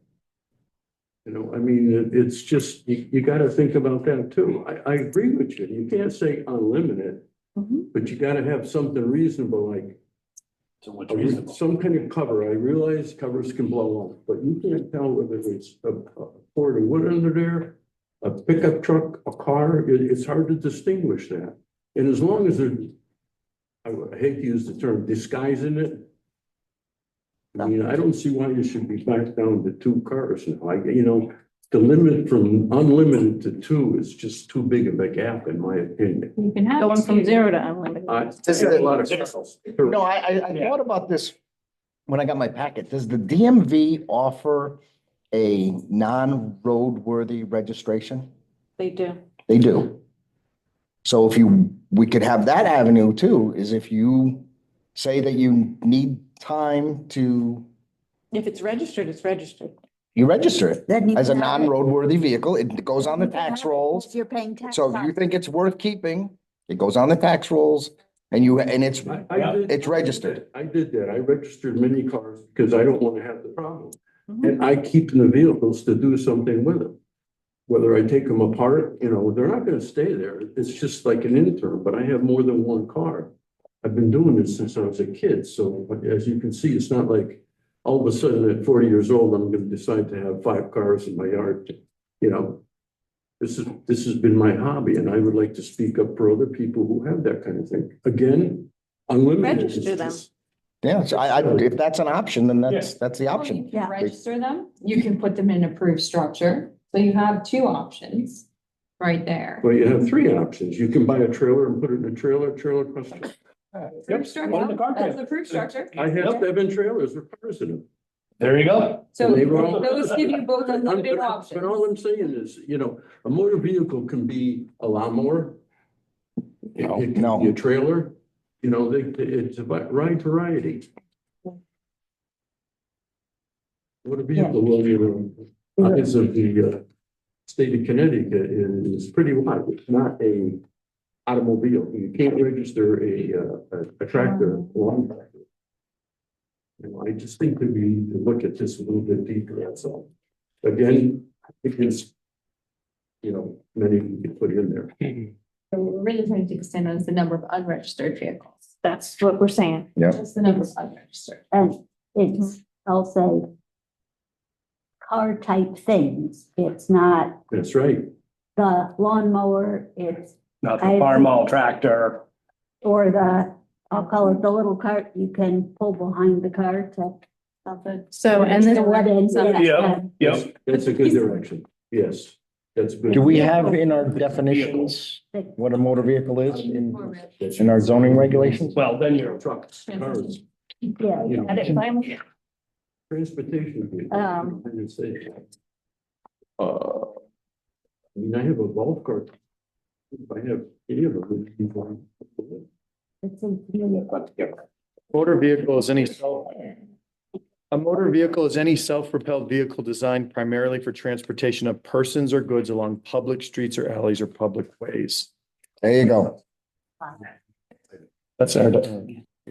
It's just, you gotta think about that too. I agree with you. You can't say unlimited, but you gotta have something reasonable, like some kind of cover. I realize covers can blow up, but you can't tell whether it's a cord of wood under there, a pickup truck, a car. It's hard to distinguish that. And as long as they're, I hate to use the term, disguising it. I don't see why you should be back down to 2 cars now. The limit from unlimited to 2 is just too big of a gap, in my opinion. You can have. Going from 0 to unlimited. This is a lot of circles. No, I thought about this when I got my packet, does the DMV offer a non-roadworthy registration? They do. They do. So we could have that avenue too, is if you say that you need time to, If it's registered, it's registered. you register it Then you as a can have it. non-roadworthy vehicle. It goes on the tax rolls. If you're paying tax. So if on you it. think it's worth keeping, it goes on the tax rolls and it's registered. I did that. I registered many cars because I don't want to have the problem. Mhm. And I keep the vehicles to do something with them. Whether I take them apart, they're not gonna stay there. It's just like an intern, but I have more than one car. I've been doing this since I was a kid, so as you can see, it's not like all of a sudden at 40 years old, I'm gonna decide to have 5 cars in my yard, This has been my hobby, and I would like to speak up for other people who have that kind of thing. Again, unlimited. is Register them. just- Yeah, so if that's an option, then that's the Well, option. You can register them, you can put them in approved structure, so you have 2 options right there. Well, you have 3 options. You can buy a trailer and put it in a trailer across. Approved structure, that's approved structure. I have 7 trailers with cars in them. There you go. So They were all- those give you both unlimited But options. all I'm saying is, a motor vehicle can be a lawnmower. It can be a trailer, it's a wide variety. Motor vehicle, eyes of the state of Connecticut is pretty wide. It's not a automobile. You can't register a tractor, lawn tractor. I just think that we need to look at this a little bit deeper, that's all. Again, I think it's, many we could put in there. So we're really trying to extend on the number of unregistered vehicles. That's what we're saying. Yeah. Just the number of unregistered. And it's, I'll say, car type things. It's not That's right. the lawnmower, it's, Not the farm all tractor. or I'll call it the little cart you can pull behind the car to. So, and The then what end, Yep. That's a good direction. Yes, that's good. Do we have in our definitions what a motor vehicle is in our zoning regulations? Well, then you're Trucks, cars, Yeah. Had it finally. transportation. vehicle. Um, I would say. I have a golf cart. If I have any of them, it would be fine. It's a- Motor vehicle is a motor vehicle is any self-propelled vehicle designed primarily for transportation of persons or goods along public streets or alleys or public ways. There you go. That's our.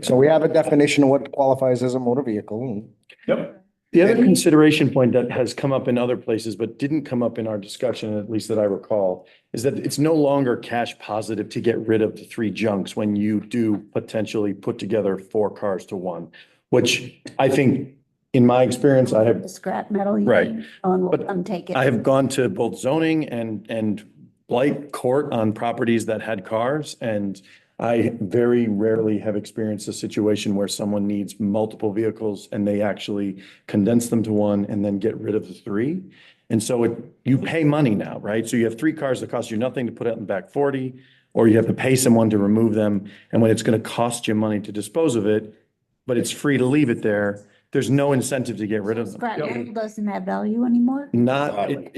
So we have a definition of what qualifies as a motor vehicle. Yep. The other consideration point that has come up in other places, but didn't come up in our discussion, at least that I recall, is that it's no longer cash positive to get rid of the 3 junks when you do potentially put together 4 cars to 1, which I think, in my experience, I have. The scrap metal. you Right. can untake it. I have gone to both zoning and blight court on properties that had cars, and I very rarely have experienced a situation where someone needs multiple vehicles and they actually condense them to 1 and then get rid of the 3. And so you pay money now, right? So you have 3 cars that cost you nothing to put out in the back 40, or you have to pay someone to remove them. And when it's going to cost you money to dispose of it, but it's free to leave it there, there's no incentive to get rid of them. Scrap metal doesn't have value anymore. It's not like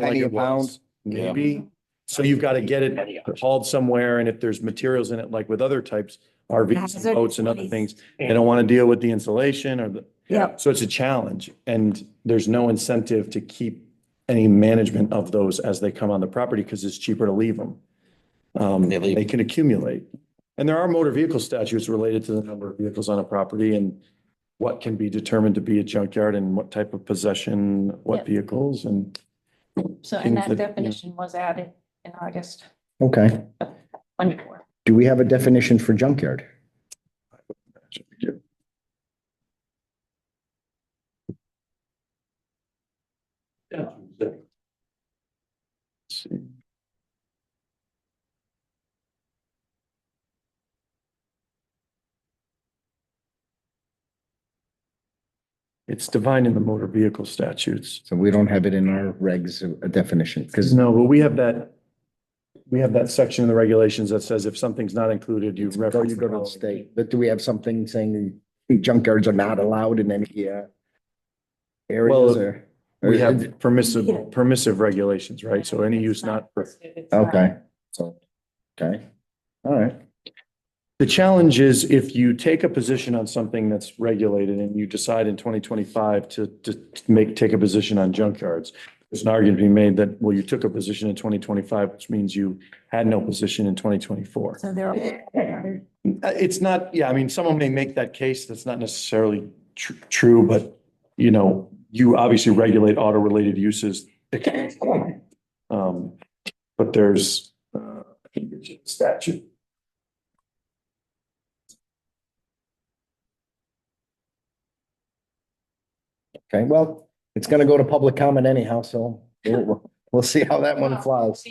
Penny a it was, maybe. So you've got to get it hauled somewhere, and if there's materials in it, like with other types, RVs, Hazardous and boats and other waste. things, they don't want to deal with the insulation or the. Yep. So it's a challenge, and there's no incentive to keep any management of those as they come on the property, because it's cheaper to leave them. They can accumulate. And there are motor vehicle statutes related to the number of vehicles on a property and what can be determined to be a junkyard and what type of possession, what Yep. vehicles and. So, and that things that- definition was added in August Okay. 24. Do we have a definition for junkyard? It's defined in the motor vehicle statutes. So we don't have it in our regs, a definition, because No, but we have that section in the regulations that says if something's not included, you you go reference. to the state. But do we have something saying junkyards are not allowed in any, areas Well, or? We have permissive regulations, right? So any use not. Okay, so, okay, all right. The challenge is if you take a position on something that's regulated and you decide in 2025 to take a position on junkyards, there's an argument to be made that, well, you took a position in 2025, which means you had no position in 2024. So they're. It's not, yeah, I mean, someone may make that case. That's not necessarily true, but you know, you obviously regulate auto-related uses. But there's, I think it's a statute. Okay, well, it's gonna go to public comment anyhow, so we'll see how that one flies.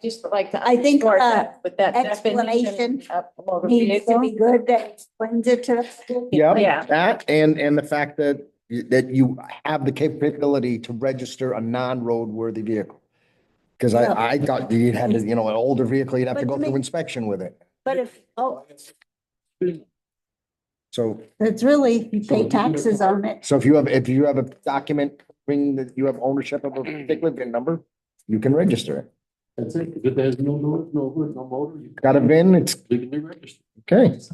Just like to. I think, With that explanation definition of motor Needs to be vehicle. good that explains it to us. Yeah, Yeah. that and the fact that you have the capability to register a non-roadworthy vehicle. Because Yeah. I thought you had to, an older vehicle, you'd have to But go to me- through inspection with it. But if, So, it's really, you pay taxes on it. so if you have a document bringing that you have ownership of a particular VIN number, you can register it. That's it. If it has no motor, you Got a VIN, it's legally registered. okay. So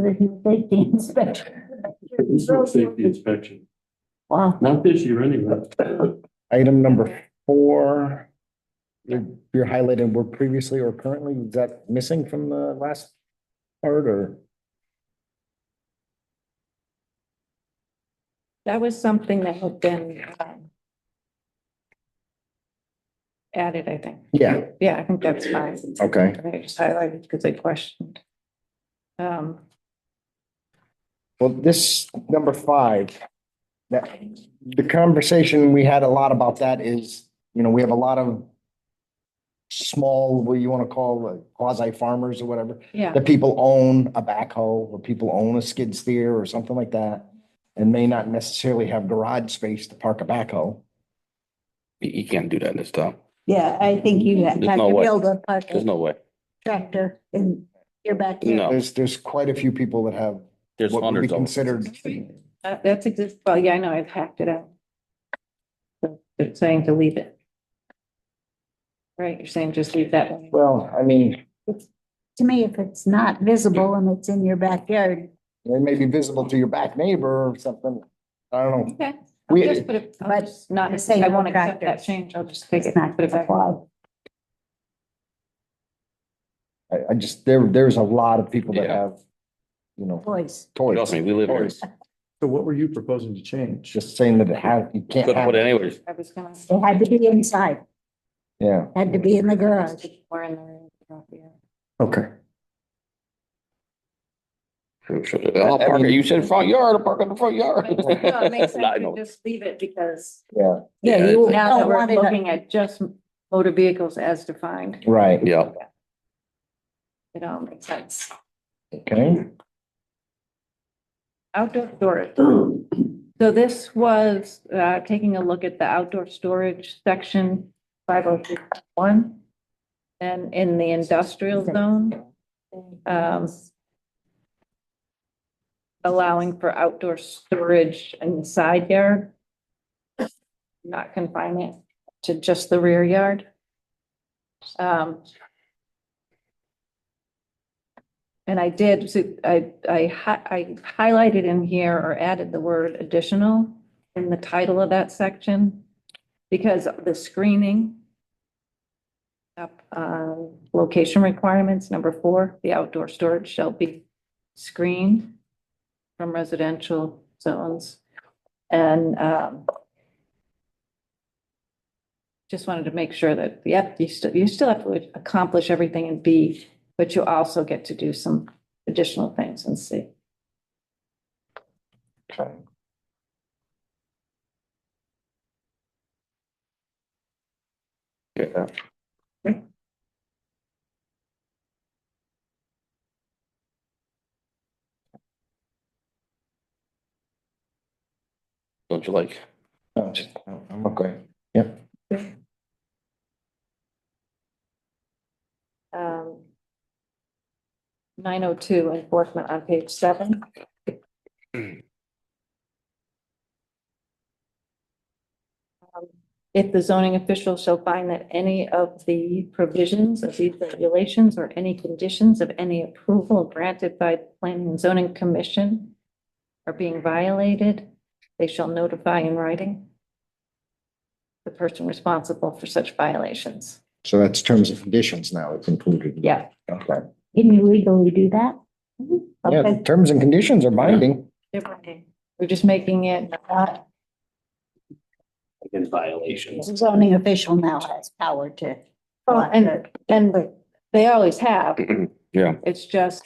there's no safety inspection. It's no safety inspection. Wow. Not this year anyway. Item number 4. You're highlighting were previously or currently, is that missing from the last part or? That was something that had been added, I think. Yeah. Yeah, I think that's fine. Okay. I just highlighted because I questioned. Well, this number 5, that the conversation we had a lot about that is, we have a lot of small, what you want to call quasi farmers or whatever. Yeah. That people own a backhoe or people own a skid steer or something like that and may not necessarily have garage space to park a backhoe. You can't do that in this town. Yeah, I think you have to There's no way. build a There's no way. tractor in your backyard. No. There's quite a few people that have There's what would be hundreds of them. considered. That's well, yeah, I know, I've hacked it out. So they're saying to leave it. Right, you're saying just leave that one. Well, I mean, To me, if it's not visible and it's in your backyard, they may be visible to your back neighbor or something. I don't know. Okay. We- I'll just put it, But not, say I no won't accept that tractors. change. I'll just take it's it, not put it back. applied. I just, there's a lot of people that Yeah. have, Toys. toys. Trust me, we live here. So what were you proposing to change? Just saying that you can't Couldn't have put it it. anyways. I was gonna. It had to be inside, Yeah, had to be in the garage. Or in the room. Yeah. okay. I'll park it. You said front yard, I'll park in the front yard. No, it makes I sense know. to just leave it because Yeah, Yeah, you now that don't we're want it. looking at just motor vehicles as defined, right. Yeah. it all makes sense. Okay. Outdoor storage. So this was taking a look at the outdoor storage section 502.1. And in the industrial zone, allowing for outdoor storage in the side yard. Not confine it to just the rear yard. And I did, so I highlighted in here or added the word additional in the title of that section. Because the screening. Up, location requirements, number 4, the outdoor storage shall be screened from residential zones. And, just wanted to make sure that, yep, you still have to accomplish everything in B, but you also get to do some additional things in C. Okay. Yeah. Don't you like? I'm okay. Yep. 902 enforcement on page 7. If the zoning official shall find that any of the provisions of these regulations or any conditions of any approval granted by the Planning and Zoning Commission are being violated, they shall notify in writing the person responsible for such violations. So that's terms and conditions now, it's included. Yeah. Okay. Can you legally do that? Yeah, Okay. terms and conditions are binding. We're just making it not Against violations. The zoning official now has power to. well, and they always have. Yeah. It's just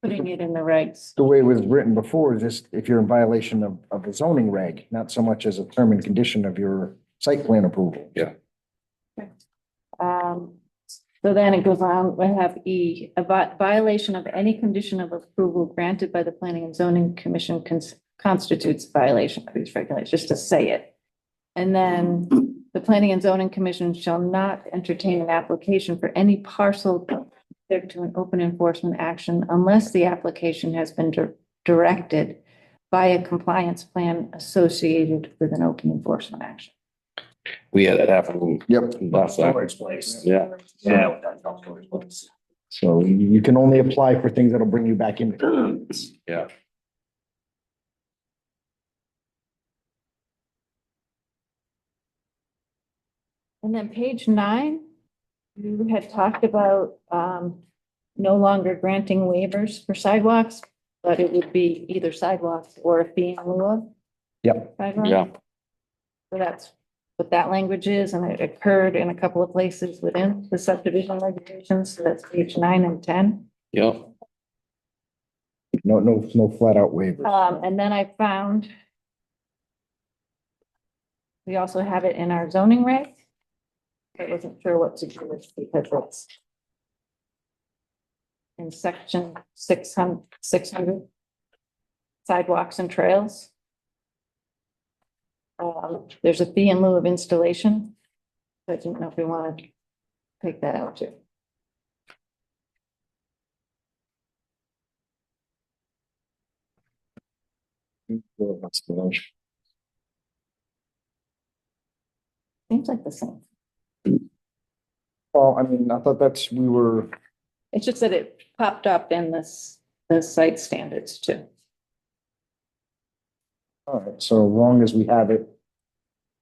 putting it in the regs. The way it was written before is just if you're in violation of a zoning reg, not so much as a term and condition of your site plan approval. Yeah. So then it goes on, we have E, a violation of any condition of approval granted by the Planning and Zoning Commission constitutes violation of these regulations, just to say it. And then the Planning and Zoning Commission shall not entertain an application for any parcel subject to an open enforcement action unless the application has been directed by a compliance plan associated with an open enforcement action. We had that happen. Yep. Last time. Storage place. Yeah. Yeah. that's not storage place. So you can only apply for things that'll bring you back in. Yeah. And then page 9, you had talked about no longer granting waivers for sidewalks, but it would be either sidewalks or a fee in lieu of Yep. sidewalks. Yeah. So that's what that language is, and it occurred in a couple of places within the subdivision regulations, so that's page 9 and 10. Yeah. No flat out waiver. And then I found we also have it in our zoning regs. I wasn't sure what to do with because it's in section 600 sidewalks and trails. There's a fee in lieu of installation. I didn't know if we want to take that out too. Seems like the same. Well, I mean, I thought we were, It's just that it popped up in the site standards too. all right, so as long as we have it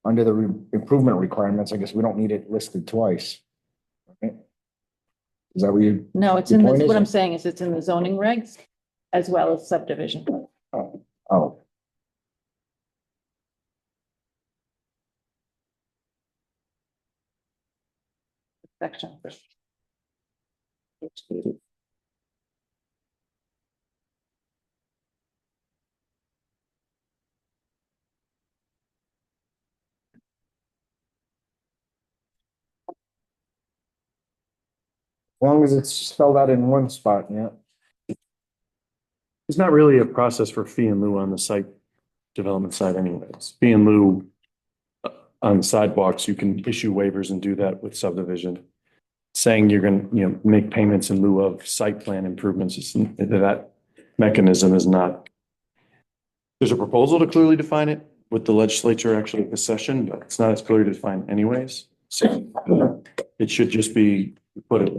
under the improvement requirements, I guess we don't need it listed twice. Okay. Is that what you? No, it's Your in, point is- what I'm saying is it's in the zoning regs as well as subdivision. Oh. Section. As long as it's spelled out in one spot, yeah. There's not really a process for fee in lieu on the site development side anyways. Fee in lieu on sidewalks, you can issue waivers and do that with subdivision. Saying you're going to, make payments in lieu of site plan improvements, that mechanism is not. There's a proposal to clearly define it with the legislature actually at the session, but it's not as clearly defined anyways. So it should just be put it.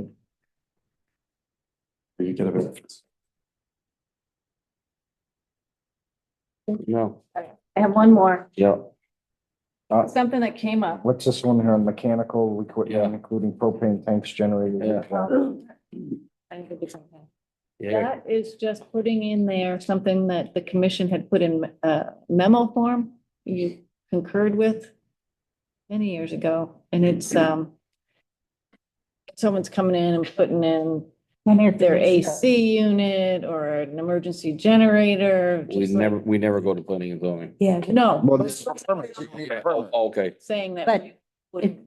You get a benefit. No. I have one more, Yeah. something that came up. What's this one here on mechanical equipment, including propane tanks, generators? I think it'd be something. Yeah. That is just putting in there something that the commission had put in memo form you concurred with many years ago, and it's someone's coming in and putting in their AC unit or an emergency generator. We never go to planning and zoning. Yeah. No. Oh, okay. Saying that But we would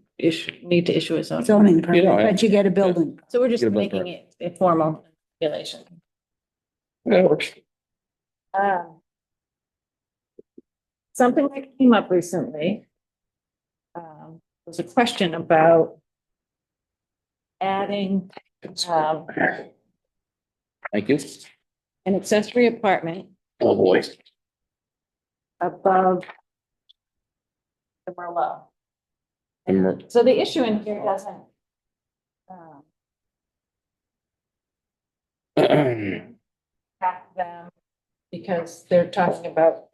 need to issue a zoning. zoning permit, know, but you get a building. So we're just Get a building making it a formal regulation. Yeah, it works. Something that came up recently was a question about adding Thank you. an accessory apartment Oh, boy. above the Merlot. So the issue in here doesn't impact them because they're talking about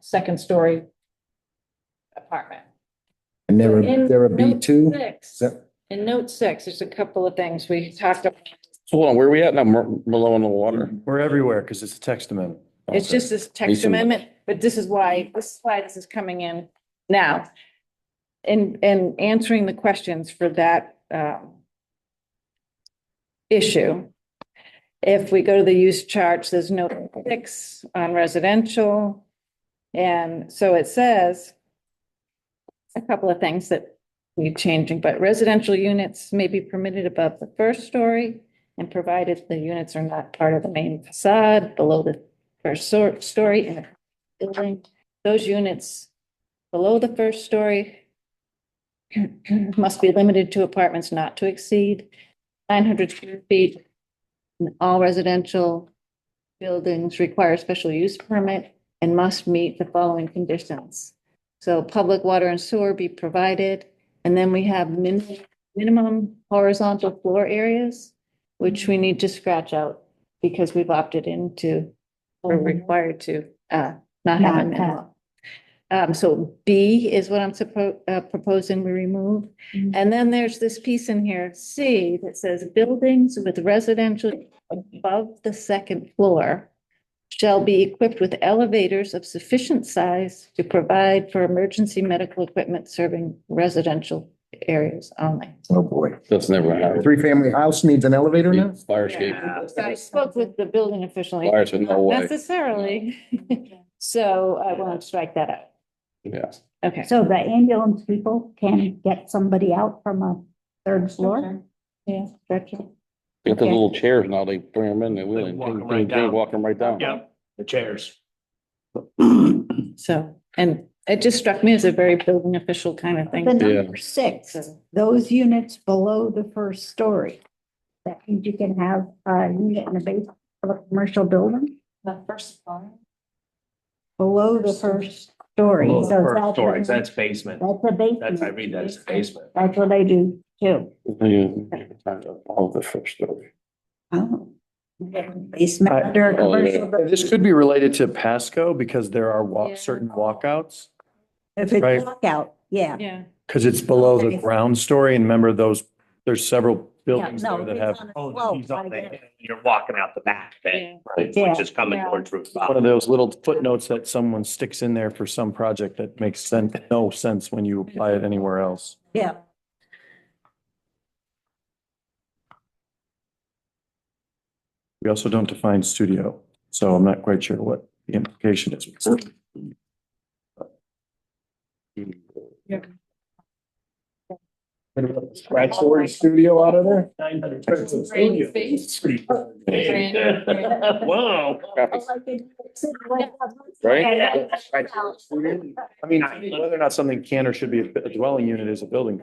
second story apartment. And they're, In they're a note B2? six- In note 6, there's a couple of things we talked about. So hold on, where are we at now? Below in the water? We're everywhere because it's a text amendment. It's just this text Recent. amendment, but this is why this is coming in now. In answering the questions for that issue. If we go to the use charts, there's note 6 on residential. And so it says a couple of things that need changing, but residential units may be permitted above the first story and provided the units are not part of the main facade below the first story in a building. Those units below the first story must be limited to apartments not to exceed 900 square feet. All residential buildings require a special use permit and must meet the following conditions. So public water and sewer be provided, and then we have minimum horizontal floor areas, which we need to scratch out because we've opted into or required to not have a minimum. So B is what I'm proposing we remove. And then there's this piece in here, C, that says buildings with residential above the second floor shall be equipped with elevators of sufficient size to provide for emergency medical equipment serving residential areas only. Oh, boy. That's never happened. Three-family house needs an elevator now? Fire escape. So I spoke with the building official. Fire said no way. Not necessarily. So I want to strike that out. Yeah. Okay. So the ambulance people can get somebody out from a third floor? Yeah, stretcher. They got the Okay. little chairs now, they bring them in, they wheel and Walk 'em ping, right ping, ping, down. walk them right down. Yep, the chairs. So, and it just struck me as a very building official kind of thing. The number 6, those units below the first story. That means you can have a unit in the basement of a commercial building The first floor. below the first story. Below the So first that's story, a- that's basement. That's a basement. That's, I read that as a basement. That's what they do too. All the first story. Oh. Basement under a Oh, yeah. commercial building. This could be related to Pasco because there are certain walkouts. If it's Right. walkout, yeah. Yeah. Because it's below the Okay. ground story, and remember those, there's several buildings no, there that it's have on a Oh, slope, he's up I there, get it. you're walking out the back then, right, Yeah. which is coming Yeah. towards Route one 5. of those little footnotes that someone sticks in there for some project that makes no sense when you apply it anywhere else. Yeah. We also don't define studio, so I'm not quite sure what the implication is. Scratch story studio out of there? 900 Rain face. Whoa. Right? I mean, whether or not something can or should be a dwelling unit is a building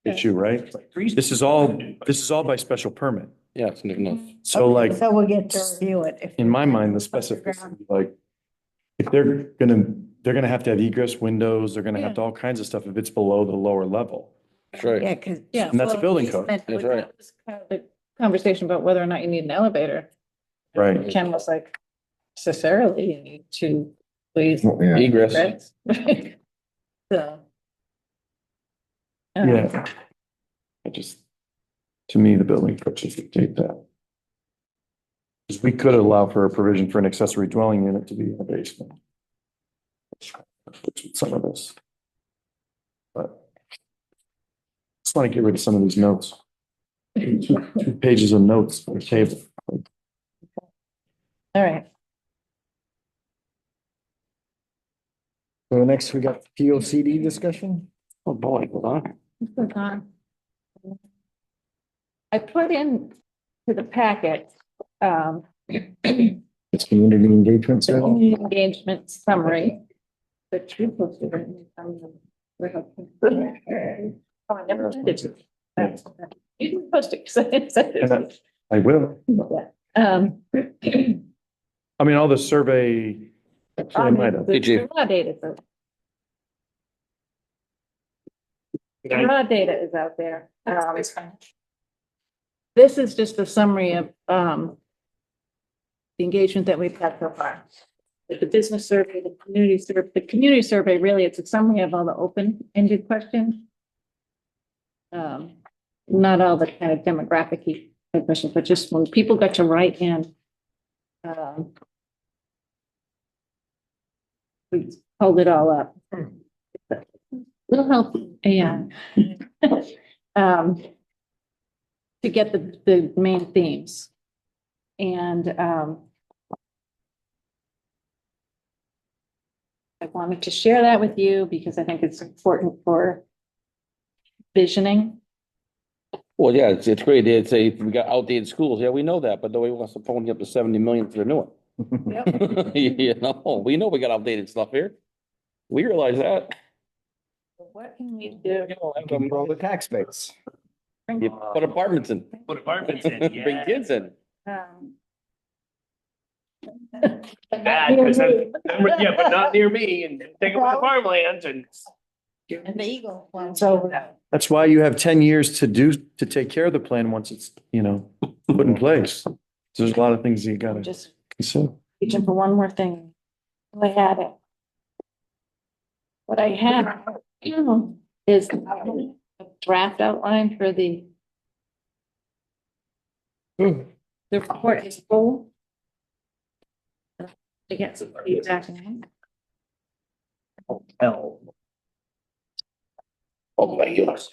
issue, right? This is all by special permit. Yeah, it's enough. So like, So we'll get to review it. if- in my mind, the specificity, like, if they're gonna have to have egress windows, they're gonna have to all kinds of stuff if it's below the lower level. That's right. Yeah, because. Yeah. And that's a building code. That's right. That was kind of the conversation about whether or not you need an elevator. Right. Ken was like, necessarily you need to please. Yeah. Egress. So. Yeah. To me, the building code should dictate that. Because we could allow for a provision for an accessory dwelling unit to be in the basement. Some of this. But. Just want to get rid of some of these notes. Two pages of notes on the table. All right. So next we got P O C D discussion. Oh, boy, hold on. I put in to the packet, It's community engagement. the survey. community engagement summary. The true posted it in some- Oh, I never did it. You can post it. 'cause I didn't send it. I will. Yeah. I mean, all the survey. Actually, I might have. The raw data, the raw data is out there. This is just a summary of, the engagement that we've had so far. The business survey, the community survey, really, it's a summary of all the open-ended questions. Not all the kind of demographic questions, but just when people got to write in. We pulled it all up. Will help, and to get the main themes. And I wanted to share that with you because I think it's important for visioning. Well, yeah, it's great. It's a, we got outdated schools. Yeah, we know that, but nobody wants to pony up to 70 million for the new one. You know, we know we got outdated stuff here. We realize that. What can we do? Control the tax base. You put apartments in. Put apartments in, Bring kids in. Bad, because yeah, but not near me, and take away the farmlands and. And the Eagle. So That's why you have 10 years to take care of the plan once it's, put in place. So there's a lot of things you gotta just consider. reaching for one more thing. I had it. What I had is a draft outline for the report is full. To get some feedback. Oh, hell. Oh, my goodness.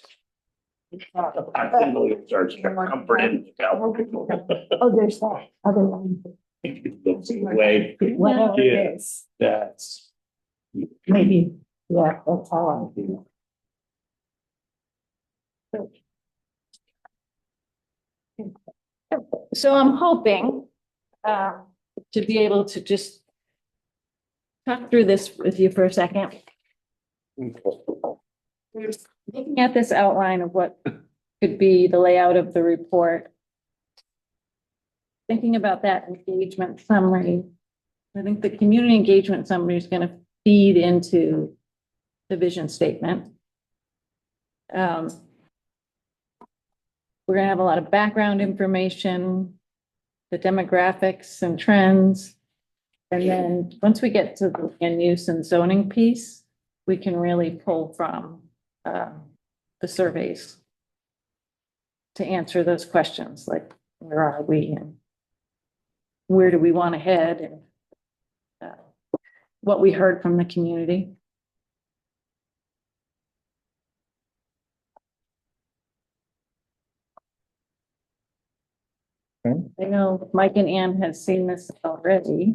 I think we'll search for comfort in the Oh, there's that other one. way. Whatever it is. That's. Maybe, yeah, that's how I do. So I'm hoping to be able to just talk through this with you for a second. We're looking at this outline of what could be the layout of the report. Thinking about that engagement summary. I think the community engagement summary is going to feed into the vision statement. We're going to have a lot of background information, the demographics and trends. And then once we get to the land use and zoning piece, we can really pull from the surveys to answer those questions, like where are we and where do we want to head, and what we heard from the community. I know Mike and Ann have seen this already.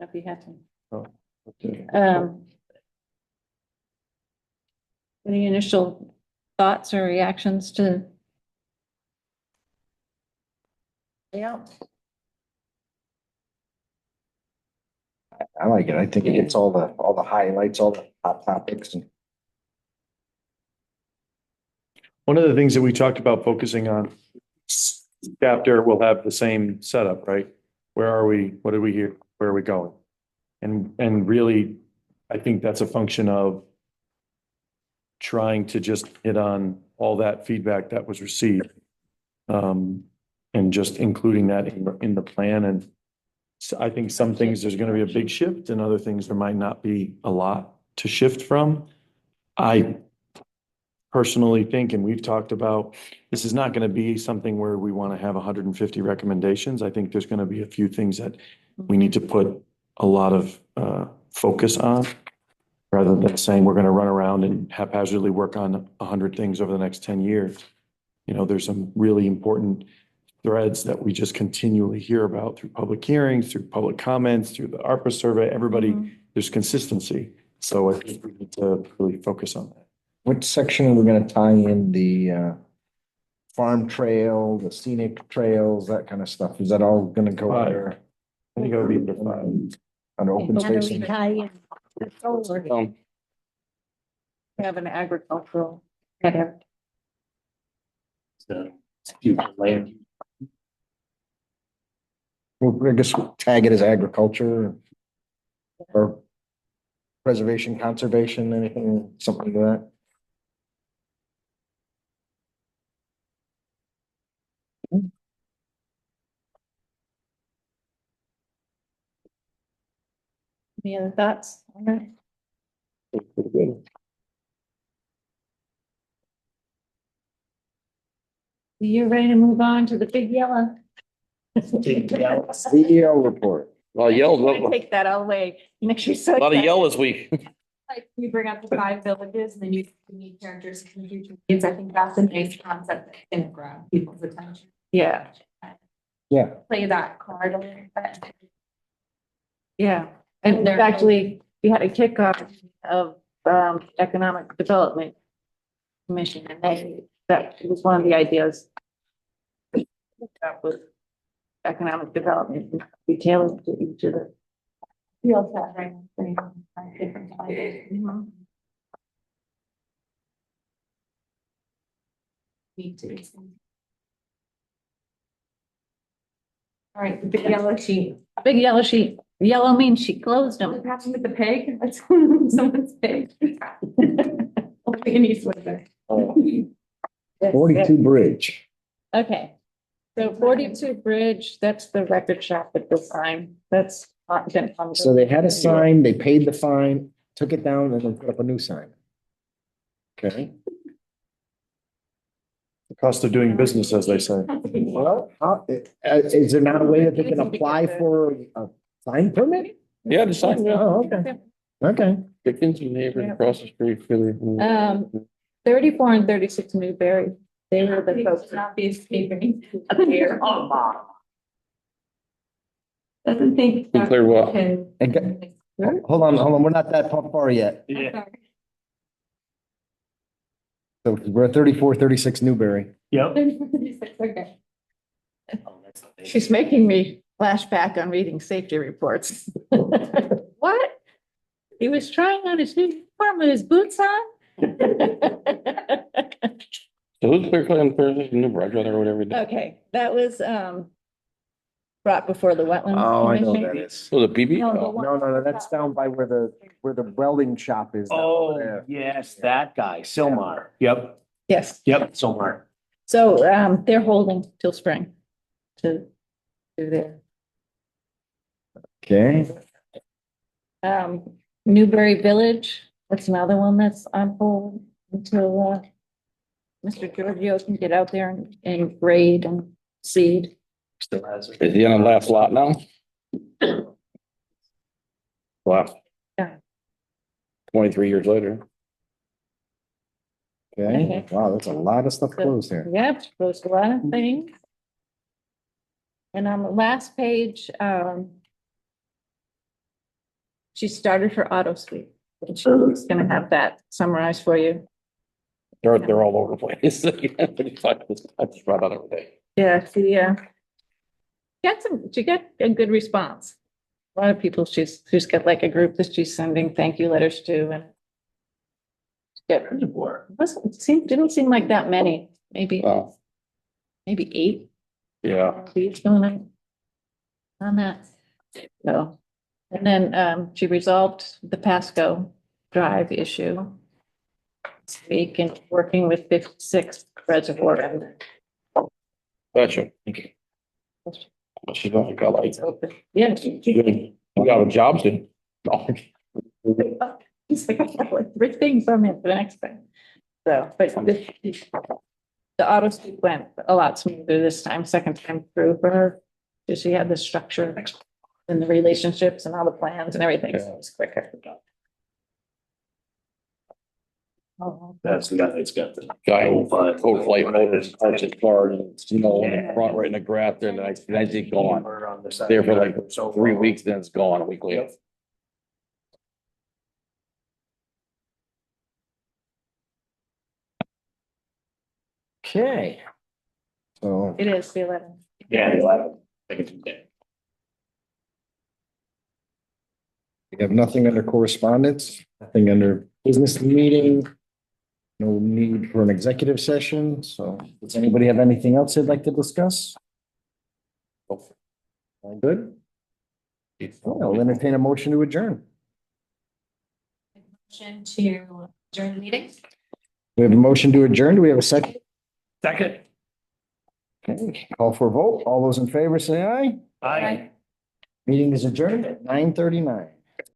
If you have to. Oh, okay. Any initial thoughts or reactions to? Yeah. I like it. I think it gets all the highlights, all the hot topics. And One of the things that we talked about focusing on chapter will have the same setup, right? Where are we? What did we hear? Where are we going? And really, I think that's a function of trying to just hit on all that feedback that was received. And just including that in the plan. And so I think some things there's going to be a big shift, and other things there might not be a lot to shift from. I personally think, and we've talked about, this is not going to be something where we want to have 150 recommendations. I think there's going to be a few things that we need to put a lot of focus on, rather than saying we're going to run around and haphazardly work on 100 things over the next 10 years. There's some really important threads that we just continually hear about through public hearings, through public comments, through the ARPA survey. Everybody, there's consistency. So I think we need to really focus on that. what section are we going to tie in the farm trail, the scenic trails, that kind of stuff? Is that all going to go there? I think it would be under 5. Under open How do space? we tie in the solar? We have an agricultural header. the future land. Well, I guess we'll tag it as agriculture or preservation, conservation, anything, something like that. Any other thoughts? All right. Pretty good. You're ready to move on to the big yellow? CEO report. Well, yelled, I'm gonna take that all the way. Makes you so a lot of excited. yell this week. Like you bring up the 5 villages and then you need characters and future needs. I think that's a nice concept that can grab people's attention. Yeah, Yeah. Play that card a little bit. yeah. And They're- actually, we had a kickoff of Economic Development Commission, and that was one of the ideas. That was economic development, we tailored to each of the. We also have different ideas. Me too. All right, the big yellow sheet. Big yellow sheet. Yellow means she closed them. What's happening with the pig? That's someone's pig. Hopefully it needs with it. 42 Bridge. Okay. So 42 Bridge, that's the record shop at this time. That's been funded. So they had a sign, they paid the fine, took it down, and then put up a new sign. Okay. The cost of doing business, as they say. Well, is there not a way that they can apply for a sign permit? Yeah, the sign, yeah. Oh, okay. Okay. Dickens and neighbors across the street. 34 and 36 Newberry. They were the folks. Not be escaping up here. Doesn't think. Be clear what? Can- And hold on, we're not that far yet. Yeah. So we're at 34, 36 Newberry. Yep. Okay. She's making me flashback on reading safety reports. What? He was trying on his new uniform with his boots on? So who's clear cutting Thursday, New Brunswick or whatever? Okay, that was brought before the wetlands. Oh, I know Commission. that is. So the PB? No, the Oh, one- No, that's down by where the welding shop is. down Oh, there. yes, that guy, Silmar. Yep, Yes, yep, Silmar. so they're holding till spring to do their Okay. Newberry Village. That's another one that's on hold until Mr. Giorgio can get out there and grade and seed. Still has it. Is he on the last lot now? Wow. Yeah. 23 years later. Okay. Wow, that's a lot of stuff closed here. Yep, closed a lot of things. And on the last page, she started her auto sweep. And she's gonna have that summarized for you. They're all over the place. I just run out every day. Yeah, she got a good response. A lot of people, she's got like a group that she's sending thank you letters to and. Didn't seem like that many, maybe Wow. 8. Yeah. Leads going on that. So, and then she resolved the Pasco Drive issue this week and working with 56 Reservoir. Gotcha. She's only got like, It's open. Yeah. you got a job soon. He's like, I have like 3 things on it for the next thing. So, but the auto sweep went a lot smoother this time, second time through for her. Because she had the structure and the relationships and all the plans and everything, so it was quicker. Oh, That's the guy that's got the. Guy code flight motors, parks his car and snow in the front, right in the grass there, and I think gone. On the side. There for like 3 weeks, then it's gone a week later. Okay. So it is the 11th. Yeah, the 11th. I think it's okay. we have nothing under correspondence, nothing under business meeting. No need for an executive session, so does anybody have anything else they'd like to discuss? All good? I'll entertain a motion to adjourn. Motion to adjourn the meeting. We have a motion to adjourn. Do we have a second? Second. Okay, call for a vote. All those in favor say aye. Aye. Meeting is adjourned at 9:39.